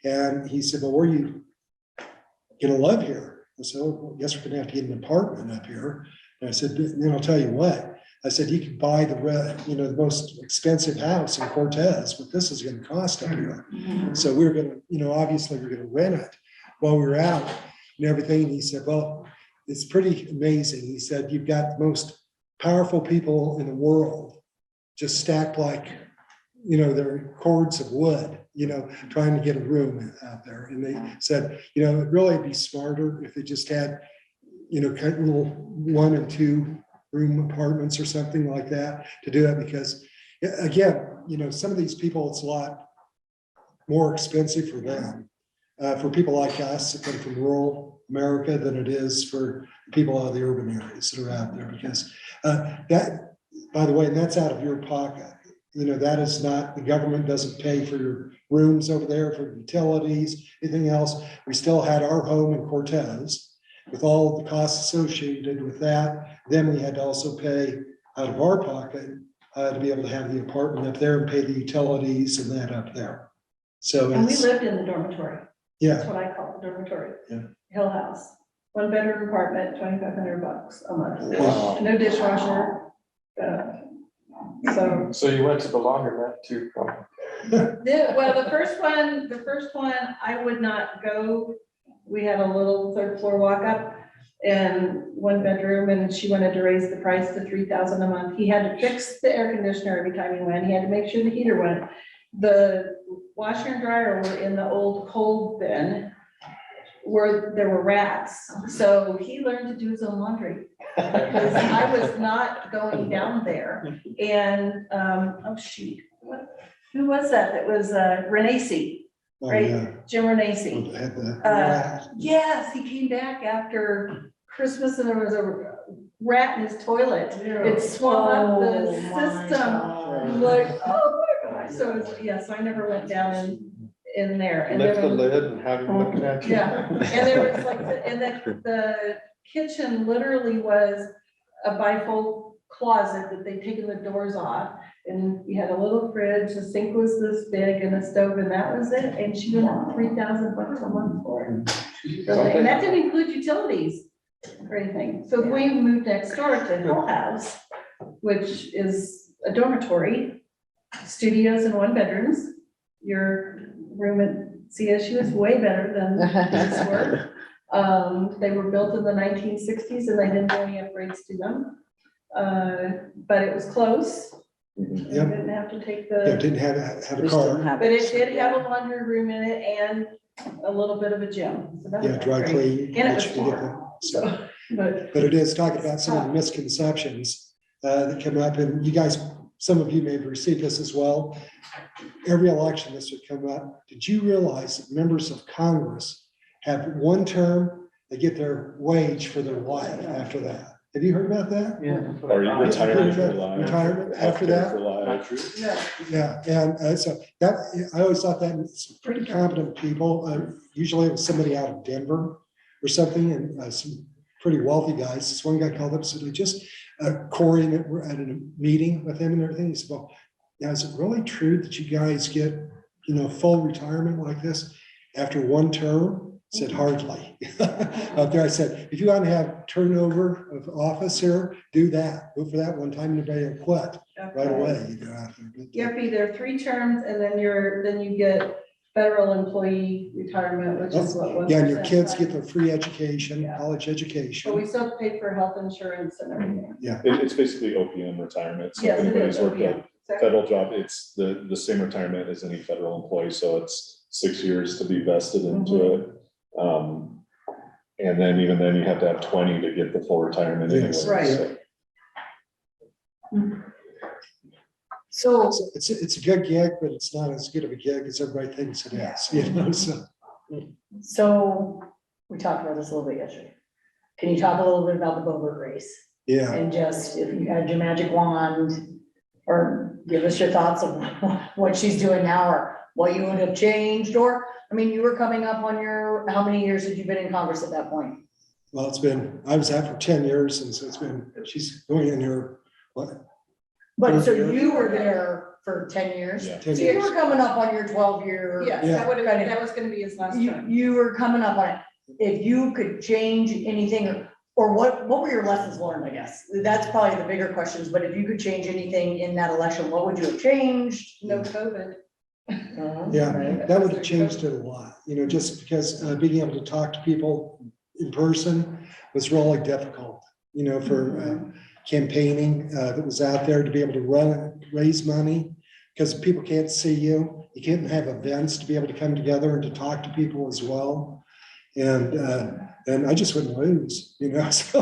And he said, well, where are you gonna live here? I said, oh, I guess we're gonna have to get an apartment up here. And I said, then I'll tell you what. I said, you could buy the most expensive house in Cortez, but this is gonna cost up here. So we were gonna, you know, obviously we're gonna rent it while we were out and everything. And he said, well, it's pretty amazing. He said, you've got the most powerful people in the world just stacked like, you know, they're cords of wood, you know, trying to get a room out there. And they said, you know, it'd really be smarter if they just had, you know, kind of little 1 and 2 room apartments or something like that to do it. Because again, you know, some of these people, it's a lot more expensive for them. For people like us that come from rural America than it is for people out of the urban areas that are out there. Because that, by the way, and that's out of your pocket. You know, that is not, the government doesn't pay for your rooms over there, for utilities, anything else. We still had our home in Cortez with all the costs associated with that. Then we had to also pay out of our pocket to be able to have the apartment up there and pay the utilities and that up there. So And we it's, lived in the dormitory. yeah, That's what I call the dormitory. Yeah. Hill House, 1 bedroom apartment, $2,500 a month. Wow. No dishwasher. So you went to the laundromat too? Well, the first one, I would not go. We had a little 3rd floor walk up and 1 bedroom, and she wanted to raise the price to $3,000 a month. He had to fix the air conditioner every time he went. He had to make sure the heater went. The washer and dryer were in the old cold bin where there were rats. So he learned to do his own laundry. Because I was not going down there. And, oh shoot, who was that? That was Renacy, oh, right? yeah. Jim Renacy. Had the- Yes, he came back after Christmas and there was a rat in his toilet. It swung up the system. Like, oh my gosh. So it's, yes, I never went down in there. And Lift there the was- lid and have him looking at you. Yeah, and there was like, the kitchen literally was a bifold closet that they'd taken the doors off. and you had a little fridge, the sink was this big and a stove and that was it, and she went $3,000 a month for it. So, and that didn't include utilities or anything. So if we moved next door to Hill House, which is a dormitory, studios and 1 bedrooms, your room at CSU is way better than these were. They were built in the 1960s and they didn't do any upgrades to them. But it was close. You Yep. didn't have to take Yeah, the, didn't have a car. but it did have a laundry room in it and a little bit of a gym. So that was Yeah, dry great. clean. And it was which we get warm, the- so, but. But it is talking about some of the misconceptions that come up, and you guys, some of you may have received this as well. Every election this would come up. Did you realize that members of Congress have 1 term, they get their wage for their life after that? Have you heard about that? Yeah. Or retirement for Retirement life. after healthcare that? For life. Yeah, and so that, I always thought that some pretty competent people, usually it was somebody out of Denver or something, and some pretty wealthy guys. This one guy called up and said, "We just, Corey, and we're at a meeting with him and everything." He said, "Well, now is it really true that you guys get, full retirement like this after 1 term?" I said, "Hardly." Out there, I said, "If you want to have turnover of office here, do that. Go for that one time, and everybody will quit right away." You go out there. You have either 3 terms and then you get federal employee retirement, which is what 1%. Yeah, and your kids get their free education, college But education. we still have to pay for health insurance and everything. Yeah. It's basically OPM retirement. So Yes, if it anybody's is, worked a OPM. federal job, it's the same retirement as any federal employee. So it's 6 years to be vested into it. And then even then you have to have 20 to get the full retirement anyway. Yes. Right. So So, It's a good gig, but it's not as good of a gig as everybody thinks it is, so. so we talked about this a little bit yesterday. Can you talk a little bit about the Bogart race? Yeah, And just, if you had your magic wand, or give us your thoughts of what she's doing now, or what you would have changed, or, I mean, you were coming up on how many years had you been in Congress at that point? well, I was out for 10 years, and so she's going in here, what? But so you were there for 10 years? Yeah. 10 So you years. were coming up on your 12-year. Yes, Yeah. that was gonna be his last term. You were coming up on it. If you could change anything, or what were your lessons learned, I guess? That's probably the bigger questions, but if you could change anything in that election, what would you have changed? No COVID. Yeah, that would have changed it a lot, just because being able to talk to people in person was really difficult, for campaigning that was out there, to be able to raise money, because people can't see you. You can't have events to be able to come together and to talk to people as well. And I just wouldn't lose, so.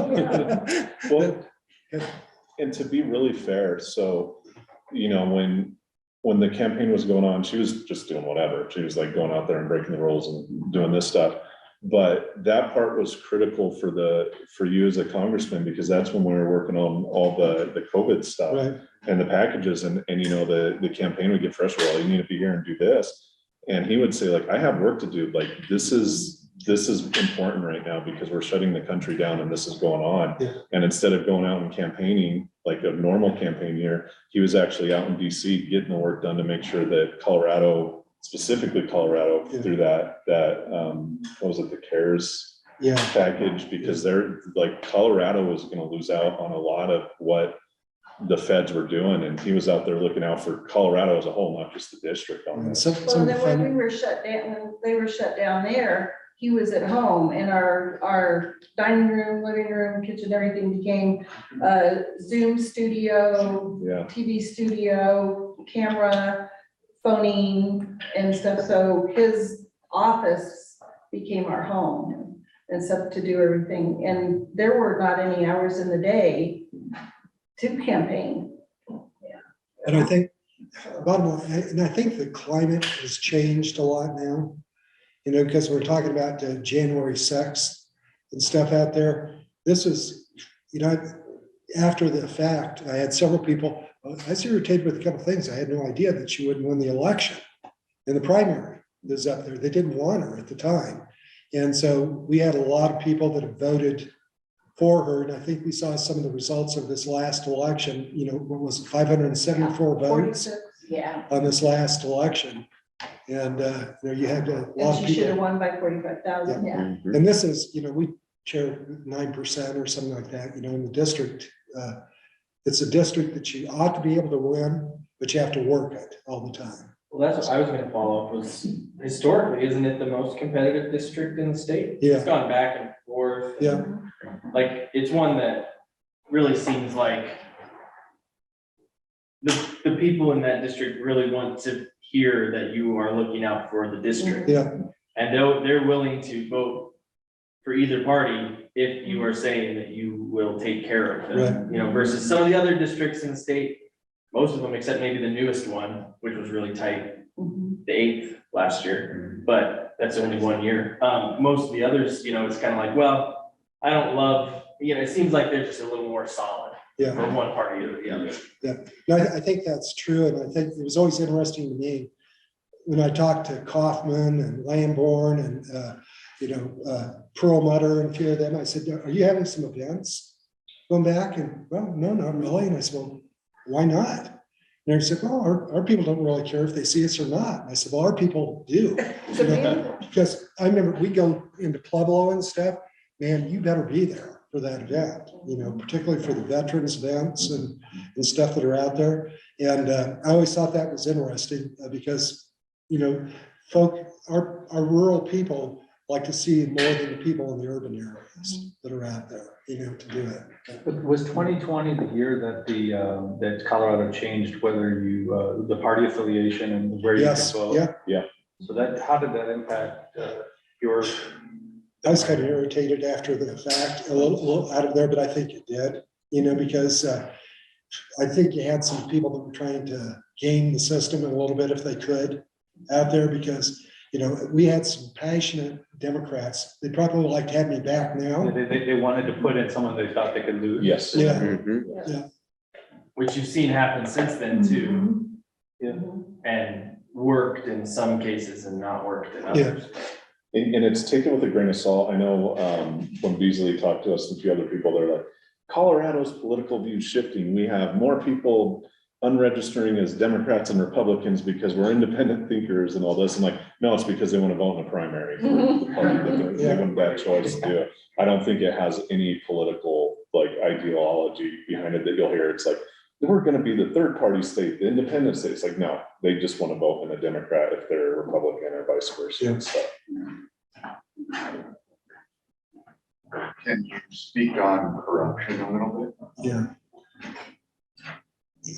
Well, and to be really fair, so, when the campaign was going on, she was just doing whatever. She was like going out there and breaking the rules and doing this stuff. But that part was critical for you as a congressman, because that's when we were working on all the COVID stuff. Right. And the packages and the campaign would get frustrated. Well, you need to be here and do this. And he would say, like, I have work to do. Like, this is important right now because we're shutting the country down and this is going on. Yeah. And instead of going out and campaigning like a normal campaign year, he was actually out in DC getting the work done to make sure that Colorado, specifically Colorado, Yeah. through that what was it, the CARES package, because they're like, Colorado was going to lose out on a lot of what the feds were doing, and he was out there looking out for Colorado as a whole, not just the district on this. Well, then when we were shut down, when they were shut down there, he was at home, and our dining room, living room, kitchen, everything became Zoom studio, Yeah. TV studio, camera, phoning and stuff. So his office became our home and stuff to do everything. And there were not any hours in the day to campaign. And I think, bottom line, and I think the climate has changed a lot now, because we're talking about January 6th and stuff out there. This is, after the fact, I had several people, I was irritated with a couple of things. I had no idea that she wouldn't win the election in the primary that was up there. They didn't want her at the time. And so we had a lot of people that have voted for her, and I think we saw some of the results of this last election, you know, what was it, 574 votes 46. Yeah. on this last election. And, you know, you had a And lot of she should have people, won by 45,000, yeah. and this is, you know, we share 9% or something like that, you know, in the district. It's a district that you ought to be able to win, but you have to work it all the time. Well, that's what I was gonna follow up was historically, isn't it the most competitive district in the state? Yeah. It's gone back and forth. Yeah. Like, it's one that really seems like the people in that district really want to hear that you are looking out for the district. Yeah. And they're willing to vote for either party if you are saying that you will take care of them. You know, versus some of the other districts in the state, most of them, except maybe the newest one, which was really tight, the 8th last year, but that's only 1 year. Most of the others, you know, it's kind of like, well, I don't love, you know, it seems like they're just a little more solid Yeah. for one party or the other. Yeah, no, I think that's true, and I think it was always interesting to me when I talked to Kaufman and Lamborn and, you know, Perlmutter and a few of them, I said, are you having some events going back? And, well, no, not really. And I said, well, why not? And they said, well, our people don't really care if they see us or not. And I said, well, our people do. You know, because I remember we go into Pueblo and stuff, man, you better be there for that event, you know, particularly for the veterans events and stuff that are out there. And I always thought that was interesting because, you know, our rural people like to see more than the people in the urban areas that are out there, you know, to do it. But was 2020 the year that that Colorado changed whether you, the party affiliation and where you could Yes, vote? yeah. Yeah. So how did that impact your? I was kind of irritated after the fact, a little out of there, but I think it did, you know, because I think you had some people that were trying to game the system a little bit if they could out there, because, you know, we had some passionate Democrats. They'd probably like to have me back now. They wanted to put in someone they thought they could lose. Yes. Yeah. Yeah. Which you've seen happen since then too. Yeah. And worked in some cases and not worked in others. And it's taken with a grain of salt. I know when Beasley talked to us and a few other people, they're like, Colorado's political views shifting. We have more people unregistering as Democrats and Republicans because we're independent thinkers and all this. And like, no, it's because they want to vote in a primary for the party that they're given that choice to do it. I don't think it has any political like ideology behind it that you'll hear. It's like, we're going to be the third party state, the independent state. It's like, no, they just want to vote in a Democrat if they're a Republican or vice versa and stuff. Can you speak on corruption a little bit? Yeah.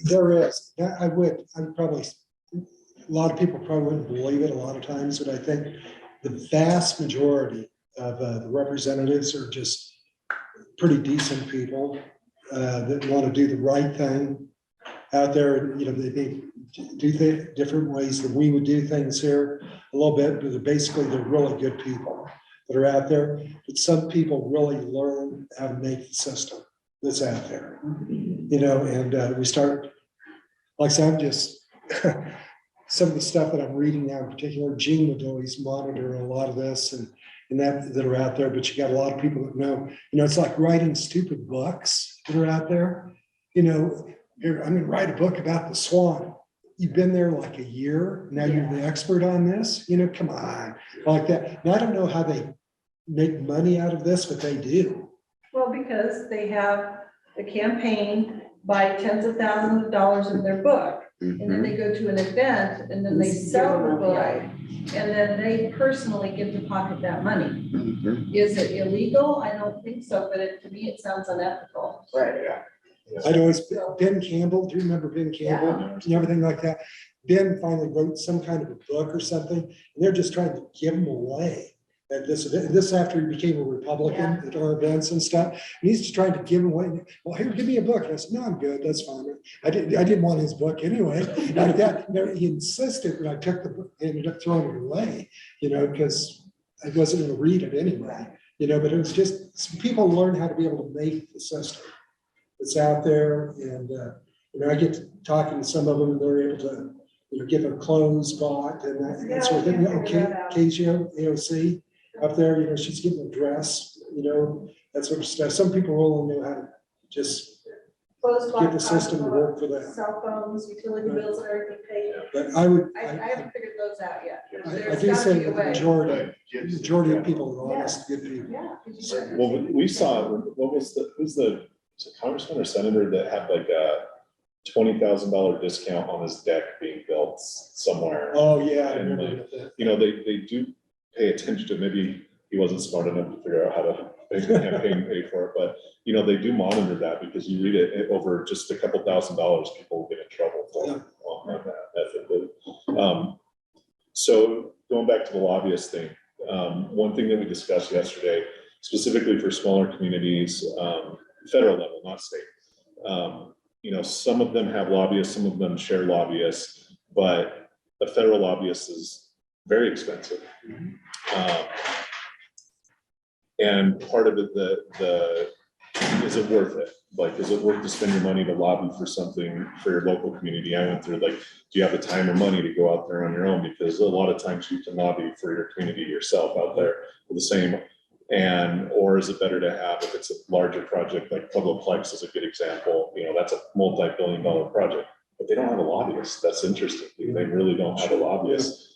There is. I'm probably, a lot of people probably wouldn't believe it a lot of times, but I think the vast majority of the representatives are just pretty decent people that want to do the right thing out there. You know, they do different ways that we would do things here a little bit, but they're really good people that are out there. But some people really learn how to make the system that's out there, you know, and we start, like I said, I'm just, some of the stuff that I'm reading now in particular, Gene would always monitor a lot of this and that are out there, but you got a lot of people that know, you know, it's like writing stupid books that are out there. You know, here, I'm gonna write a book about the Swan. You've been there like a year, now you're the expert on this, you know, come on, like that. And I don't know how they make money out of this, but they do. Well, because they have the campaign buy tens of thousands of dollars of their book, and then they go to an event, and then they sell the book, and then they personally get to pocket that money. Is it illegal? I don't think so, but to me, it sounds unethical. Right. Yeah. I'd always, Ben Campbell, do you remember Ben Campbell and everything like that? Ben finally wrote some kind of a book or something, and they're just trying to give them away. And this after he became a Republican at our events and stuff, and he's just trying to give them away. Well, here, give me a book. And I said, no, I'm good. That's fine. I didn't want his book anyway. Like that, he insisted, and I took the book, ended up throwing it away, you know, because I wasn't going to read it anyway, you know. But it was just some people learn how to be able to make the system that's out there, and you know, I get to talking to some of them, and they're able to, you know, get their clothes bought and that sort of thing. Okay, Casio, AOC. Up there, you know, she's getting a dress, you know, that sort of stuff. Some people only know how to just Closed get the system to work for them. Cell phones, utility bills and everything paid. But I would, I haven't figured those out yet. I There's do gotta say be a that the way. majority of people are honest, good people. Yeah. Well, we saw, what was was it congressman or senator that had like a $20,000 discount on his deck being built somewhere? Oh, yeah. I And remember like, that. you know, they do pay attention to, maybe he wasn't smart enough to figure out how to make the campaign pay for it, but you know, they do monitor that because you read it over just a couple $1,000s, people get in trouble for on that ethically. So going back to the lobbyist thing, one thing that we discussed yesterday, specifically for smaller communities, federal level, not state. You know, some of them have lobbyists, some of them share lobbyists, but a federal lobbyist is very expensive. And part of it, is it worth it? Like, is it worth to spend your money to lobby for something for your local community? I went through, like, do you have the time or money to go out there on your own? Because a lot of times you can lobby for your community yourself out there for the same. And, or is it better to have, if it's a larger project, like Pueblo-Plex is a good example, you know, that's a multi-billion-dollar project, but they don't have a lobbyist. That's interesting. They really don't have a lobbyist.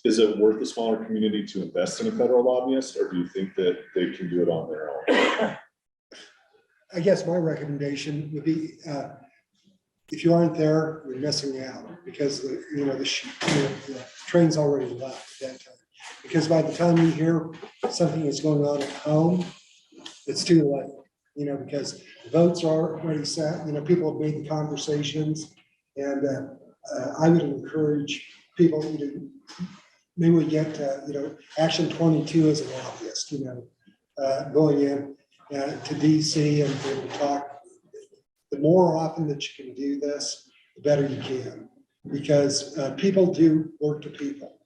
Is it worth a smaller community to invest in a federal lobbyist, or do you think that they can do it on their own? I guess my recommendation would be, if you aren't there, you're missing out, because the train's already left at that time. Because by the time you hear something is going on at home, it's too late, you know, because the votes are already set, you know, people have made the conversations. And I would encourage people to, maybe we get, you know, Action 22 as a lobbyist, you know, going in to DC and be able to talk. The more often that you can do this, the better you can, because people do work to people.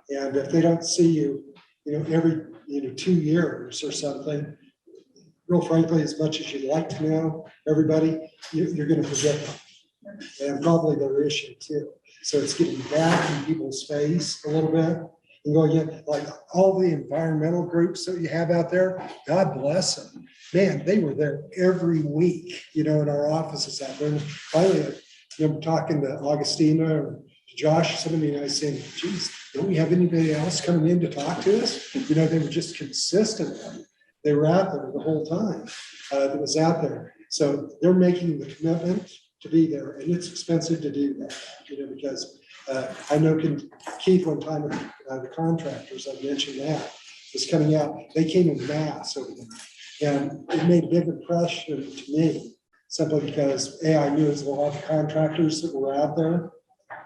And if they don't see you, you know, every, you know, 2 years or something, real frankly, as much as you'd like to know everybody, you're going to forget them, and probably their issue too. So it's getting back in people's face a little bit and going in, like all the environmental groups that you have out there, God bless them. Man, they were there every week, you know, in our offices out there. And finally, I remember talking to Augustina or Josh, somebody, and I saying, geez, don't we have anybody else coming in to talk to us? You know, they were just consistent. They were out there the whole time that was out there. So they're making the commitment to be there, and it's expensive to do that, you know, because I know Keith, one time, the contractors, I mentioned that, was coming out, they came in mass over there. And it made a big impression to me, simply because I knew there's a lot of contractors that were out there,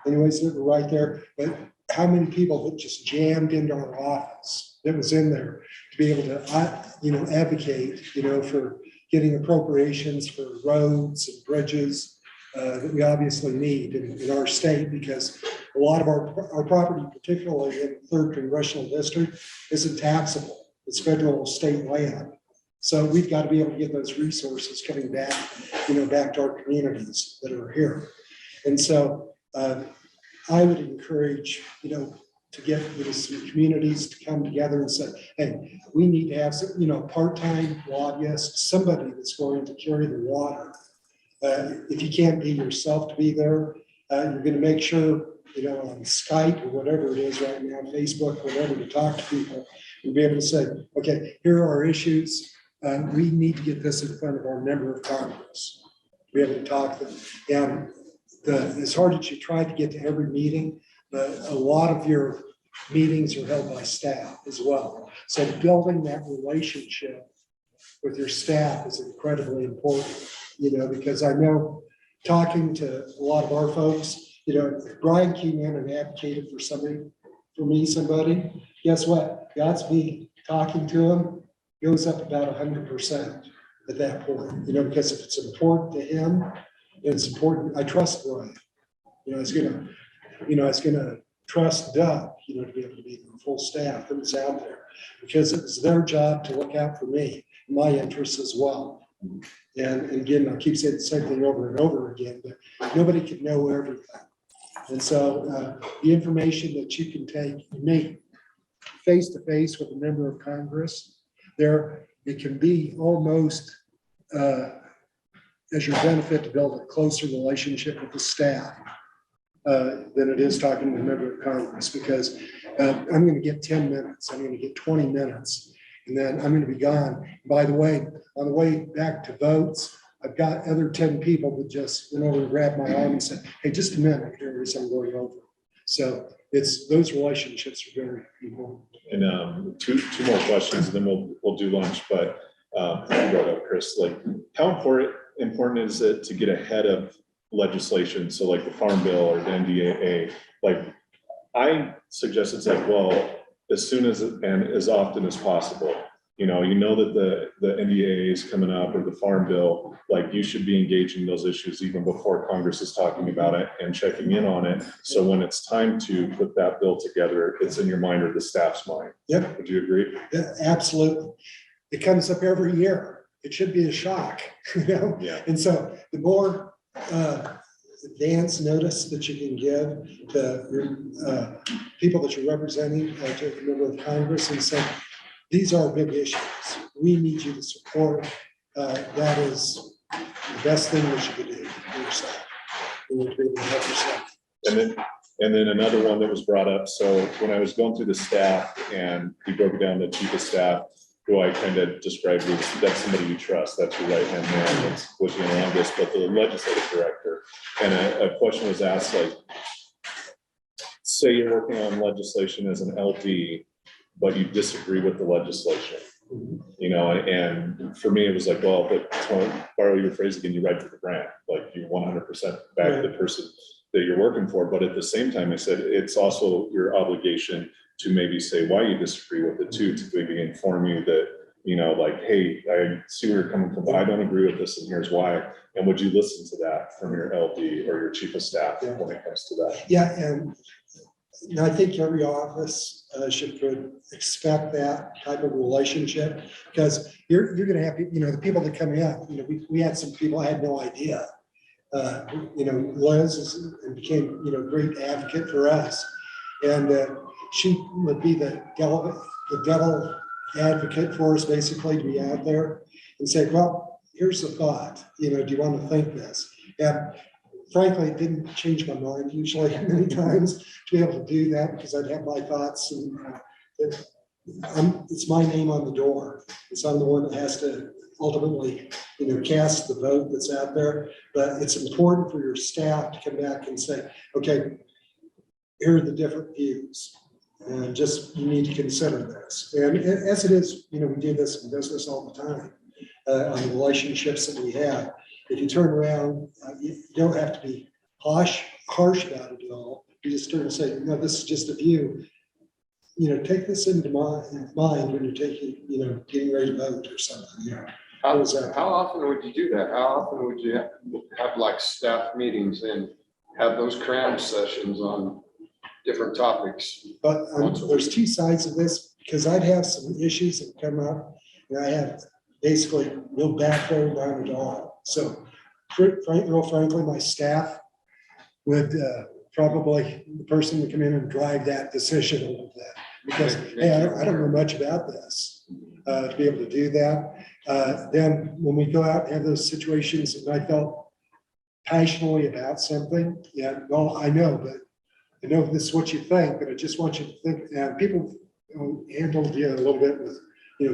anyways, that were right there, but how many people that just jammed into our office that was in there to be able to, you know, advocate, you know, for getting appropriations for roads and bridges that we obviously need in our state, because a lot of our property, particularly in the 3rd Congressional District, isn't taxable. It's federal or state land. So we've got to be able to get those resources coming back, you know, back to our communities that are here. And so I would encourage, you know, to get, you know, some communities to come together and say, hey, we need to have some, you know, part-time lobbyists, somebody that's going to carry the water. If you can't be yourself to be there, you're going to make sure, you know, on Skype or whatever it is right now, Facebook, whatever, to talk to people. You'll be able to say, okay, here are our issues. We need to get this in front of our member of Congress. Be able to talk to them. And as hard as you try to get to every meeting, a lot of your meetings are held by staff as well. So building that relationship with your staff is incredibly important, you know, because I know talking to a lot of our folks, you know, if Brian came in and advocated for somebody, guess what? Godspeed, talking to him goes up about 100% at that point, you know, because if it's important to him, it's important. I trust Brian, you know, it's gonna trust Doug, you know, to be able to be the full staff that was out there, because it was their job to look out for me, my interests as well. And again, I keep saying the same thing over and over again, but nobody can know everything. And so the information that you can take, you meet face to face with a member of Congress, they're it can be almost as your benefit to build a closer relationship with the staff than it is talking to a member of Congress, because I'm gonna get 10 minutes, I'm gonna get 20 minutes, and then I'm gonna be gone. By the way, on the way back to votes, I've got other 10 people that just went over and grabbed my arm and said, hey, just a minute, here is I'm going over. So it's, those relationships are very important. And two more questions, and then we'll do lunch, but you brought up, Chris, like how important is it to get ahead of legislation? So like the Farm Bill or the NDAA, like I suggest it's like, well, as soon as and as often as possible. You know that the NDAA is coming up or the Farm Bill, like you should be engaging those issues even before Congress is talking about it and checking in on it. So when it's time to put that bill together, it's in your mind or the staff's mind. Yep. Would you agree? Yeah, absolutely. It comes up every year. It should be a shock, you know? Yeah. And so the more advance notice that you can give the people that you're representing, to a member of Congress, and say, these are big issues. We need you to support. That is the best thing that you could do for yourself. You need to be able to help yourself. And then another one that was brought up. So when I was going through the staff and he broke down the chief of staff, who I kind of described as that's somebody you trust. That's your right hand man that's with you along this, but the legislative director. And a question was asked, like, say you're working on legislation as an LD, but you disagree with the legislation, and for me, it was like, well, but to borrow your phrase again, you ride for the brand, like you 100% back the person that you're working for. But at the same time, I said, it's also your obligation to maybe say why you disagree with it too, to maybe inform you that, like, hey, I see where you're coming from, but I don't agree with this and here's why. And would you listen to that from your LD or your chief of staff when it comes to that? Yeah, and I think every office should expect that type of relationship, because you're gonna have, the people that come in, we had some people I had no idea. Liz became, great advocate for us. And she would be the devil advocate for us, basically, to be out there and say, well, here's the thought, do you want to think this? And frankly, it didn't change my mind usually many times to be able to do that, because I'd have my thoughts, and it's my name on the door. So I'm the one that has to ultimately, cast the vote that's out there. But it's important for your staff to come back and say, okay, here are the different views, and just, you need to consider this. And as it is, we do this in business all the time, on the relationships that we have. If you turn around, you don't have to be harsh about it at all. You just turn and say, no, this is just a view. Take this into mind when you're taking, getting ready to vote or something. How often would you do that? How often would you have like staff meetings and have those cram sessions on different topics? But there's two sides of this, because I'd have some issues that come up, and I have basically no backbone on it all. So real frankly, my staff would probably, the person would come in and drive that decision a little bit, because, hey, I don't know much about this, to be able to do that. Then when we go out and have those situations, and I felt passionately about something, well, I know this is what you think, but I just want you to think. And people handled a little bit with,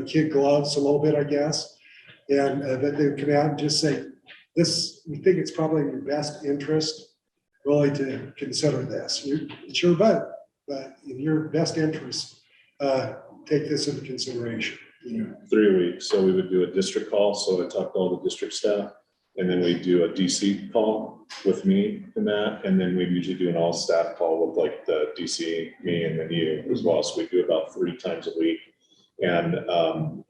kid gloves a little bit, I guess. And that they would come out and just say, we think it's probably in your best interest really to consider this. It's your vote, but in your best interest, take this into consideration. 3 weeks. So we would do a district call. So I talked to all the district staff, and then we do a DC call with me and that. And then we usually do an all staff call with like the DC, me, and then you as well. So we do about 3 times a week. And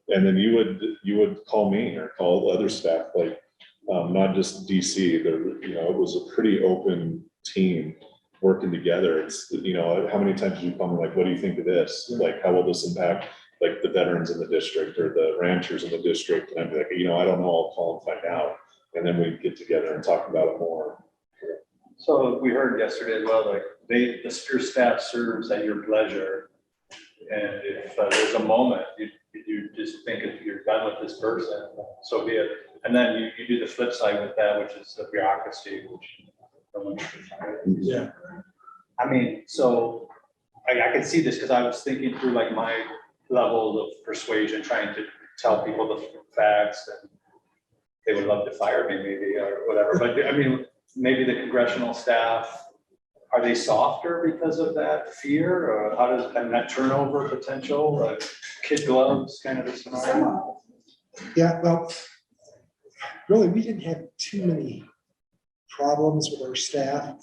then you would call me or call other staff, like not just DC. It was a pretty open team working together. It's, how many times did you call me, like, what do you think of this? Like, how will this impact like the veterans in the district or the ranchers in the district? And I'd be like, I don't know, I'll call and find out. And then we'd get together and talk about it more. So we heard yesterday as well, like your staff serves at your pleasure. And if there's a moment, you you just think if you're done with this person, so be it. And then you do the flip side with that, which is the bureaucracy, which. Yeah. I mean, so I can see this because I was thinking through like my level of persuasion, trying to tell people the facts, and they would love to fire me maybe or whatever. But I mean, maybe the congressional staff, are they softer because of that fear? Or how does, and that turnover potential, kid gloves kind of a scenario? Yeah, well, really, we didn't have too many problems with our staff.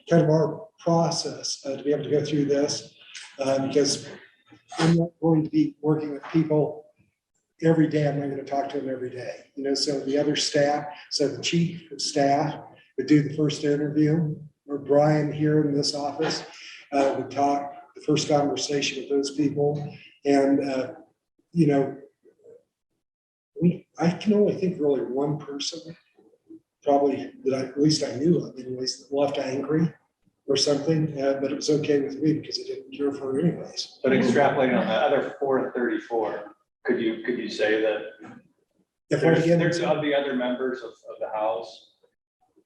Kind of our process to be able to go through this, because I'm not going to be working with people every day. I'm not going to talk to them every day, you know, so the other staff, so the chief of staff would do the first interview, or Brian here in this office would talk the first conversation with those people. And, you know, I can only think really one person probably that at least I knew of anyways, that left angry or something, but it was okay with me because I didn't care for her anyways. But extrapolating on the other 434, could you say that there's of the other members of the House,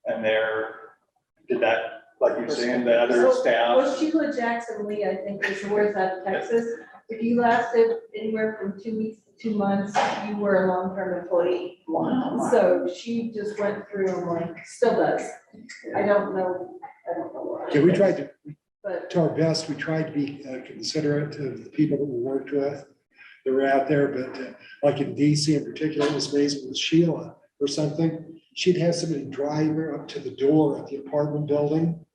and did that, like you're saying, the other staff? Well, Sheila Jackson Lee, I think, is worth out of Texas. If you lasted anywhere from 2 weeks to 2 months, you were a long-term employee. Wow. So she just went through and like, still does. I don't know why. Yeah, we tried to, But to our best, we tried to be considerate of the people that we worked with that were out there, but like in DC in particular, it was amazing with Sheila or something. She'd have somebody drive her up to the door at the apartment building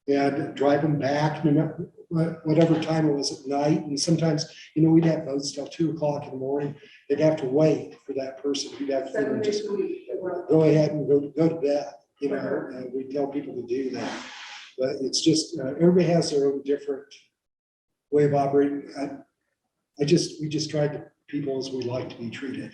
and drive them back, no matter whatever time it was at night. And sometimes, you know, we'd have votes till 2 o'clock in the morning. They'd have to wait for that person. We'd have to 7 days just a week. go ahead and go to bed, you know, we tell people to do that. But it's just, everybody has their own different way of operating. We just tried to people as we like to be treated.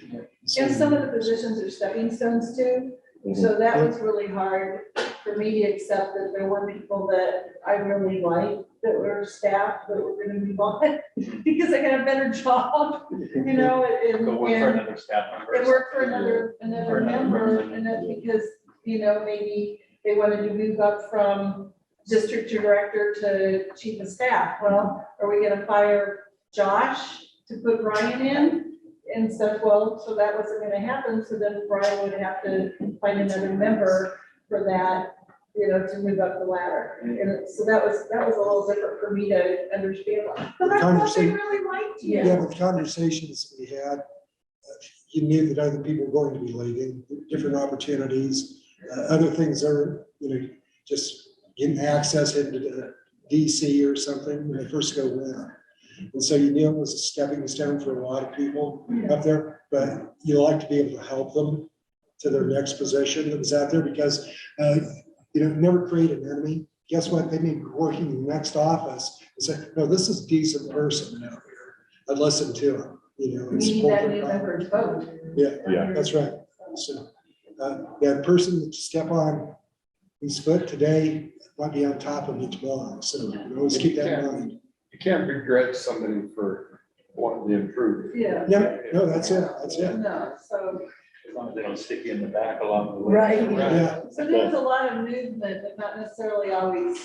And some of the positions are stepping stones too. So that was really hard for me to accept that there were people that I really liked that were staff that were gonna move on because I got a better job, you know, and. Go work for another staff member. And work for another member, and that's because, you know, maybe they wanted to move up from district director to chief of staff. Well, are we gonna fire Josh to put Brian in? And stuff, well, so that wasn't gonna happen, so then Brian would have to find another member for that, you know, to move up the ladder. And so that was a little different for me to understand. But I thought they really liked you. Yeah, the conversations we had, you knew that other people were going to be leaving, different opportunities, other things are, you know, just getting access into DC or something when they first go in. And so you knew it was a stepping stone for a lot of people up there, but you like to be able to help them to their next position that was out there because, you know, never create an enemy. Guess what? They may be working in the next office and say, no, this is a decent person out here. I'd listen to him, you know. We need that new member's vote. Yeah, that's right. So that person that step on whose foot today might be on top of me tomorrow. So you always keep that in mind. You can't begrudge somebody for wanting to improve. Yeah. Yeah, no, that's it. That's it. No, so. As long as they don't stick you in the back along the way. Right. Yeah. So there was a lot of movement, but not necessarily always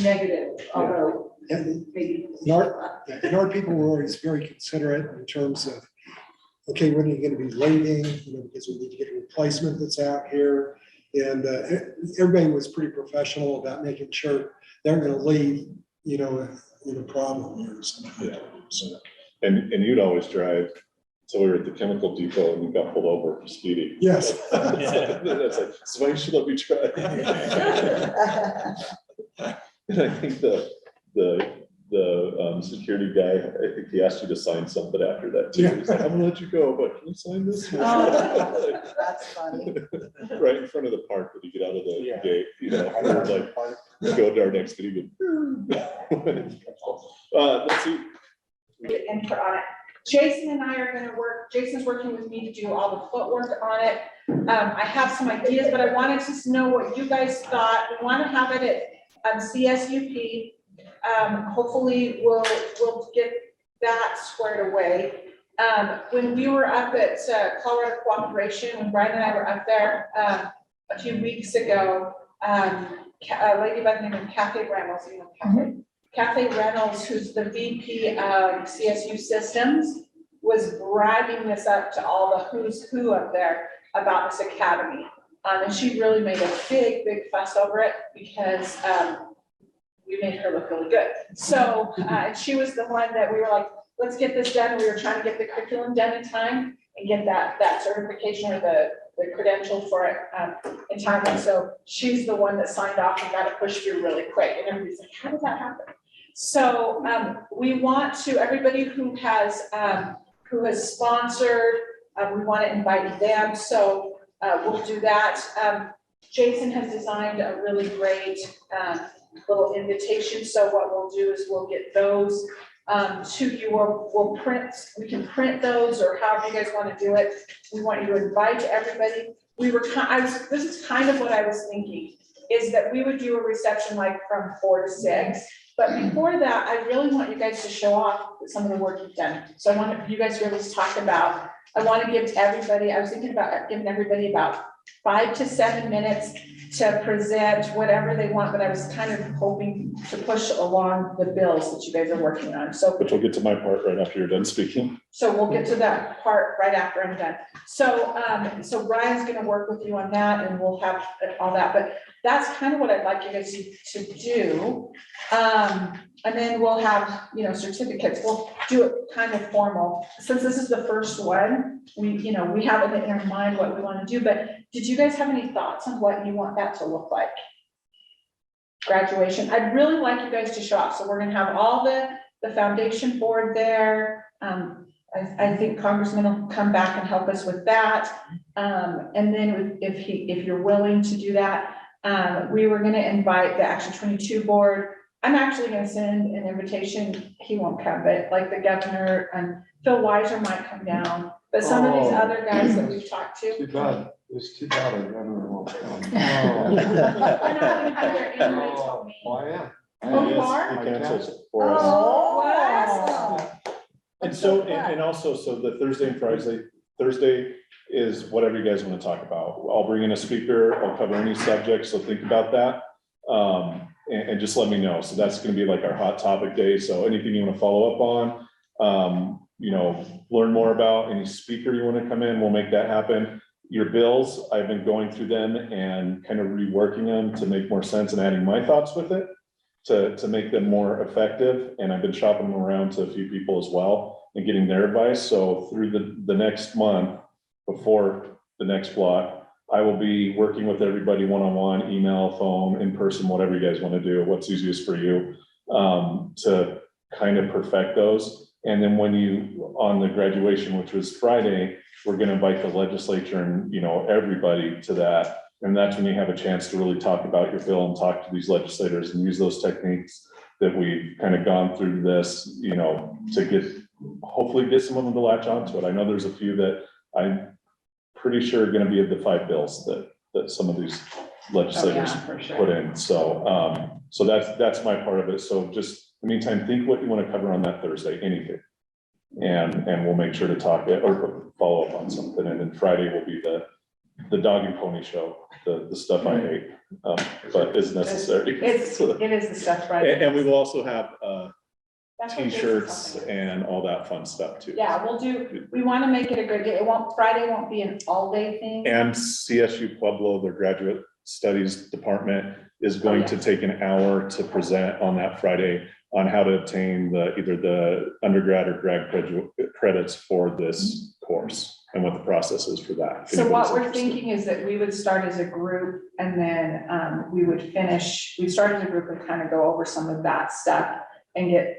negative, although maybe. And our people were always very considerate in terms of, okay, when are you gonna be leaving? You know, because we need to get a replacement that's out here. And everybody was pretty professional about making sure they're gonna leave, you know, in a problem or something. Yeah. So, and you'd always drive. So we were at the chemical depot and we got pulled over for speeding. Yes. That's like, so why should let me drive? And I think the security guy, I think he asked you to sign something after that too. He's like, I'm gonna let you go, but can you sign this? Oh, that's funny. Right in front of the park when you get out of the gate, you know, like go to our next meeting. Let's see. Input on it. Jason and I are gonna work, Jason's working with me to do all the footwork on it. I have some ideas, but I wanted to know what you guys thought. We wanna have it at CSUP. Hopefully we'll get that squared away. When we were up at Colorado Cooperation, when Brian and I were up there, a few weeks ago, a lady by the name of Kathy Reynolds, you know Kathy Reynolds, who's the VP of CSU Systems, was bragging this up to all the who's who up there about this academy. And she really made a big fuss over it because we made her look really good. So she was the one that we were like, let's get this done. We were trying to get the curriculum done in time and get that certification or the credential for it in time. And so she's the one that signed off and got it pushed through really quick. And everybody's like, how did that happen? So we want to, everybody who has sponsored, we want to invite them. So we'll do that. Jason has designed a really great little invitation. So what we'll do is we'll get those to you, or we can print those, or however you guys want to do it. We want you to invite everybody. This is kind of what I was thinking, is that we would do a reception like from 4 to 6. But before that, I really want you guys to show off some of the work you've done. So I want you guys to really talk about, I want to give everybody, I was thinking about giving everybody about 5 to 7 minutes to present whatever they want, but I was kind of hoping to push along the bills that you guys are working on. So, which we'll get to my part right after you're done speaking. so we'll get to that part right after I'm done. So, so Brian's going to work with you on that, and we'll have all that, but that's kind of what I'd like you guys to do. And then we'll have, certificates. We'll do it kind of formal. Since this is the first one, we have it in our mind what we want to do, but did you guys have any thoughts on what you want that to look like? Graduation. I'd really like you guys to show up. So we're going to have all the foundation board there. I think Congressman will come back and help us with that. And then if you're willing to do that, we were going to invite the Action 22 board. I'm actually going to send an invitation. He won't come, but like the governor and Phil Weiser might come down. But some of these other guys that we've talked to. Too bad. It's too bad I won't come. They're not even there anyway, told me. Oh, I am. Oh, you are? He cancels for us. Oh, wow. And so, and also, so the Thursday and Thursday is whatever you guys want to talk about. I'll bring in a speaker, I'll cover any subject, so think about that. And just let me know. So that's going to be like our hot topic day. So anything you want to follow up on, learn more about, any speaker you want to come in, we'll make that happen. Your bills, I've been going through them and kind of reworking them to make more sense and adding my thoughts with it to make them more effective. And I've been shopping them around to a few people as well and getting their advice. So through the next month, before the next block, I will be working with everybody one-on-one, email, phone, in person, whatever you guys want to do, what's easiest for you, to kind of perfect those. And then when on the graduation, which was Friday, we're going to invite the legislature and, everybody to that. And that's when you have a chance to really talk about your bill and talk to these legislators and use those techniques that we've kind of gone through this, to hopefully get some of them to latch onto it. I know there's a few that I'm pretty sure are going to be of the 5 bills that some of these legislators put in. So, so that's my part of it. So just in the meantime, think what you want to cover on that Thursday, anything. And we'll make sure to talk or follow up on something. And then Friday will be the dog and pony show, the stuff I hate, but is necessary. It is the stuff, right? And we will also have T-shirts and all that fun stuff too. Yeah, we want to make it a good day. Friday won't be an all-day thing. And CSU Pueblo, their graduate studies department, is going to take an hour to present on that Friday on how to obtain either the undergrad or grad credits for this course and what the process is for that. So what we're thinking is that we would start as a group, and then we'd start as a group and kind of go over some of that stuff and get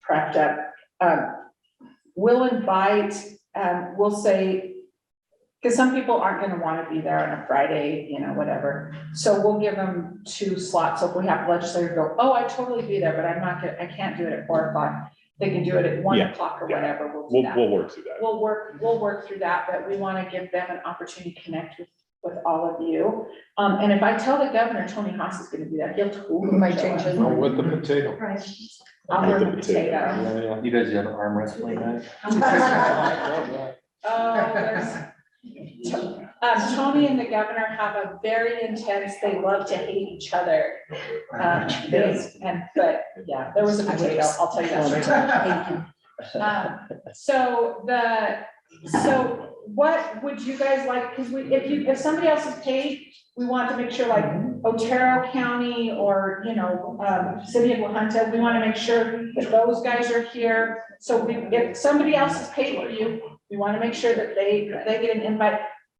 prepped up. We'll invite, we'll say, because some people aren't going to want to be there on a Friday, whatever. So we'll give them 2 slots. So if we have legislators go, oh, I totally be there, but I can't do it at 4 o'clock. They can do it at 1 o'clock or whatever. We'll work through that. We'll work through that, but we want to give them an opportunity to connect with with all of you. And if I tell the governor Tony Haas is gonna be there, he'll totally. Might show change up. his No, with the potato. I'll wear the With the potato. potato. Yeah, you guys have an arm wrestling night? Oh, Tony and the governor have a very intense, they love to hate each other. But yeah, there was a potato, I'll tell you that. So what would you guys like, because if somebody else is paid, we want to make sure like Otero County or, City of La Junta, we want to make sure that those guys are here. So if somebody else is paid for you, we want to make sure that they get an invite.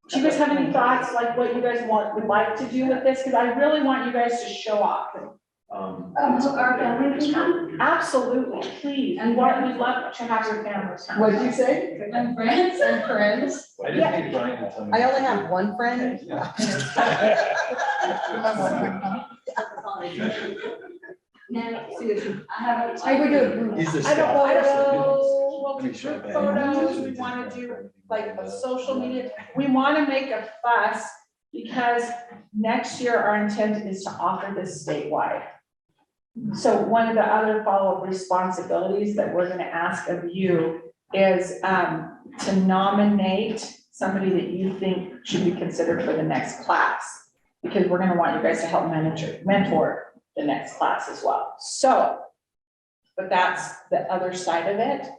Do you guys have any thoughts, like what you guys would like to do with this? Because I really want you guys to show off. Our family can come? Absolutely, please. And we'd love to have your families come. What did you say? And friends? And friends? I just need Brian to tell me. I only have one friend. I would do a group. I don't know, we'll do group photos, we wanna do like a social media, we wanna make a fuss, because next year our intent is to offer this statewide. So one of the other follow-up responsibilities that we're gonna ask of you is to nominate somebody that you think should be considered for the next class. Because we're gonna want you guys to help mentor the next class as well. So, but that's the other side of it.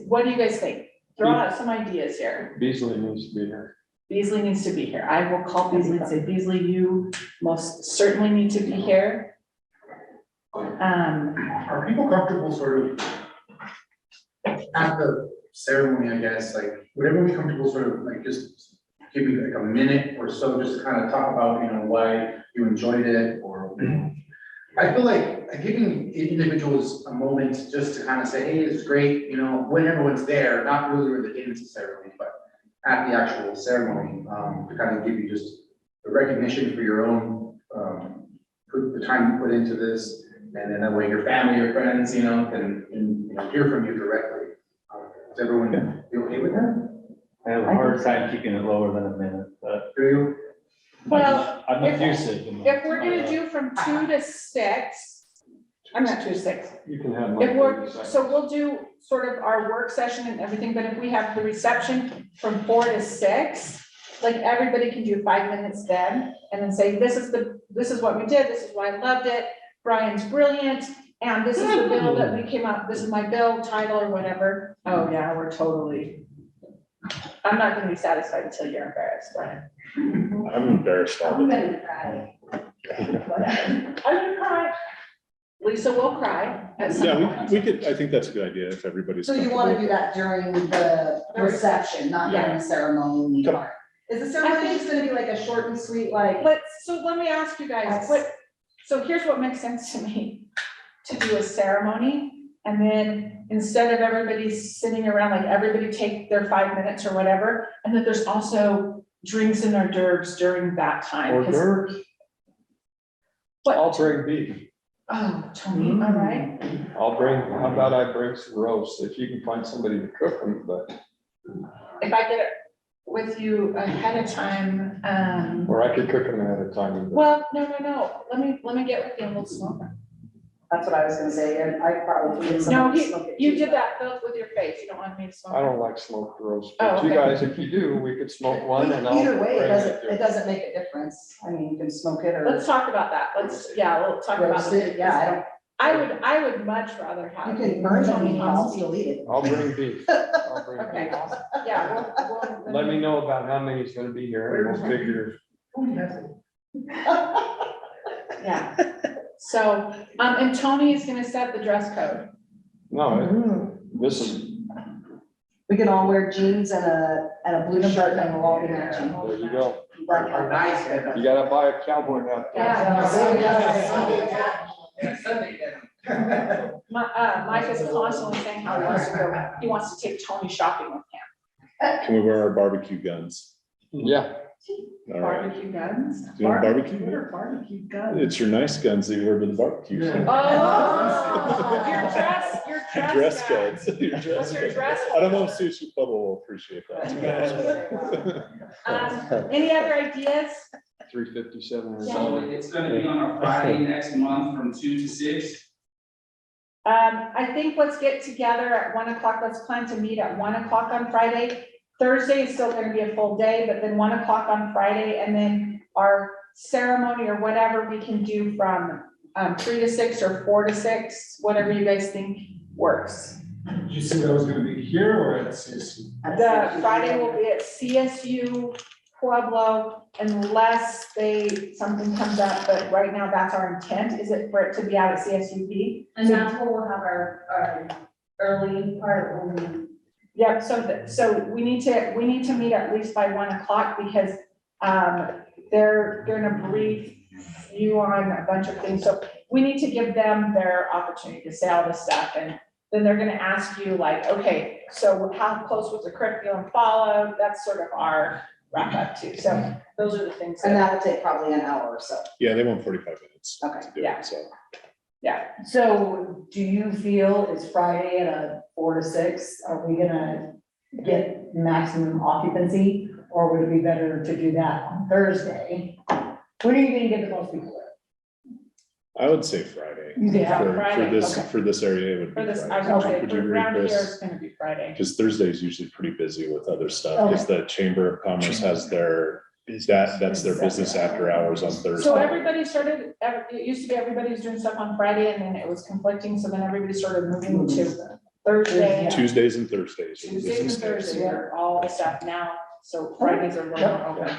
What do you guys think? Throw out some ideas here. Beasley needs to be here. Beasley needs to be here. I will call Beasley and say, Beasley, you most certainly need to be here. Are people comfortable sort of at the ceremony, I guess, like, would everyone be comfortable sort of like just giving like a minute or so, just to kind of talk about, why you enjoyed it, or, I feel like giving individuals a moment just to kind of say, hey, it's great, when everyone's there, not really where the dance ceremony, but at the actual ceremony, to kind of give you just the recognition for your own, put the time you put into this, and then that way your family or friends, can hear from you directly. Is everyone be okay with that? I have a hard time keeping it lower than a minute, but. Do you? Well, I'm not used to it. if we're gonna do from 2 to 6, I'm not 2 to 6. You can have. So we'll do sort of our work session and everything, but if we have the reception from 4 to 6, like everybody can do 5 minutes then, and then say, this is what we did, this is why I loved it, Brian's brilliant, and this is the bill that we came up, this is my bill, title, or whatever. Oh yeah, I'm not gonna be satisfied until you're embarrassed, Brian. I'm embarrassed all the time. gonna cry. I'm gonna cry. Lisa will cry at some Yeah, point. we could, I think that's a good idea if everybody's. So you wanna do that during the reception, not during the ceremony part? Is the ceremony just gonna be like a short and sweet, like? So let me ask you guys, so here's what makes sense to me, to do a ceremony, and then instead of everybody sitting around, like everybody take their 5 minutes or whatever, and that there's also drinks and hors d'oeuvres during that time. Hors d'oeuvres? What? I'll bring beef. Oh, Tony, all right. How about I bring some roasts, if you can find somebody to cook them, but. If I get it with you ahead of time, Or I could cook them ahead of time. well, no, let me get with you and we'll smoke them. That's what I was gonna say, and I probably. get No, someone to smoke it you too, did but- that both with your face, you don't want me to smoke. I don't like smoked roast, Oh, but you okay. guys, if you do, we could smoke one and I'll. Either way, bring it doesn't make a difference. I mean, you can smoke it or. Let's talk about that, we'll talk about roast it. Yeah, I would much rather I have. don't, you can burn it and I'll still eat it. I'll bring beef. I'll bring Okay, beef. yeah, we'll. Let me know about how many is gonna be here and we'll figure. Yeah, so, and Tony is gonna set the dress code. No, this is, We can all wear jeans and a blue shirt and we'll all be matching. there you go. Like, Nice. You gotta buy a cowboy hat. Mike is constantly saying how he wants to go, he wants to take Tony shopping with him. Can we wear our barbecue guns? Yeah. All right. Barbecue guns? Do you want barbecue? What are barbecue guns? It's your nice guns that you wear to the barbecue. Oh, your dress dress codes. Your dress What's your codes. dress I don't know if Sushi Pueblo will appreciate that. Any other ideas? 357. So it's gonna be on a Friday next month from 2 to 6. I think let's get together at 1 o'clock. Let's plan to meet at 1 o'clock on Friday. Thursday is still gonna be a full day, but then 1 o'clock on Friday, and then our ceremony or whatever we can do from 3 to 6 or 4 to 6, whatever you guys think works. Did you say that was gonna be here or at CSU? The Friday will be at CSU Pueblo unless something comes up, but right now that's our intent, is it for it to be out at CSUP? And that's where we'll have our early part when we. Yep, so we need to meet at least by 1 o'clock because, they're gonna brief you on a bunch of things, so we need to give them their opportunity to say all this stuff, and then they're gonna ask you like, okay, so how close was the curriculum followed? That's sort of our wrap up too, so those are the things. And that'll take probably an hour or so. Yeah, they want 45 minutes. Okay. To do Yeah. it, so. Yeah, So do you feel is Friday at a 4 to 6, are we gonna get maximum occupancy? Or would it be better to do that on Thursday? When are you gonna get the most people there? I would say Friday. You think Yeah, For Friday, this, okay. for this area, it would for be this, I Friday. was gonna say, Would you for agree, around here, Chris? it's gonna be Friday. Because Thursday is usually pretty busy with other stuff, because the Chamber of Commerce has that's their business after hours on Thursday. So everybody started, it used to be everybody was doing stuff on Friday and then it was conflicting, so then everybody started moving to Thursday. Tuesdays and Thursdays. are the Tuesdays and business days. Thursdays are all the stuff now, so Fridays are a little more open.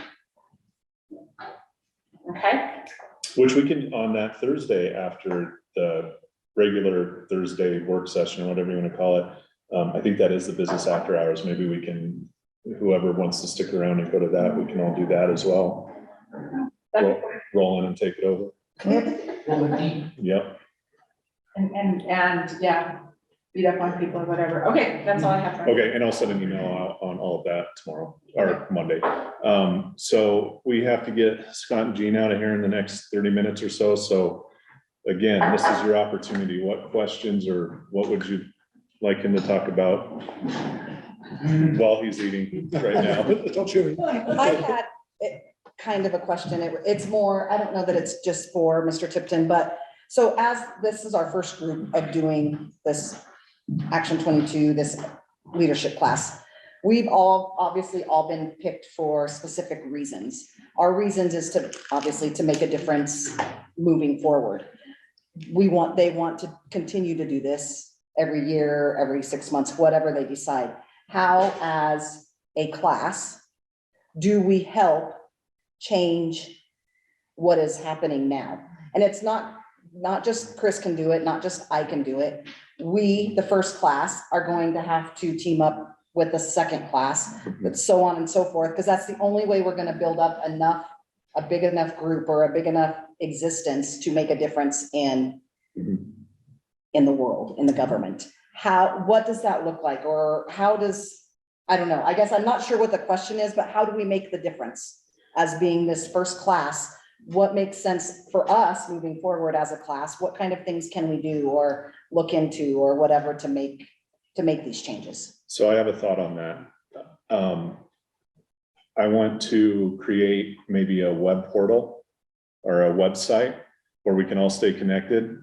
Okay, Which we can, on that Thursday after the regular Thursday work session, or whatever you want to call it. I think that is the business after hours. Maybe we can, whoever wants to stick around and go to that, we can all do that as well. Roll in and take it over. Yep. and yeah, beat up on people or whatever. Okay, that's all I have. for- Okay, and I'll send an email out on all of that tomorrow or Monday. So we have to get Scott and Jean out of here in the next 30 minutes or so. So again, this is your opportunity. What questions or what would you like him to talk about while he's eating right now? Don't you? I had kind of a question. It's more, I don't know that it's just for Mr. Tipton, but so as this is our first group of doing this Action 22, this leadership class, we've obviously all been picked for specific reasons. Our reasons is to, obviously, to make a difference moving forward. They want to continue to do this every year, every 6 months, whatever they decide. How, as a class, do we help change what is happening now? And it's not just Chris can do it, not just I can do it. We, the first class, are going to have to team up with the second class, but so on and so forth, because that's the only way we're gonna build up a big enough group or a big enough existence to make a difference in the world, in the government. What does that look like? Or I don't know, I guess I'm not sure what the question is, but how do we make the difference as being this first class? What makes sense for us moving forward as a class? What kind of things can we do or look into or whatever to make these changes? So I have a thought on that. I want to create maybe a web portal or a website where we can all stay connected.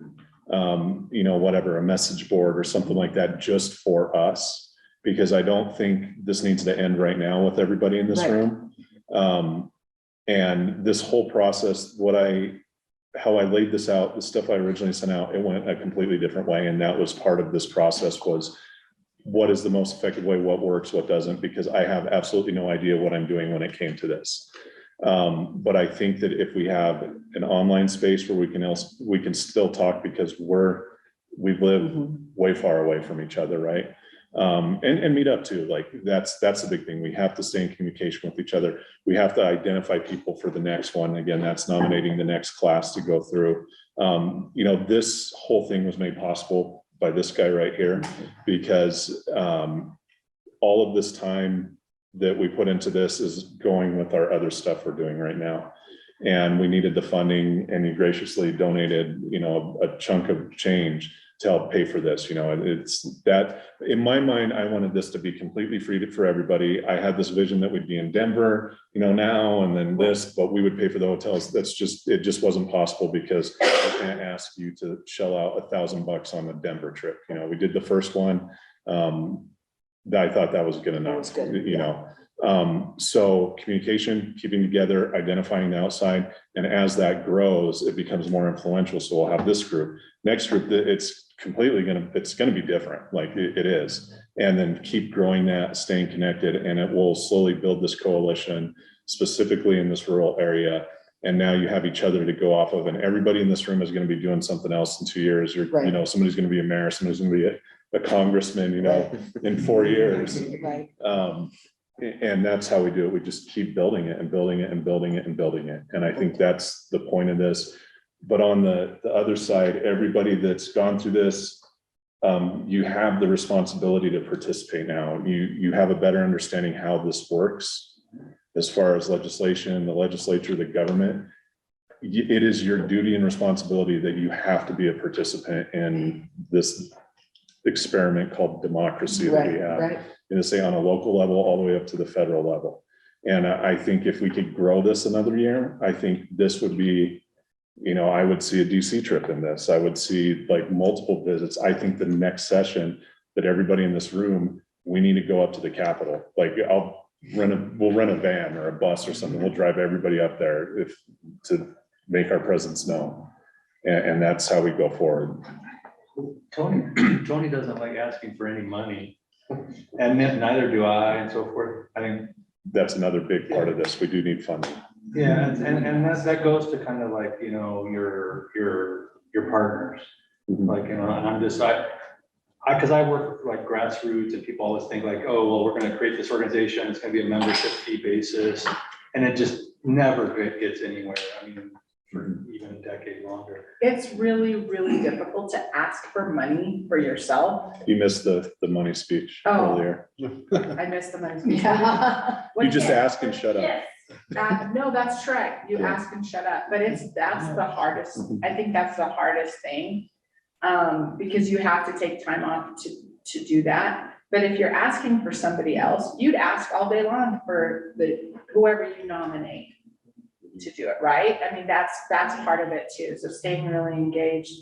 Whatever, a message board or something like that, just for us, because I don't think this needs to end right now with everybody in this room. And this whole process, how I laid this out, the stuff I originally sent out, it went a completely different way. And that was part of this process, was what is the most effective way, what works, what doesn't, because I have absolutely no idea what I'm doing when it came to this. But I think that if we have an online space where we can still talk, because we live way far away from each other, right? And meet up too. Like that's the big thing. We have to stay in communication with each other. We have to identify people for the next one. Again, that's nominating the next class to go through. This whole thing was made possible by this guy right here, because all of this time that we put into this is going with our other stuff we're doing right now. And we needed the funding, and he graciously donated, a chunk of change to help pay for this, you know, and it's that, in my mind, I wanted this to be completely free for everybody. I had this vision that we'd be in Denver, you know, now, and then this, but we would pay for the hotels. That's just, it just wasn't possible because I can't ask you to shell out $1,000 on the Denver trip. You know, we did the first one. I thought that was good enough, you know. So communication, keeping together, identifying the outside, and as that grows, it becomes more influential. So we'll have this group, next group, that it's completely it's gonna be different, like it is. And then keep growing that, staying connected, and it will slowly build this coalition specifically in this rural area. And now you have each other to go off of, and everybody in this room is gonna be doing something else in 2 years. You're, you know, somebody's gonna be a mayor, somebody's gonna be a congressman, you know, in 4 years. Right. And that's how we do it. We just keep building it and building it and building it and building it. And I think that's the point of this. But on the other side, everybody that's gone through this, you have the responsibility to participate now. You have a better understanding how this works as far as legislation, the legislature, the government. It is your duty and responsibility that you have to be a participant in this experiment called democracy that we have. Right. And to say on a local level, all the way up to the federal level. And I think if we could grow this another year, I think this would be, you know, I would see a DC trip in this. I would see like multiple visits. I think the next session that everybody in this room, we need to go up to the Capitol. Like we'll rent a van or a bus or something. We'll drive everybody up there to make our presence known. And that's how we go forward. Tony doesn't like asking for any money. And neither do I, and so forth. I think that's another big part of this. We do need funding. Yeah, and that goes to kind of like, you know, your partners. Like, you know, and I'm just, because I work with like grassroots, and people always think like, oh, well, we're gonna create this organization, it's gonna be a membership fee basis, and it just never gets anywhere. I mean, for even a decade longer. It's really, really difficult to ask for money for yourself. You missed the money speech earlier. I missed the money speech. Yeah. You just ask and shut up. No, that's right. You ask and shut up, but that's the hardest. I think that's the hardest thing. Because you have to take time off to do that. But if you're asking for somebody else, you'd ask all day long for whoever you nominate to do it, right? I mean, that's part of it too. So staying really engaged.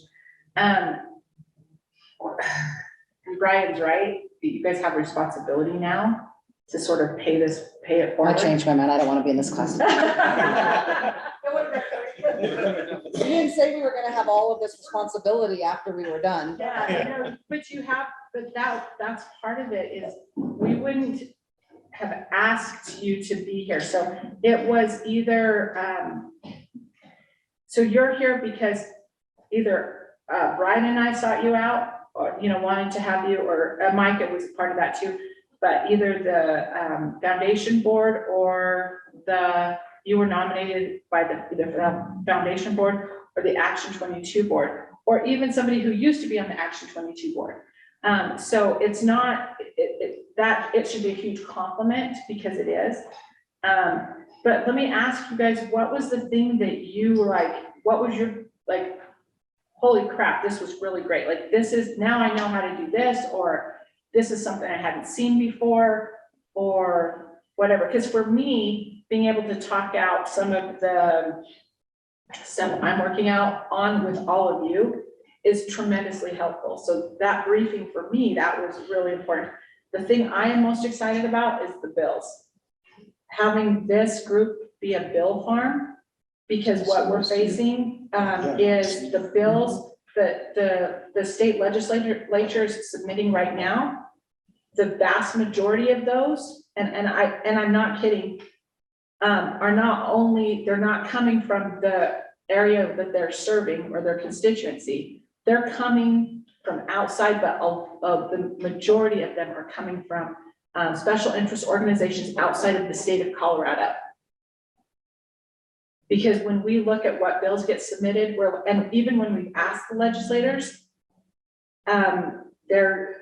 Brian's right. You guys have responsibility now to sort of pay it forward. I changed my mind. I don't want to be in this class. You didn't say we were gonna have all of this responsibility after we were done. Yeah, I know, but that's part of it is we wouldn't have asked you to be here. So it was either, so you're here because either Brian and I sought you out, or, you know, wanted to have you, or Micah was part of that too, but either the foundation board or you were nominated by the foundation board or the Action 22 board, or even somebody who used to be on the Action 22 board. So it's not, it should be a huge compliment because it is. But let me ask you guys, what was the thing that you were like, what was your, like, holy crap, this was really great. Like, this is, now I know how to do this, or this is something I hadn't seen before, or whatever. Because for me, being able to talk out some of the stuff I'm working out on with all of you is tremendously helpful. So that briefing for me, that was really important. The thing I am most excited about is the bills. Having this group be a bill farm, because what we're facing is the bills that the state legislature is submitting right now. The vast majority of those, and I'm not kidding, are not only, they're not coming from the area that they're serving or their constituency. They're coming from outside, but of the majority of them are coming from special interest organizations outside of the state of Colorado. Because when we look at what bills get submitted, and even when we ask the legislators, they're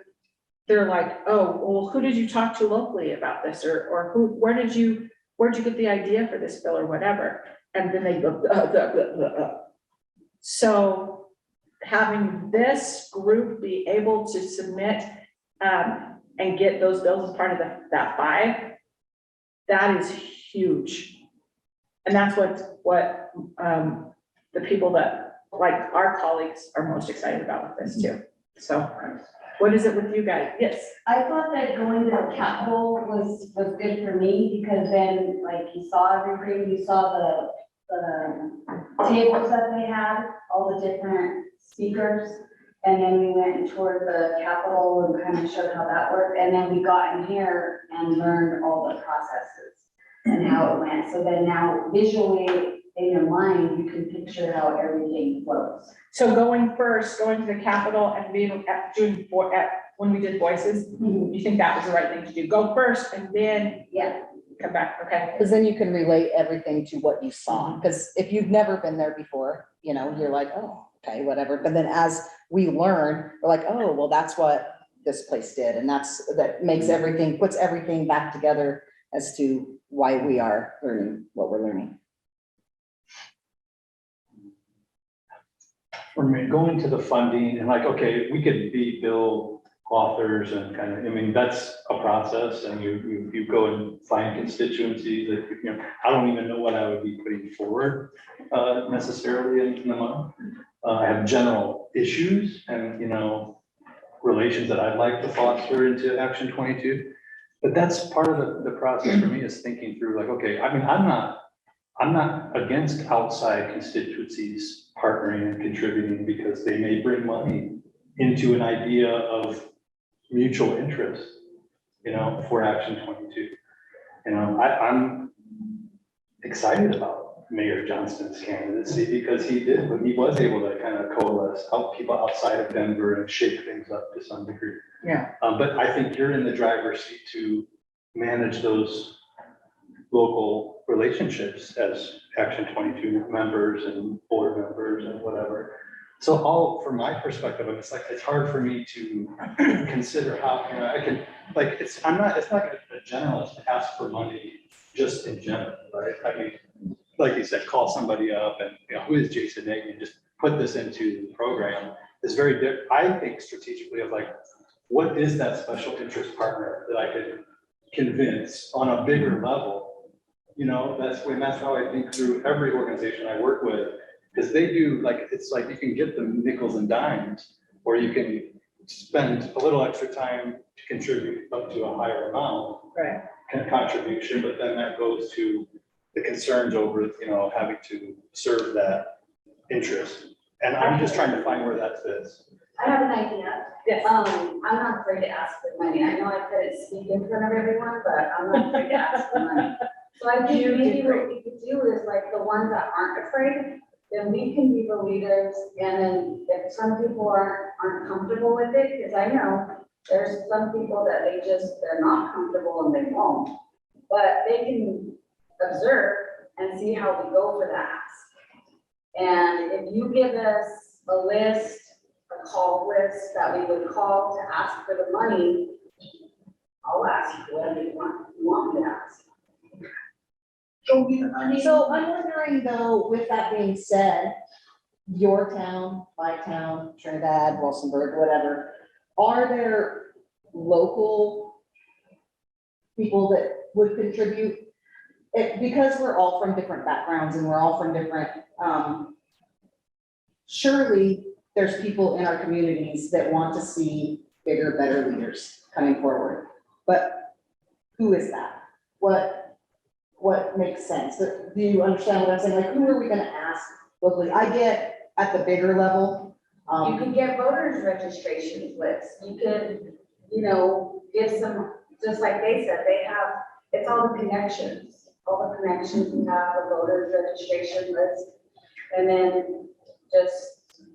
like, oh, well, who did you talk to locally about this? Or where'd you get the idea for this bill or whatever? And then they go, So having this group be able to submit, and get those bills as part of that 5, that is huge. And that's what the people that, like our colleagues, are most excited about with this too. So what is it with you guys? Yes. I thought that going to the Capitol was good for me, because then, like, you saw everything, you saw the tables that they had, all the different speakers. And then we went and toured the Capitol and kind of showed how that worked. And then we got in here and learned all the processes and how it went. So then now visually in your mind, you can picture how everything flows. So going to the Capitol and being when we did voices, you think that was the right thing to do? Go first and then come back, okay? Because then you can relate everything to what you saw. Because if you've never been there before, you know, you're like, oh, okay, whatever. But then as we learn, we're like, oh, well, that's what this place did. And that makes everything, puts everything back together as to why we are learning what we're learning. For me, going to the funding and like, okay, we could be bill authors and kind of, I mean, that's a process, and you go and find constituencies that, you know, I don't even know what I would be putting forward necessarily in the month. I have general issues and, you know, relations that I'd like to foster into Action 22. But that's part of the process for me, is thinking through like, okay, I mean, I'm not against outside constituencies partnering and contributing, because they may bring money into an idea of mutual interest, you know, for Action 22. You know, I'm excited about Mayor Johnston's candidacy, because he was able to kind of coalesce, help people outside of Denver and shake things up to some degree. Yeah. But I think you're in the driver's seat to manage those local relationships as Action 22 members and board members and whatever. So all, from my perspective, it's like, it's hard for me to consider how, you know, I can, like, it's not a generalist to ask for money just in general, right? I mean, like you said, call somebody up and, you know, who is Jason Nagy, and just put this into the program is very different. I think strategically of like, what is that special interest partner that I could convince on a bigger level? You know, that's how I think through every organization I work with, because they do, like, it's like you can get them nickels and dimes, or you can spend a little extra time to contribute up to a higher amount. Right. Contribution, but then that goes to the concerns over, you know, having to serve that interest. And I'm just trying to find where that fits. I have an idea. Yes. I'm not afraid to ask for money. I know I couldn't speak in front of everyone, but I'm not afraid to ask for money. So I think maybe what we could do is, like, the ones that aren't afraid, then we can be the leaders. And then if some people aren't comfortable with it, because I know there's some people that they're not comfortable and they won't, but they can observe and see how we go for that ask. And if you give us a list, a call list that we would call to ask for the money, I'll ask you whatever you want me to ask. So I'm wondering though, with that being said, your town, my town, Trinidad, Wilsonburg, whatever, are there local people that would contribute? Because we're all from different backgrounds and we're all from different, surely there's people in our communities that want to see bigger, better leaders coming forward. But who is that? What makes sense? Do you understand what I'm saying? Like, who are we gonna ask locally? I get at the bigger level. You can get voters registration lists. You could, you know, give some, just like they said, they have, it's all the connections. All the connections you have, a voters registration list. And then just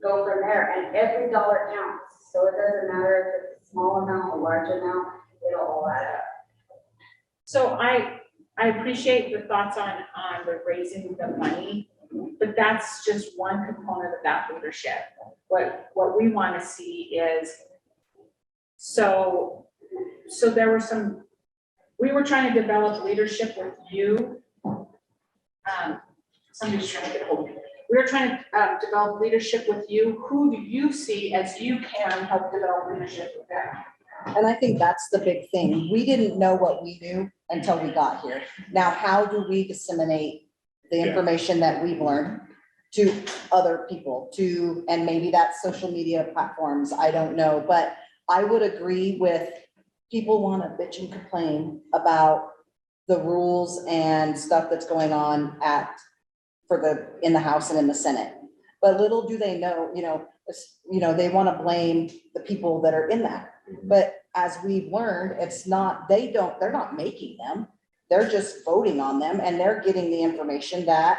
go from there, and every dollar counts. So it doesn't matter if it's a small amount or large amount, it'll all add up. So I appreciate the thoughts on the raising the money, but that's just one component of that leadership. What we want to see is, so there were we were trying to develop leadership with you. Somebody's trying to get hold of me. we're trying to develop leadership with you. Who do you see as you can help develop leadership with them? And I think that's the big thing. We didn't know what we knew until we got here. Now, how do we disseminate the information that we've learned to other people, and maybe that's social media platforms, I don't know, but I would agree with, people want to bitch and complain about the rules and stuff that's going on in the House and in the Senate. But little do they know, they want to blame the people that are in that. But as we've learned, they're not making them. They're just voting on them, and they're getting the information that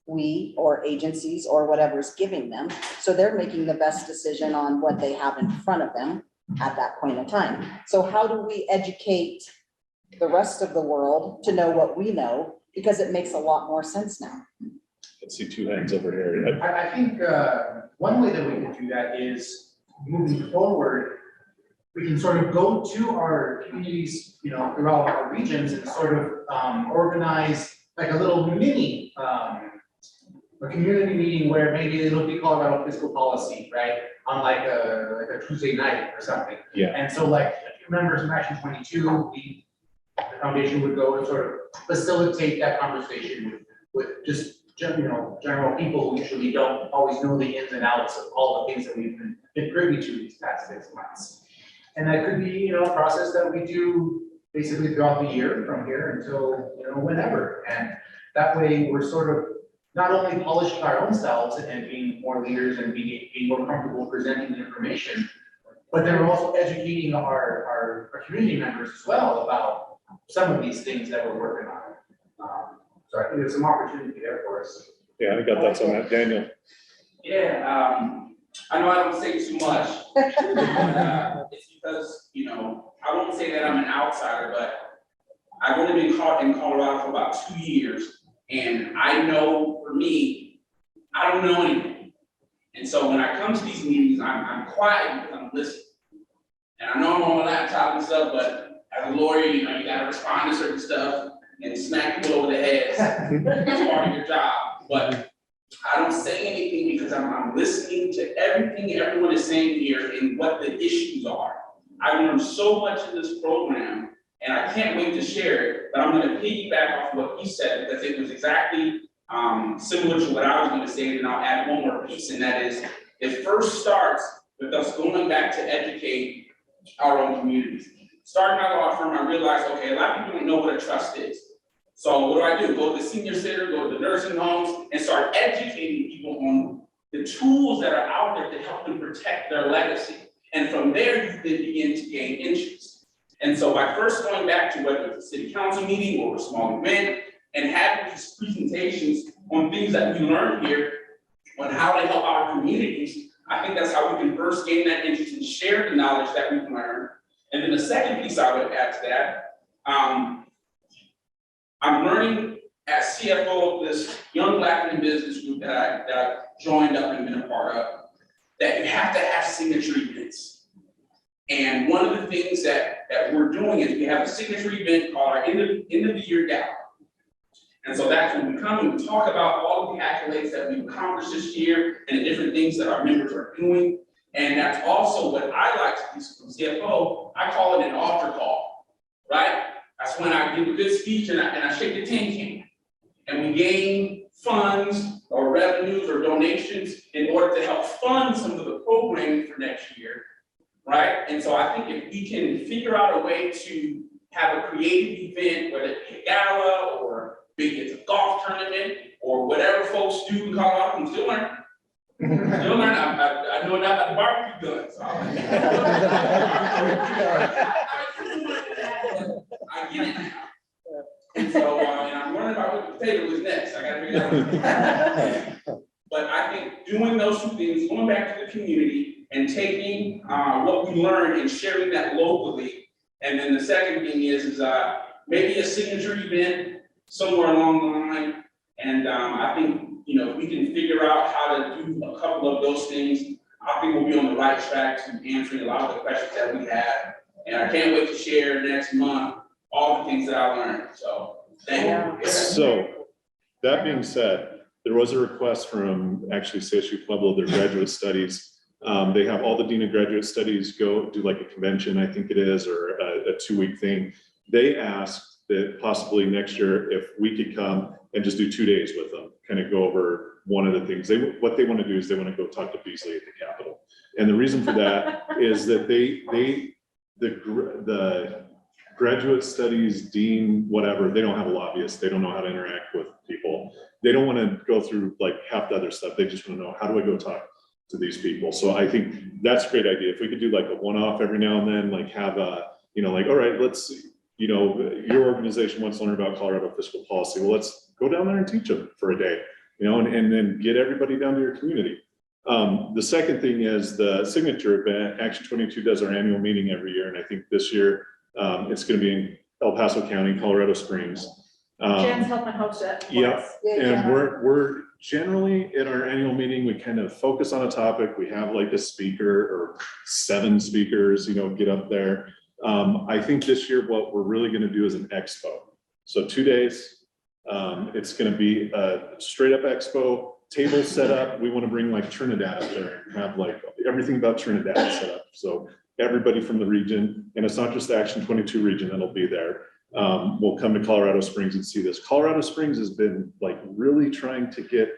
we or agencies or whatever is giving them. So they're making the best decision on what they have in front of them at that point in time. So how do we educate the rest of the world to know what we know? Because it makes a lot more sense now. I see two hands over here. I think one way that we can do that is moving forward, we can sort of go to our communities, throughout our regions and sort of organize like a little mini, a community meeting where maybe it'll be Colorado fiscal policy, right? On like a Tuesday night or something. Yeah. And so like a few members of Action 22, the foundation would go and sort of facilitate that conversation with just general people who usually don't always know the ins and outs of all the things that we've been privy to these past 6 months. And that could be, a process that we do basically throughout the year from here until, whenever. And that way we're sort of not only polishing our own selves and being more leaders and being more comfortable presenting the information, but then we're also educating our community members as well about some of these things that we're working on. So I think there's some opportunity there for us. Yeah, I got that on that, Daniel. Yeah, I know I don't say too much. It's because, I won't say that I'm an outsider, but I've only been caught in Colorado for about 2 years. And I know for me, I don't know anything. And so when I come to these meetings, I'm quiet because I'm listening. And I know I'm on my laptop and stuff, but as a lawyer, you gotta respond to certain stuff and smack people over the heads. That's part of your job. But I don't say anything because I'm listening to everything everyone is saying here and what the issues are. I learned so much in this program, and I can't wait to share it, but I'm gonna piggyback off of what you said, because it was exactly similar to what I was gonna say, and I'll add one more piece, and that is, it first starts with us going back to educate our own communities. Starting my law firm, I realized, okay, a lot of people don't know what a trust is. So what do? Go to the senior center, go to the nursing homes, and start educating people on the tools that are out there to help them protect their legacy. And from there, you then begin to gain interest. And so by first going back to whether it's a city council meeting or a small event, and having these presentations on things that we learned here, on how to help our communities, I think that's how we can first gain that interest and share the knowledge that we've learned. And then the second piece I would add to that, I'm learning as CFO of this young Black women business group that I joined up and been a part of, that you have to have signature events. And one of the things that we're doing is we have a signature event called our end of the year gala. And so that's when we come and we talk about all of the accolades that we've accomplished this year and the different things that our members are doing. And that's also what I like to do from CFO. I call it an altar call, right? That's when I give a good speech and I shake the tin can. And we gain funds or revenues or donations in order to help fund some of the programming for next year, right? And so I think if we can figure out a way to have a creative event, whether it be a gala or maybe it's a golf tournament or whatever folks do in Colorado, I'm still learning. Still learning. I know enough about the barbecue guns. I get it now. And so, and I'm learning about what the potato is next. I gotta figure out. But I think doing those two things, going back to the community and taking what we learned and sharing that locally. And then the second thing is maybe a signature event somewhere along the line. And I think, if we can figure out how to do a couple of those things, I think we'll be on the right track to answering a lot of the questions that we have. And I can't wait to share next month all the things that I learned. So thank you. So that being said, there was a request from actually CSU Pueblo, their graduate studies. They have all the Dean of Graduate Studies go do like a convention, I think it is, or a 2-week thing. They asked that possibly next year, if we could come and just do 2 days with them, kind of go over one of the things. What they want to do is they want to go talk to Beasley at the Capitol. And the reason for that is that the graduate studies dean, whatever, they don't have a lobbyist. They don't know how to interact with people. They don't want to go through like half the other stuff. They just want to know, how do I go talk to these people? So I think that's a great idea. If we could do like a one-off every now and then, like have a, like, all right, let's, your organization wants to learn about Colorado fiscal policy. Well, let's go down there and teach them for a day, and then get everybody down to your community. The second thing is the signature event. Action 22 does our annual meeting every year. And I think this year it's going to be in El Paso County, Colorado Springs. Jen's helping host it. Yeah, and we're generally at our annual meeting, we kind of focus on a topic. We have like a speaker or 7 speakers, get up there. I think this year what we're really going to do is an expo. So 2 days. It's going to be a straight up expo, table set up. We want to bring like Trinidad up there and have like everything about Trinidad set up. So everybody from the region, and it's not just the Action 22 region that'll be there. We'll come to Colorado Springs and see this. Colorado Springs has been like really trying to get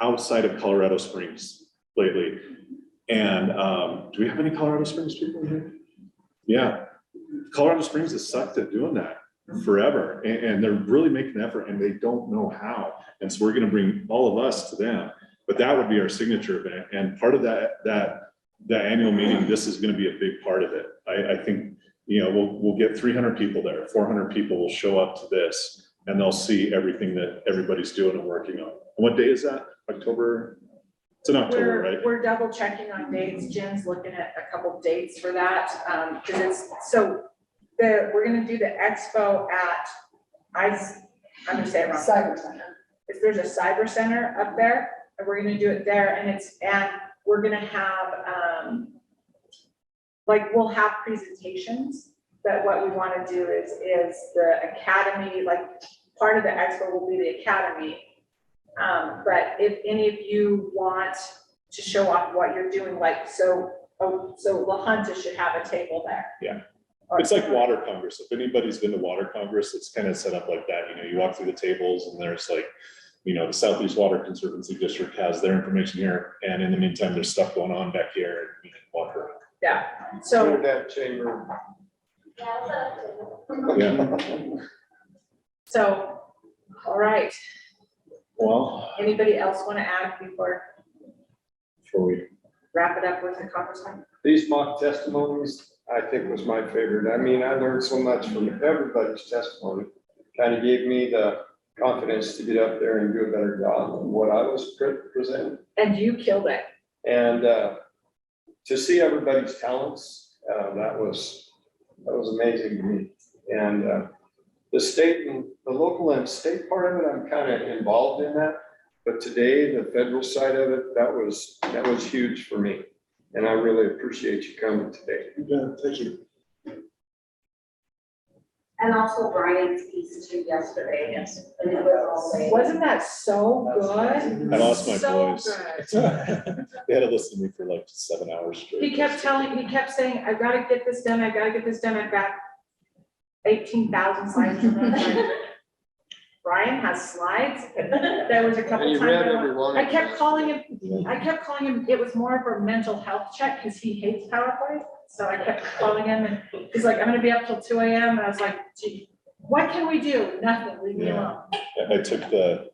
outside of Colorado Springs lately. And do we have any Colorado Springs people here? Yeah, Colorado Springs has sucked at doing that forever, and they're really making an effort, and they don't know how. And so we're going to bring all of us to them. But that would be our signature event, and part of that annual meeting, this is going to be a big part of it. I think we'll get 300 people there. 400 people will show up to this, and they'll see everything that everybody's doing and working on. And what day is that? October? It's in October, right? We're double checking on dates. Jen's looking at a couple of dates for that, because we're gonna do the expo at, I'm gonna say it wrong. Cyber Center. There's a cyber center up there, and we're gonna do it there, and we're gonna have, we'll have presentations, but what we wanna do is the academy, part of the expo will be the academy. But if any of you want to show off what you're doing, so La Junta should have a table there. Yeah. It's like Water Congress. If anybody's been to Water Congress, it's kind of set up like that. You walk through the tables and there's the Southeast Water Conservancy District has their information here. And in the meantime, there's stuff going on back here and you can walk around. Yeah, so. That chamber. Yeah. So, all right. Well. Anybody else want to add before we wrap it up with the conversation? These mock testimonies, I think, was my favorite. I mean, I learned so much from everybody's testimony. Kind of gave me the confidence to get up there and do a better job than what I was presenting. And you killed it. And to see everybody's talents, that was amazing to me. And the state and the local and state part of it, I'm kind of involved in that. But today, the federal side of it, that was huge for me. And I really appreciate you coming today. Yeah, thank you. And also Brian's piece too yesterday. Yes. And it was always. Wasn't that so good? I lost my So voice. good. They had to listen to me for like 7 hours straight. He kept saying, I've got to get this done. I've got 18,000 slides. Brian has slides. There was a couple And you times. read every one I of kept them. calling him, it was more of a mental health check because he hates PowerPoint. So I kept calling him and he's like, I'm gonna be up till 2 a.m. And I was like, gee, what can we do? Nothing, leave me alone. I took the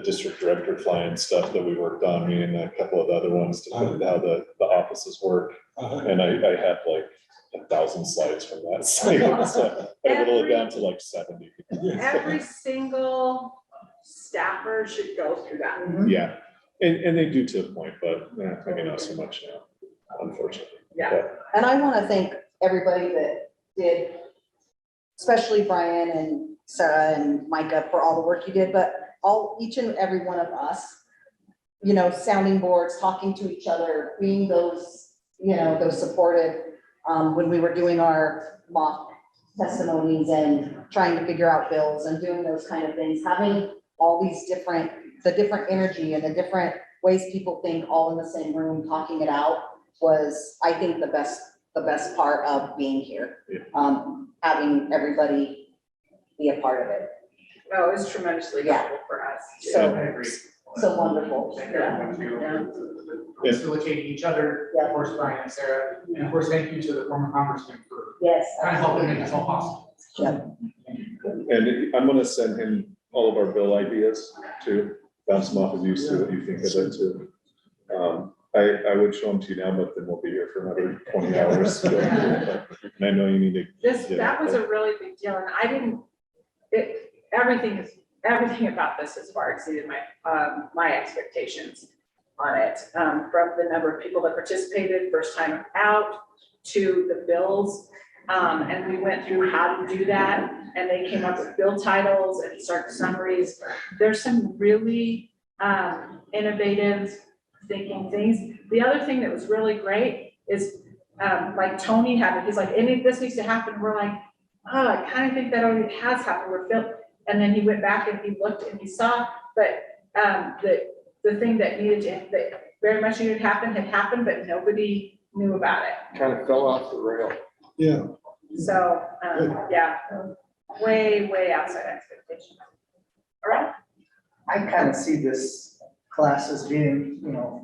district director fly-in stuff that we worked on, me and a couple of the other ones to put how the offices work. And I had like 1,000 slides from that site. So I whittled it down to like 70. Every single staffer should go through that. Yeah, and they do to a point, but maybe not so much now, unfortunately. Yeah. And I want to thank everybody that did, especially Brian and Sarah and Micah for all the work you did, but each and every one of us, sounding boards, talking to each other, being those supportive, when we were doing our mock testimonies and trying to figure out bills and doing those kind of things, having all these different the different energy and the different ways people think all in the same room, talking it out was, I think, the best part of being here. Having everybody be a part of it. No, it was tremendously helpful for us. So wonderful. Thank everyone for facilitating each other, of course, Brian and Sarah, and of course, thank you to the former congressman for Yes. kind of helping make this all possible. And I'm gonna send him all of our bill ideas too, bounce them off of you, see what you think of it too. I would show them to you now, but then we'll be here for another 20 hours. And I know you need to. That was a really big deal, and I didn't, everything about this has far exceeded my expectations on it. From the number of people that participated, first time out, to the bills. And we went through how to do that, and they came up with bill titles and start summaries. There's some really innovative thinking things. The other thing that was really great is, like Tony had it, he's like, this needs to happen. We're like, oh, I kind of think that already has happened. And then he went back and he looked and he saw, but the thing that very much needed to happen had happened, but nobody knew about it. Kind of fell off the rail. Yeah. So, yeah, way outside expectations. All right. I kind of see this class as being,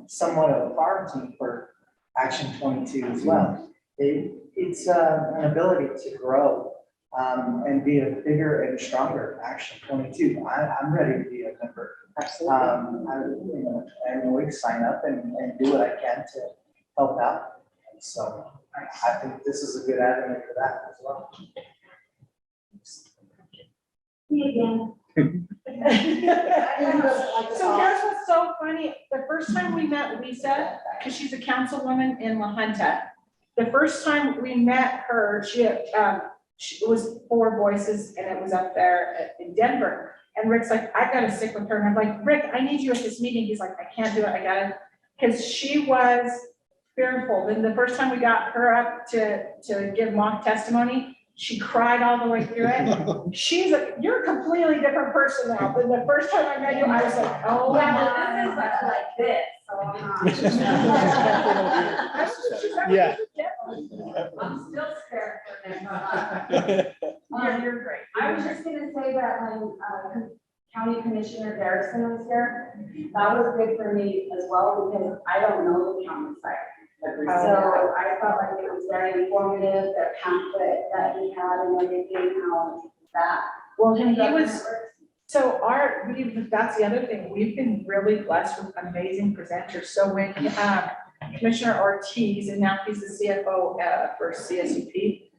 somewhat of a farm team for Action 22 as well. It's an ability to grow and be a bigger and stronger Action 22. I'm ready to be a member. Absolutely. And we sign up and do what I can to help out. So I think this is a good avenue for that as well. Me again. So here's what's so funny. The first time we met Lisa, because she's a councilwoman in La Junta, the first time we met her, she was Four Voices, and it was up there in Denver. And Rick's like, I gotta stick with her. And I'm like, Rick, I need you at this meeting. He's like, I can't do it. I gotta, because she was fearful. Then the first time we got her up to give mock testimony, she cried all the way through it. You're a completely different person now. But the first time I met you, I was like, oh Yeah, my. but this is like this, so I'm not. Yeah. I'm still scared for them. You're great. I was just gonna say that when County Commissioner Garrison was here, that was good for me as well, because I don't know the county side. So I felt like it was very informative, that pamphlet that he had and everything, how that. Well, and he was, so that's the other thing, we've been really blessed with amazing presenters. So when Commissioner Ortiz, and now he's the CFO for CSUP,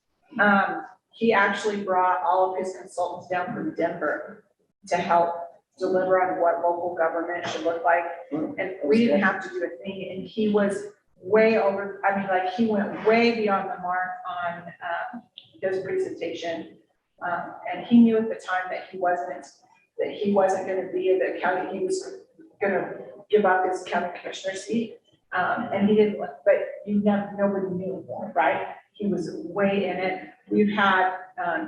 he actually brought all of his consultants down from Denver to help deliver on what local government should look like. And we didn't have to do a thing, and he was way over, he went way beyond the mark on his presentation. And he knew at the time that he wasn't gonna be the county, he was gonna give up his county commissioner seat. And he didn't, but nobody knew, right? He was way in it. We've had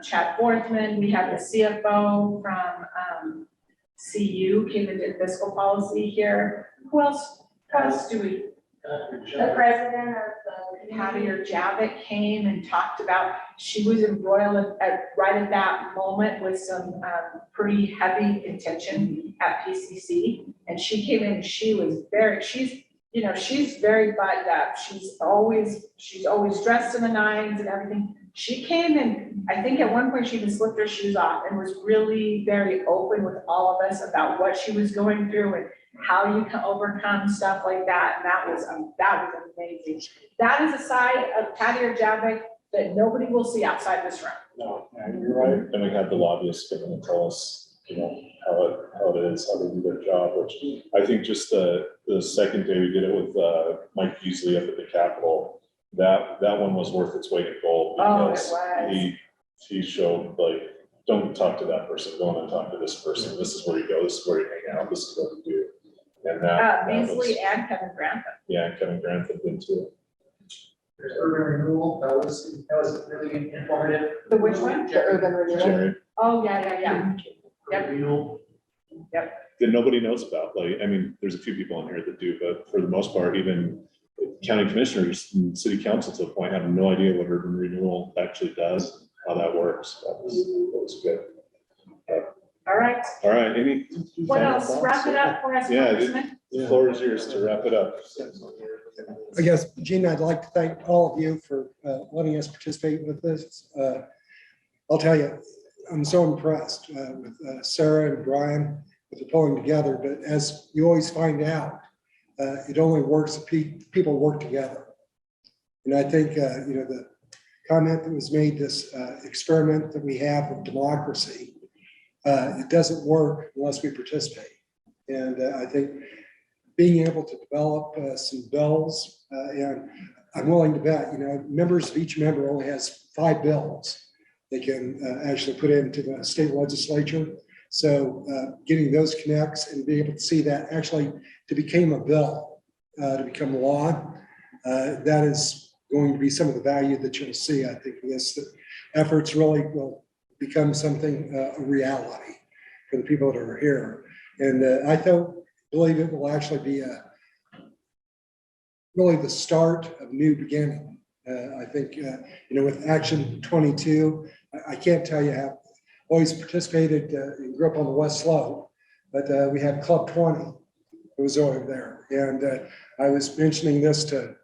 Chad Forthman, we had the CFO from CU came into fiscal policy here. Who else do we? The president of the. Patty or Javik came and talked about, she was embroiled right at that moment with some pretty heavy intention at PCC. And she came in, she's very buttoned up. She's always dressed in the nines and everything. She came and I think at one point she even slipped her shoes off and was really very open with all of us about what she was going through and how you can overcome stuff like that. And that was amazing. That is a side of Patty or Javik that nobody will see outside this room. No, you're right. And we had the lobbyists come in and tell us, how it is, how they do their job, which I think just the second day we did it with Mike Beasley up at the Capitol, that one was worth its weight in gold, because he showed, like, don't talk to that person, go on and talk to this person. This is where you go, this is where you hang out, this is what you do. And that Beasley and Kevin Grantham. Yeah, and Kevin Grantham did too. There's urban renewal, that was really informative. The which one? The urban renewal. Jerry. Oh, yeah. Yep. Renewal. Yep. that nobody knows about. Like, I mean, there's a few people in here that do, but for the most part, even county commissioners and city council to a point have no idea what urban renewal actually does, how that works. That was good. All right, All right, any? what final else? thoughts? Wrap it up for us, Yeah, Congressman. the floor is yours to wrap it up. I guess, Gene, I'd like to thank all of you for letting us participate with this. I'll tell you, I'm so impressed with Sarah and Brian with the pulling together, but as you always find out, it only works if people work together. And I think, the comment that was made, this experiment that we have of democracy, it doesn't work unless we participate. And I think being able to develop some bills, and I'm willing to bet, members of each member only has 5 bills they can actually put into the state legislature. So getting those connects and be able to see that actually to become a bill, to become law, that is going to be some of the value that you'll see, I think, in this. The efforts really will become something, a reality for the people that are here. And I believe it will actually be really the start of new beginning. I think, with Action 22, I can't tell you how, always participated and grew up on the West Slope, but we had Club 20, it was over there. And I was mentioning this to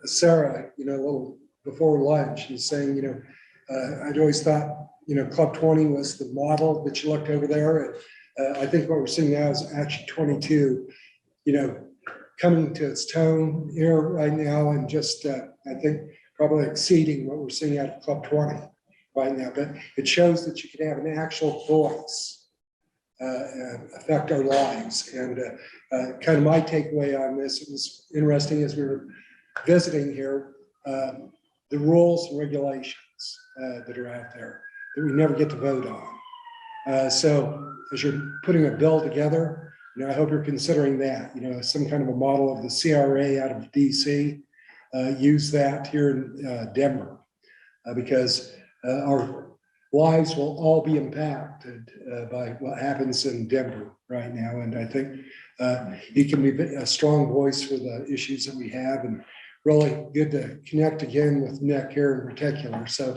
Sarah, a little before lunch, and saying, I'd always thought, Club 20 was the model that you looked over there. And I think what we're seeing now is Action 22, coming to its tone here right now, and just, I think, probably exceeding what we're seeing out of Club 20 right now. But it shows that you can have an actual voice and affect our lives. And kind of my takeaway on this, it was interesting as we were visiting here, the rules and regulations that are out there that we never get to vote on. So as you're putting a bill together, I hope you're considering that, some kind of a model of the CRA out of DC, use that here in Denver, because our lives will all be impacted by what happens in Denver right now. And I think he can be a strong voice for the issues that we have, and really good to connect again with Nick here in particular. So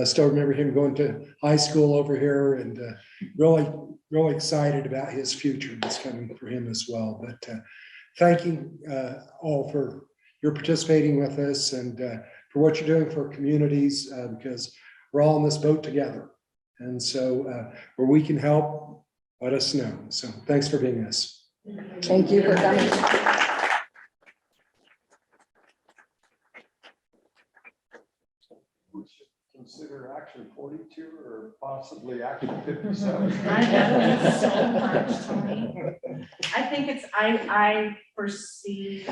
still remember him going to high school over here, and really excited about his future that's coming for him as well. But thanking all for your participating with us, and for what you're doing for communities, because we're all in this boat together. And so where we can help, let us know. So thanks for being us. Thank you for coming. Consider Action 42 or possibly Action 57. I know, it's so much, Tony. I think I foresee,